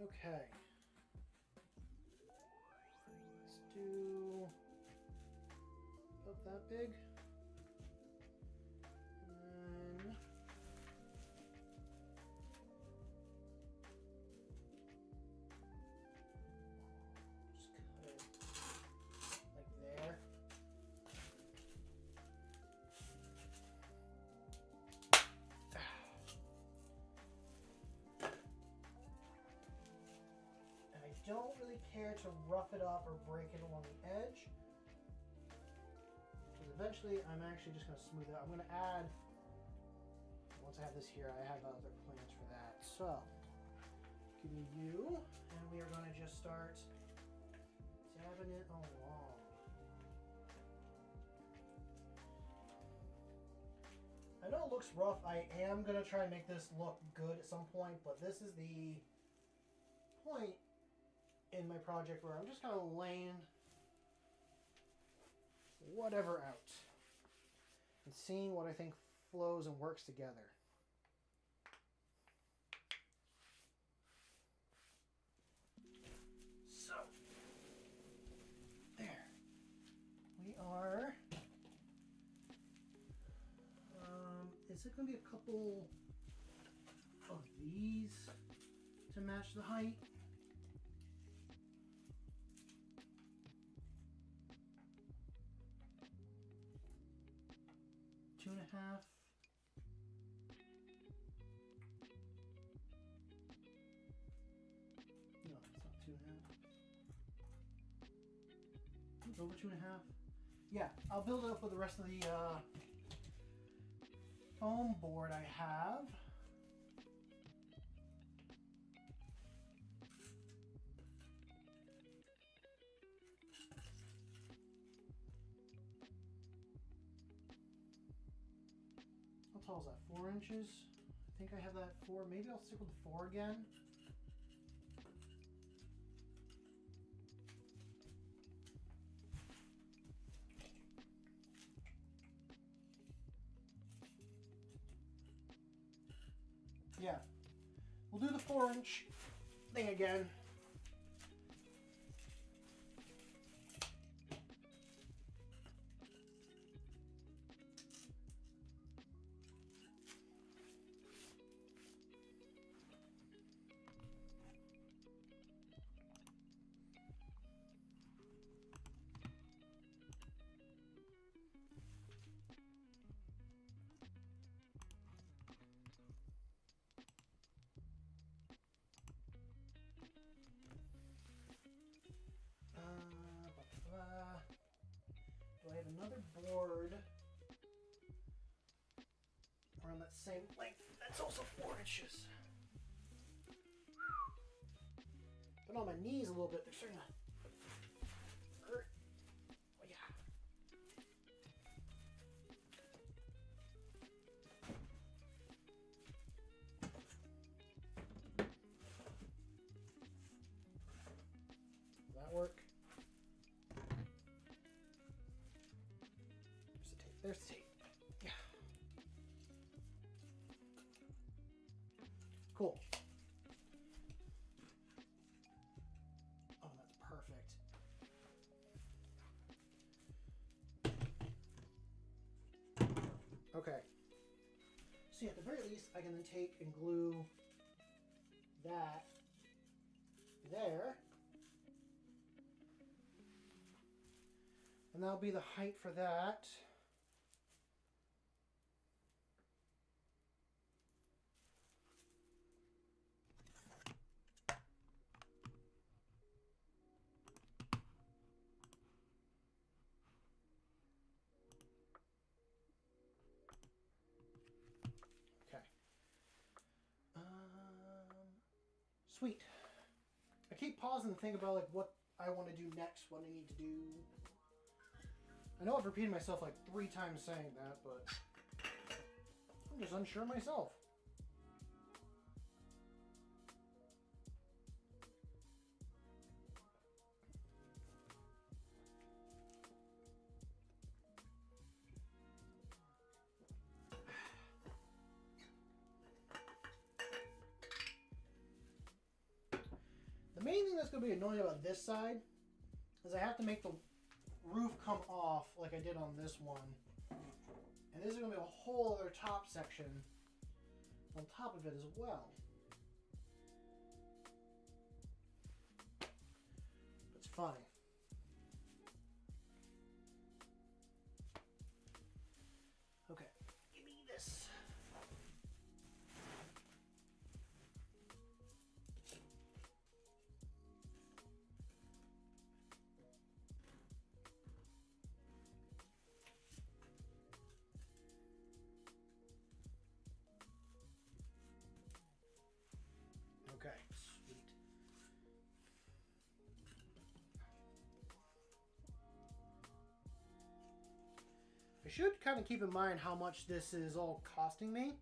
Okay. Let's do about that big. And then just cut it like there. Don't really care to rough it up or break it along the edge, because eventually I'm actually just going to smooth it out. I'm going to add, once I have this here, I have other plans for that. So, give me you, and we are going to just start dabbing it along. I know it looks rough. I am going to try and make this look good at some point, but this is the point in my project where I'm just kind of laying whatever out and seeing what I think flows and works together. So, there. We are, is it going to be a couple of these to match the height? 2.5. No, it's not 2.5. It's over 2.5. Yeah, I'll build it up with the rest of the foam board I have. How tall is that? 4 inches? I think I have that 4. Maybe I'll stick with the 4 again. Yeah, we'll do the 4-inch thing again. Do I have another board around that same length? That's also 4 inches. Been on my knees a little bit. They're starting to hurt. Oh yeah. Will that work? There's the tape. Yeah. Cool. Oh, that's perfect. Okay. So at the very least, I can then take and glue that there. And that'll be the height for that. Sweet. I keep pausing to think about like what I want to do next, what I need to do. I know I've repeated myself like 3 times saying that, but I'm just unsure myself. The main thing that's going to be annoying about this side is I have to make the roof come off like I did on this one. And this is going to be a whole other top section on top of it as well. It's fine. Okay, give me this. Okay, sweet. I should kind of keep in mind how much this is all costing me.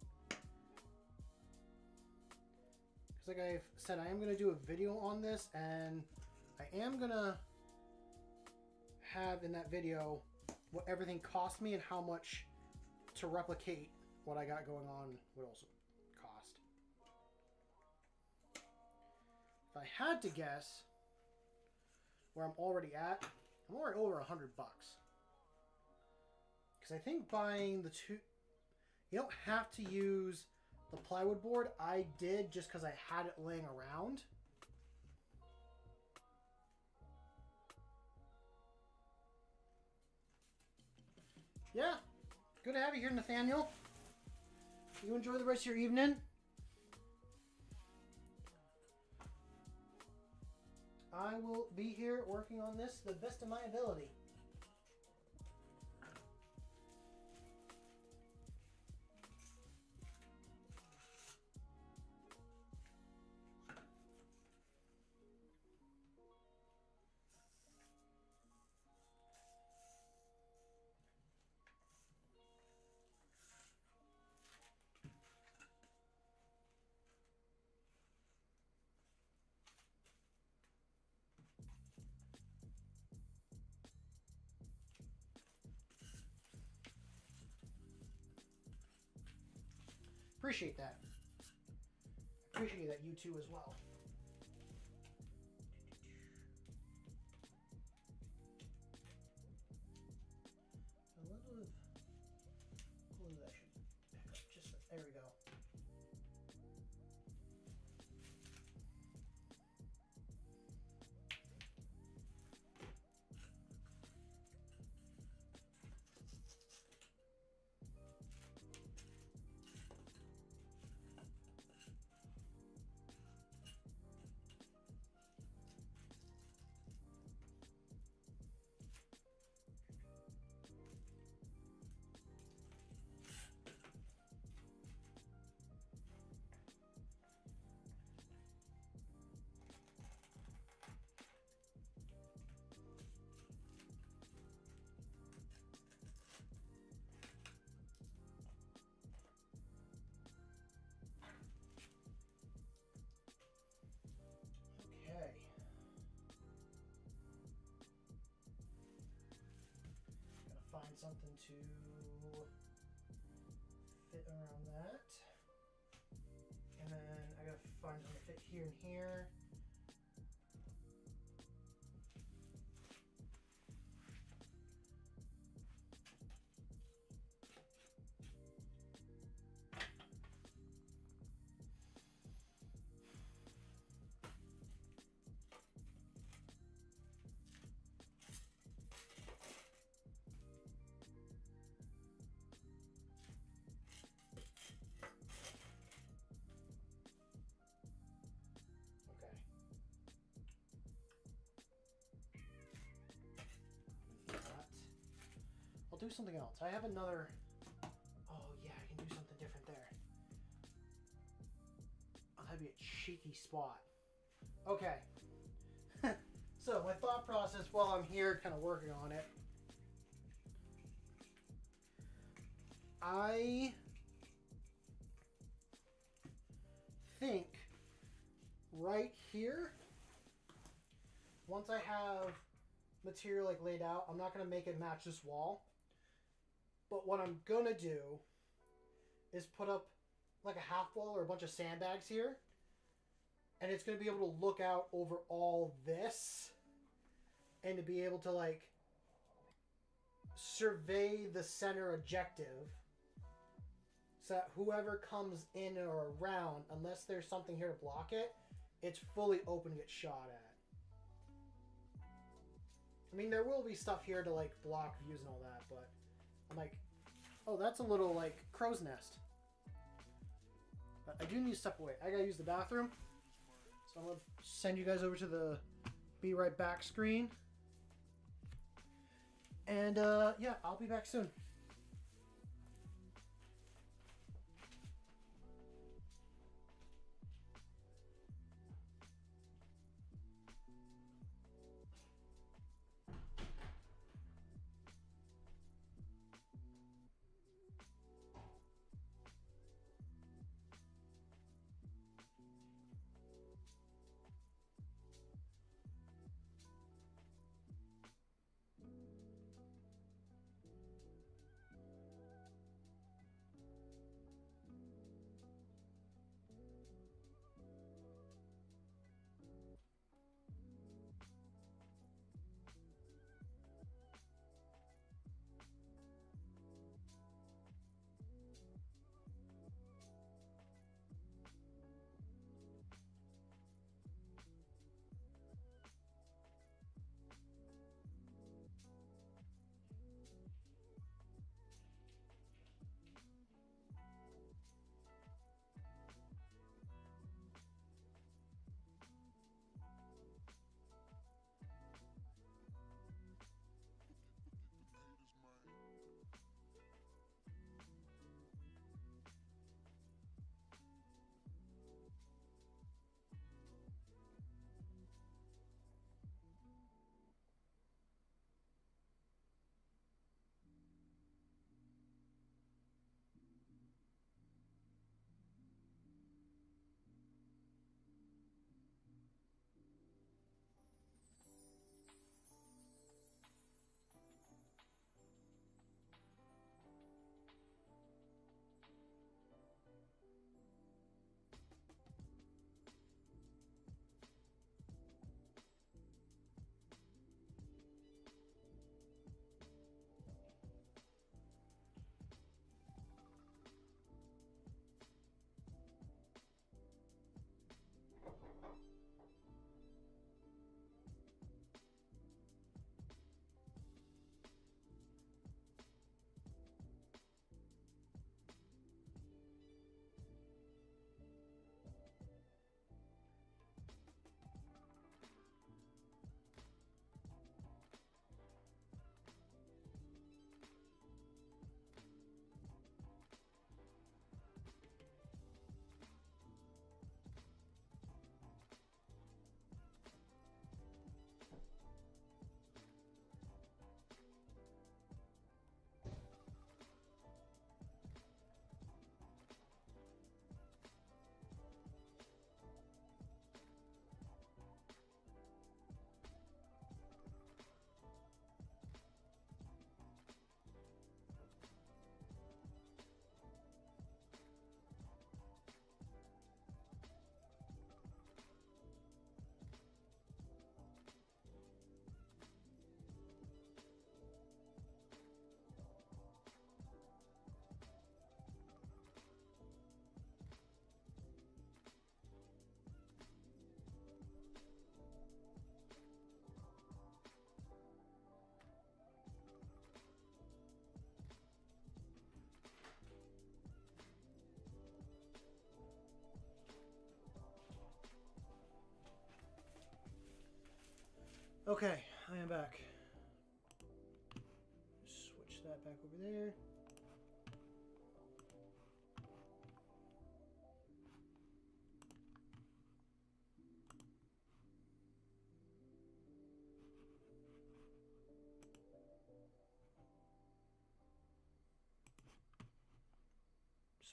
Because like I've said, I am going to do a video on this, and I am going to have in that video what everything cost me and how much to replicate what I got going on would also cost. If I had to guess where I'm already at, I'm already over $100. Because I think buying the two, you don't have to use the plywood board. I did just because I had it laying around. Yeah, good to have you here, Nathaniel. You enjoy the rest of your evening. I will be here working on this to the best of my ability. Appreciate that. Appreciate that, you too as well. A little of glue that I should pick up. Just there we go. Okay. Gotta find something to fit around that. And then I gotta find something to fit here and here. do something else. I have another... Oh, yeah, I can do something different there. Oh, that'd be a cheeky spot. Okay. So, my thought process while I'm here kind of working on it. I think right here, once I have material like laid out, I'm not going to make it match this wall. But what I'm going to do is put up like a half wall or a bunch of sandbags here. And it's going to be able to look out over all this. And to be able to like survey the center objective. So that whoever comes in or around, unless there's something here to block it, it's fully open to get shot at. I mean, there will be stuff here to like block views and all that, but I'm like, oh, that's a little like crow's nest. But I do need to step away. I gotta use the bathroom. So I'm gonna send you guys over to the be right back screen. And yeah, I'll be back soon. Okay, I am back. Switch that back over there.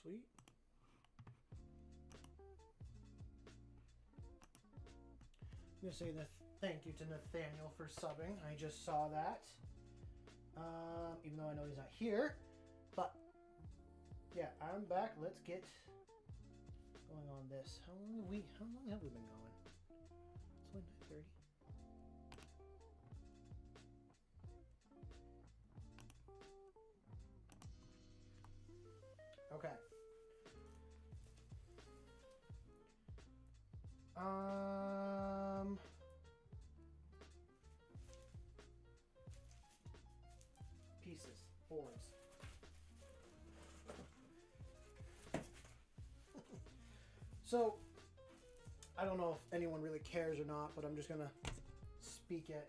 Sweet. I'm going to say thank you to Nathaniel for subbing. I just saw that. Even though I know he's not here. But, yeah, I'm back. Let's get going on this. How long have we been going? It's only 9:30. Okay. Pieces, boards. So, I don't know if anyone really cares or not, but I'm just gonna speak it.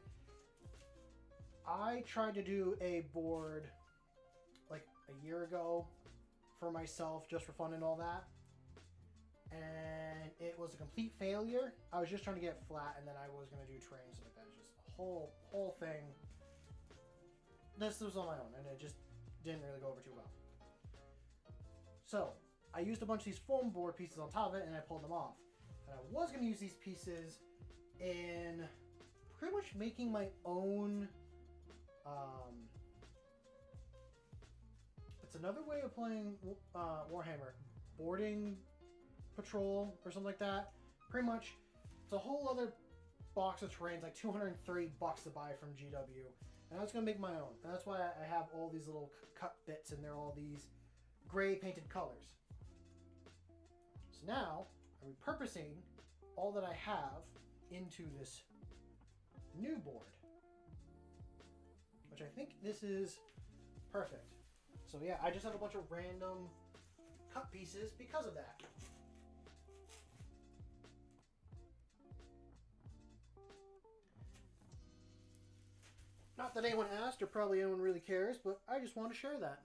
I tried to do a board like a year ago for myself, just for fun and all that, and it was a complete failure. I was just trying to get it flat, and then I was gonna do terrain and stuff like that. It's just a whole thing. This was on my own, and it just didn't really go over too well. So I used a bunch of these foam board pieces on top of it, and I pulled them off. And I was gonna use these pieces in pretty much making my own. It's another way of playing Warhammer, boarding patrol or something like that. Pretty much, it's a whole other box of terrains, like $230 to buy from GW, and I was gonna make my own. And that's why I have all these little cut bits, and they're all these gray painted colors. So now I'm repurposing all that I have into this new board, which I think this is perfect. So yeah, I just have a bunch of random cut pieces because of that. Not that anyone asked, or probably anyone really cares, but I just want to share that.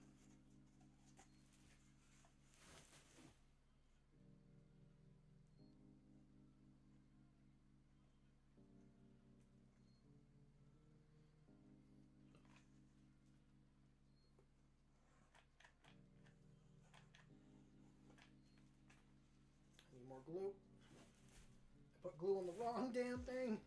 Need more glue. I put glue on the wrong damn thing.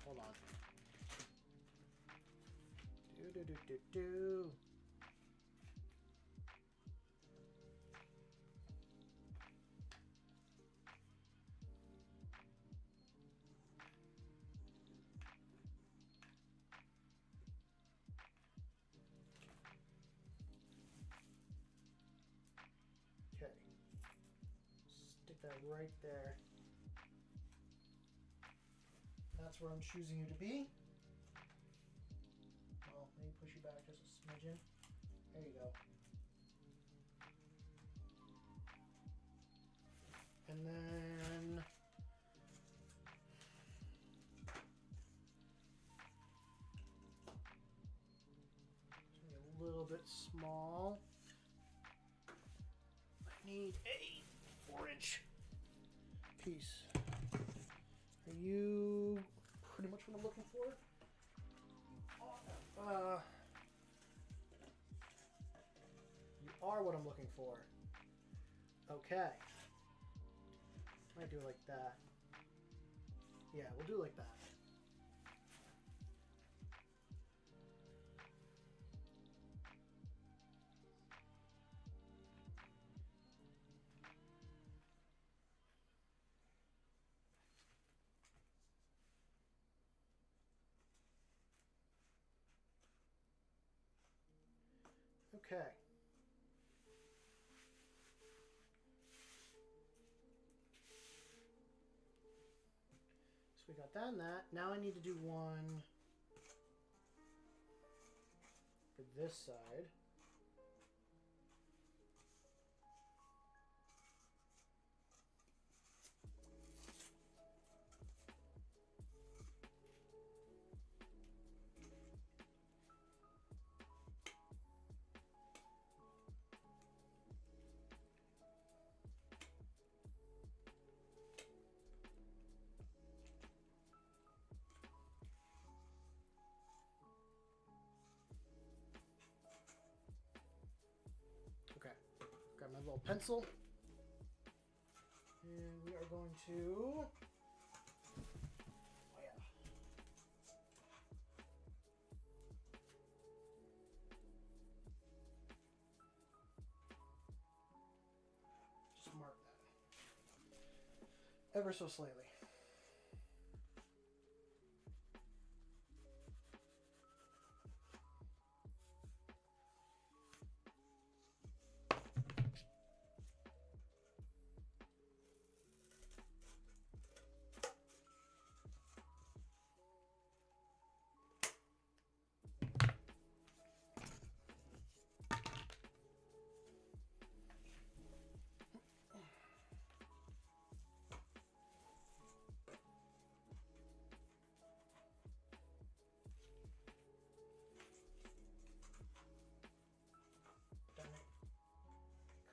Hold on. Do. Okay. Stick that right there. That's where I'm choosing you to be. Well, maybe push you back just a smidgen. There you go. And then a little bit small. I need a 4-inch piece. Are you pretty much what I'm looking for? You are what I'm looking for. Okay. Might do it like that. Yeah, we'll do it like that. Okay. So we got that and that. Now I need to do one for this side. a little pencil. And we are going to... Oh, yeah. Just mark that. Ever so slightly.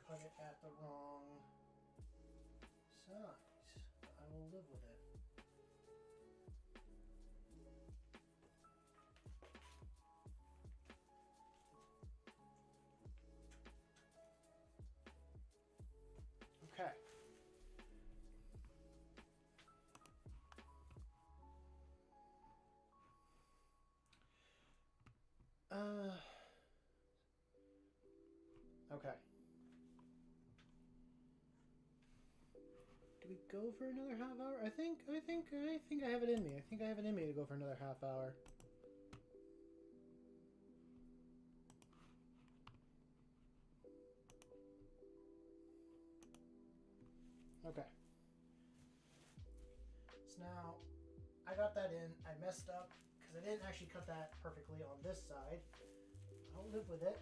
Cut it at the wrong size. I will live with it. Okay. Okay. Do we go for another half hour? I think I have it in me. I think I have it in me to go for another half hour. Okay. So now I got that in. I messed up because I didn't actually cut that perfectly on this side. I'll live with it.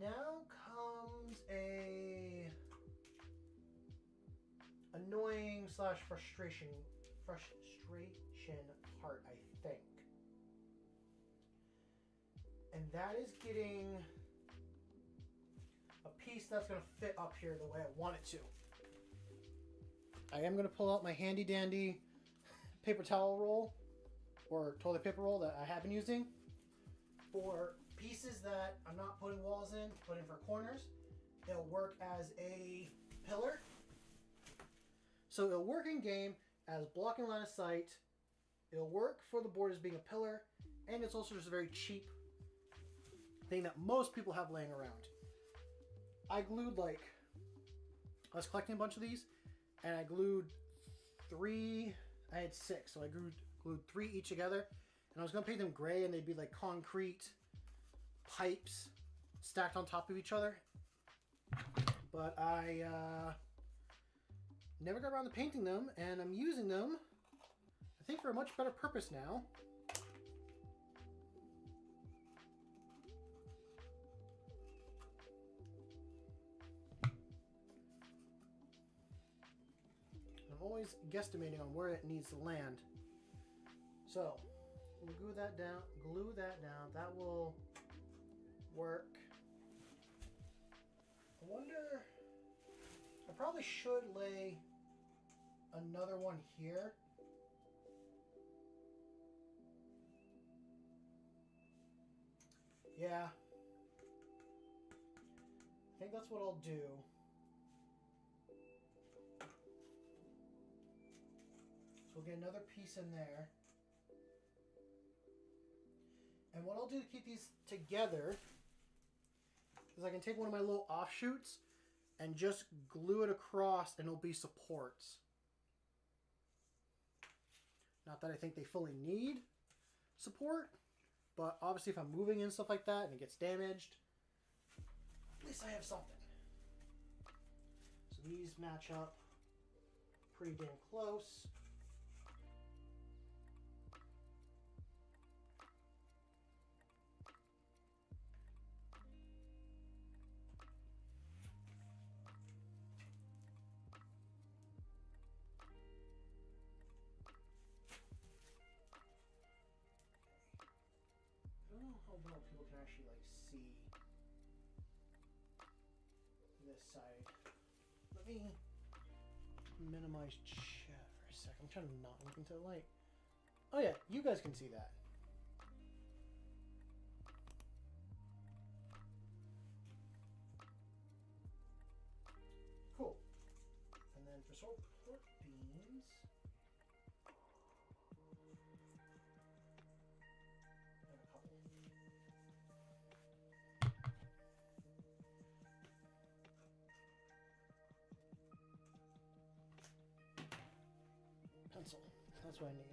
Now comes a annoying / frustration part, I think. And that is getting a piece that's going to fit up here the way I want it to. I am going to pull out my handy dandy paper towel roll or toilet paper roll that I have been using for pieces that I'm not putting walls in, put in for corners. It'll work as a pillar. So it'll work in game as blocking line of sight. It'll work for the board as being a pillar, and it's also just a very cheap thing that most people have laying around. I glued I was collecting a bunch of these, and I glued 3, I had 6, so I glued 3 each together, and I was going to paint them gray, and they'd be like concrete pipes stacked on top of each other. But I never got around to painting them, and I'm using them, I think, for a much better purpose now. I'm always guesstimating on where it needs to land. So, we'll glue that down. That will work. I wonder, I probably should lay another one here. Yeah. I think that's what I'll do. So we'll get another piece in there. And what I'll do to keep these together is I can take one of my little offshoots and just glue it across, and it'll be supports. Not that I think they fully need support, but obviously if I'm moving and stuff like that and it gets damaged, at least I have something. So these match up pretty damn close. Well, people can actually see this side. Let me minimize chat for a second. I'm trying to not look into the light. Oh yeah, you guys can see that. pork beans. And a couple. Pencil. That's what I need.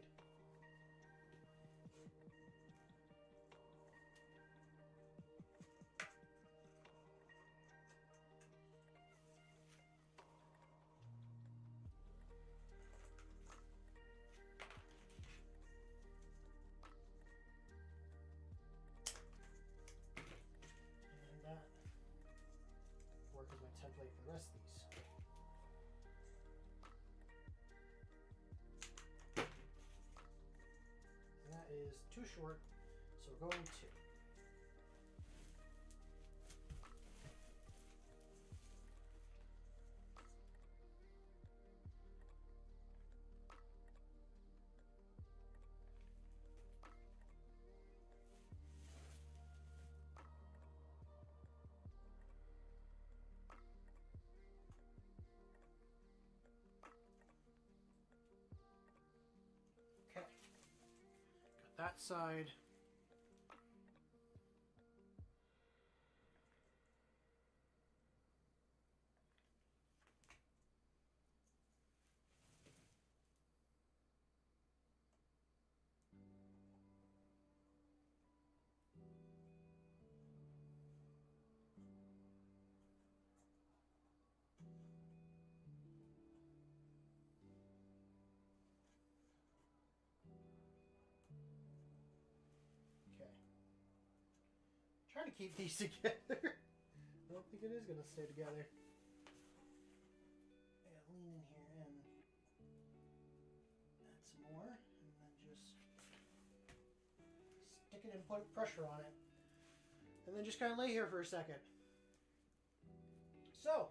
And that work as my template for the rest of these. And that is too short, so we're going to. Okay. Got that side. Okay. Trying to keep these together. I don't think it is going to stay together. I gotta lean in here and add some more, and then just stick it and put pressure on it. And then just kind of lay here for a second. So,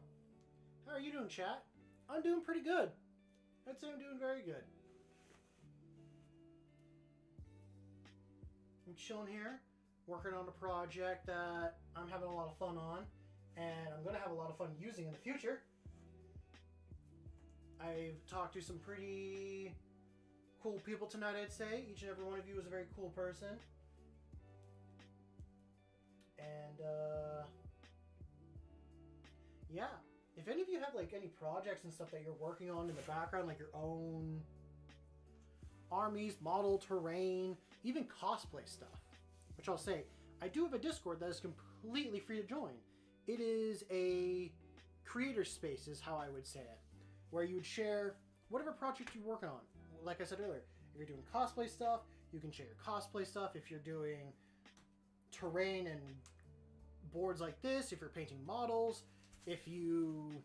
how are you doing, chat? I'm doing pretty good. I'd say I'm doing very good. I'm chilling here, working on a project that I'm having a lot of fun on, and I'm going to have a lot of fun using in the future. I've talked to some pretty cool people tonight, I'd say. Each and every one of you is a very cool person. And, yeah. If any of you have, like, any projects and stuff that you're working on in the background, like your own armies, model, terrain, even cosplay stuff, which I'll say, I do have a Discord that is completely free to join. It is a creator space, is how I would say it, where you would share whatever project you're working on. Like I said earlier, if you're doing cosplay stuff, you can share your cosplay stuff. If you're doing terrain and boards like this, if you're painting models, if you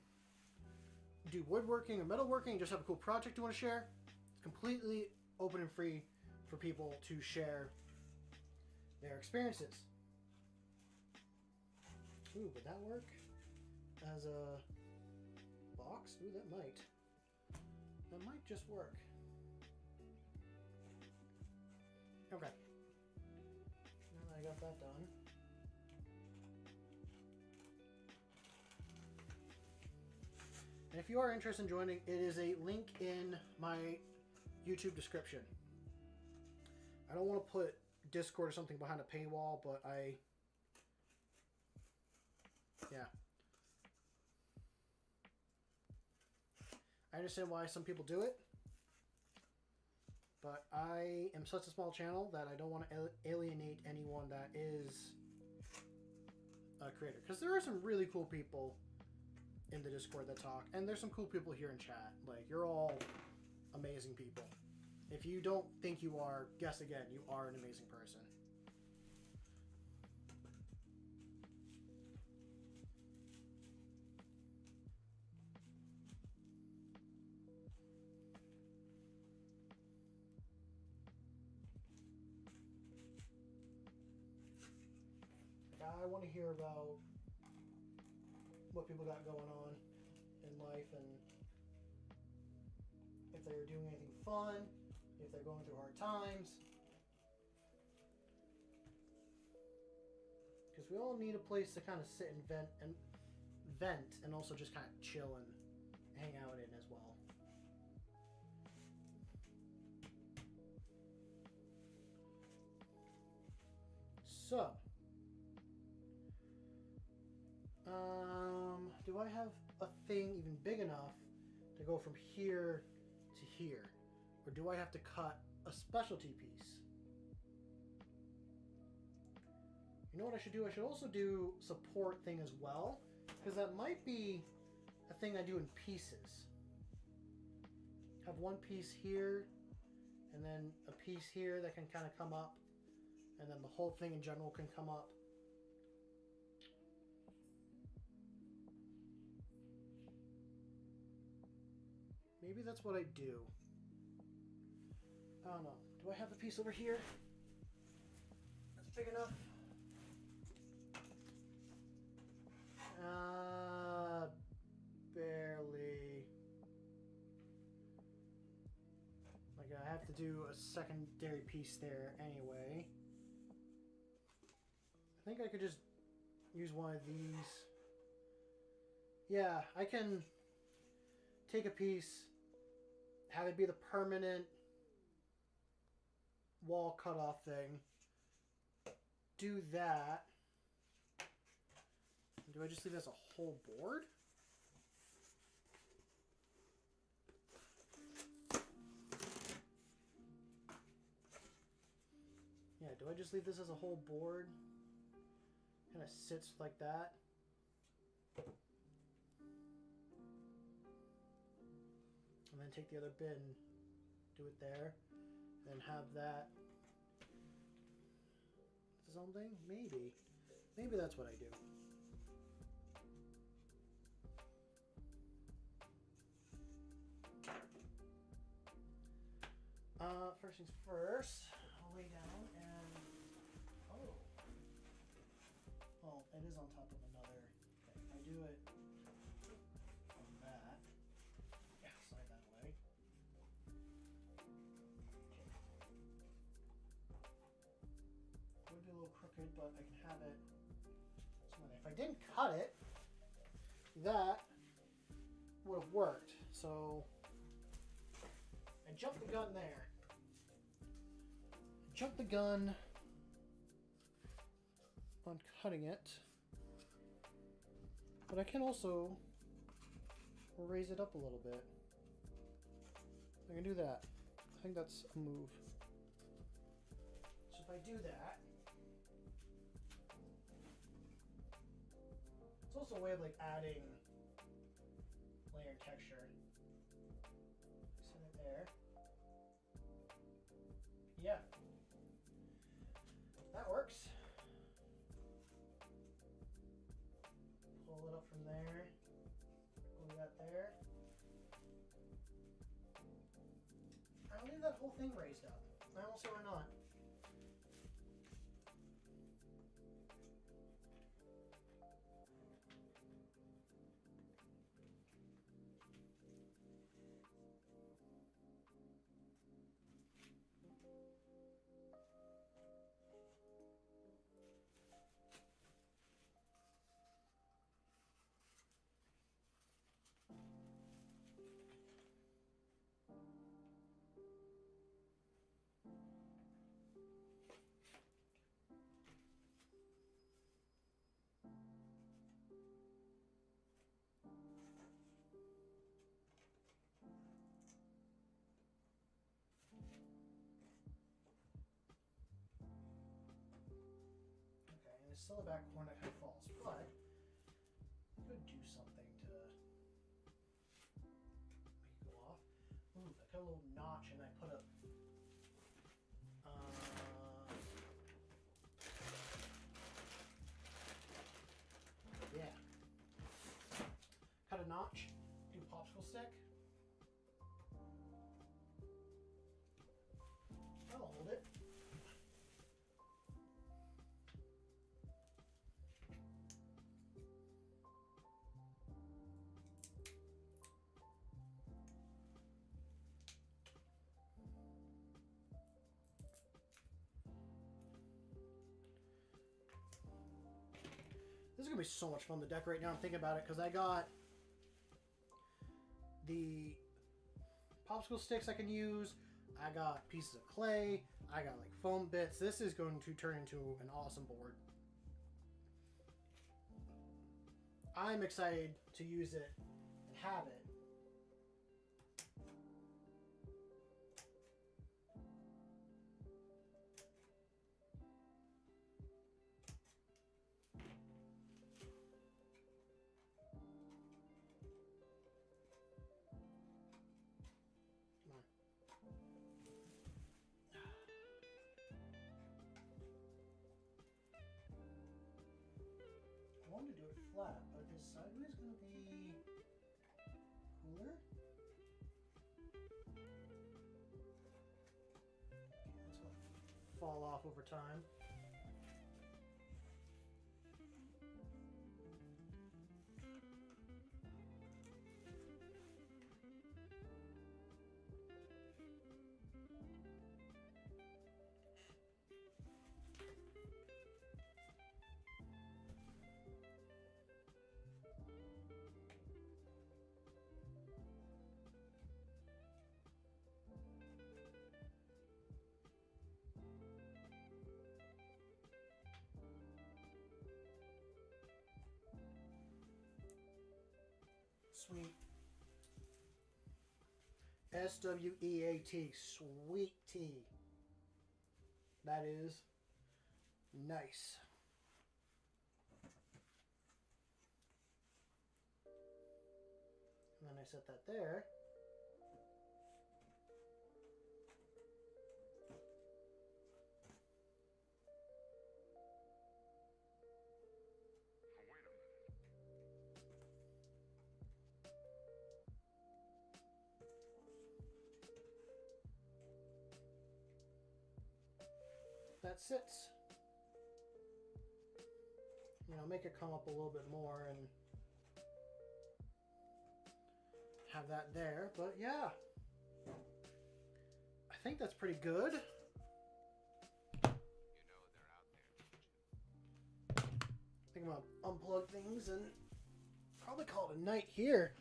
do woodworking or metalworking, just have a cool project you want to share, it's completely open and free for people to share their experiences. Ooh, would that work as a box? Ooh, that might. That might just work. Okay. Now that I got that done. And if you are interested in joining, it is a link in my YouTube description. I don't want to put Discord or something behind a paywall, but yeah. I understand why some people do it, but I am such a small channel that I don't want to alienate anyone that is a creator. Because there are some really cool people in the Discord that talk, and there's some cool people here in chat. Like, you're all amazing people. If you don't think you are, guess again, you are an amazing person. I want to hear about what people got going on in life, and if they're doing anything fun, if they're going through hard times. Because we all need a place to kind of sit and vent and also just kind of chill and hang out in as well. So, do I have a thing even big enough to go from here to here? Or do I have to cut a specialty piece? You know what I should do? I should also do support thing as well, because that might be a thing I do in pieces. Have one piece here, and then a piece here that can kind of come up, and then the whole thing in general can come up. Maybe that's what I do. I don't know. Do I have a piece over here that's big enough? Barely. Like, I have to do a secondary piece there anyway. I think I could just use one of these. Yeah, I can take a piece, have it be the permanent wall cutoff thing. Do that. Do I just leave it as a whole board? Yeah, do I just leave this as a whole board? Kind of sits like that. And then take the other bit and do it there. And have that something? Maybe. Maybe that's what I do. First things first, I'll lay down and, oh, well, it is on top of another. Okay, I do it from that. Yeah, slide that away. Okay. It would be a little crooked, but I can have it some way. If I didn't cut it, that would have worked. So I jumped the gun there. Jumped the gun on cutting it, but I can also raise it up a little bit. I can do that. I think that's a move. So if I do that, it's also a way of like adding layer texture. Set it there. Yeah. That works. Pull it up from there. Pull that there. I'll leave that whole thing raised up. I don't see why not. It's still a back corner that kind of falls, but I could do something to make it go off. Ooh, I got a little notch and I put a yeah. Cut a notch, do a popsicle stick. That'll hold it. This is gonna be so much fun to decorate now. I'm thinking about it because I got the popsicle sticks I can use. I got pieces of clay. I got like foam bits. This is going to turn into an awesome board. I'm excited to use it and have it. I wanted to do it flat, but this sideways is going to be cooler. Okay, this will fall off over time. Sweet. SWEAT. Sweet tea. That is nice. And then I set that there. That sits. You know, make it come up a little bit more and have that there. But yeah, I think that's pretty good. You know they're out there. I think I'm gonna unplug things and probably call it a night here.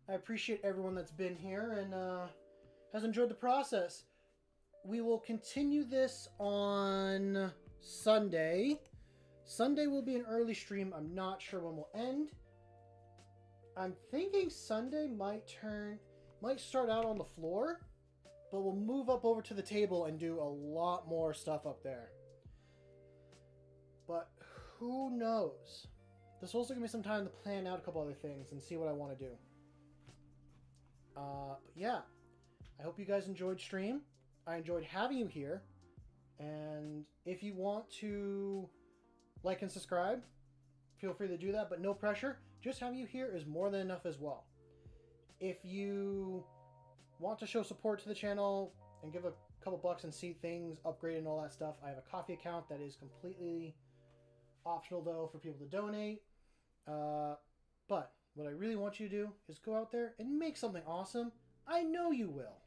I appreciate everyone that's been here and has enjoyed the process. We will continue this on Sunday. Sunday will be an early stream. I'm not sure when we'll end. I'm thinking Sunday might start out on the floor, but we'll move up over to the table and do a lot more stuff up there. But who knows? This will also give me some time to plan out a couple other things and see what I want to do. But yeah, I hope you guys enjoyed stream. I enjoyed having you here. And if you want to like and subscribe, feel free to do that, but no pressure. Just having you here is more than enough as well. If you want to show support to the channel and give a couple bucks and see things upgraded and all that stuff, I have a coffee account that is completely optional though for people to donate. But what I really want you to do is go out there and make something awesome. I know you will.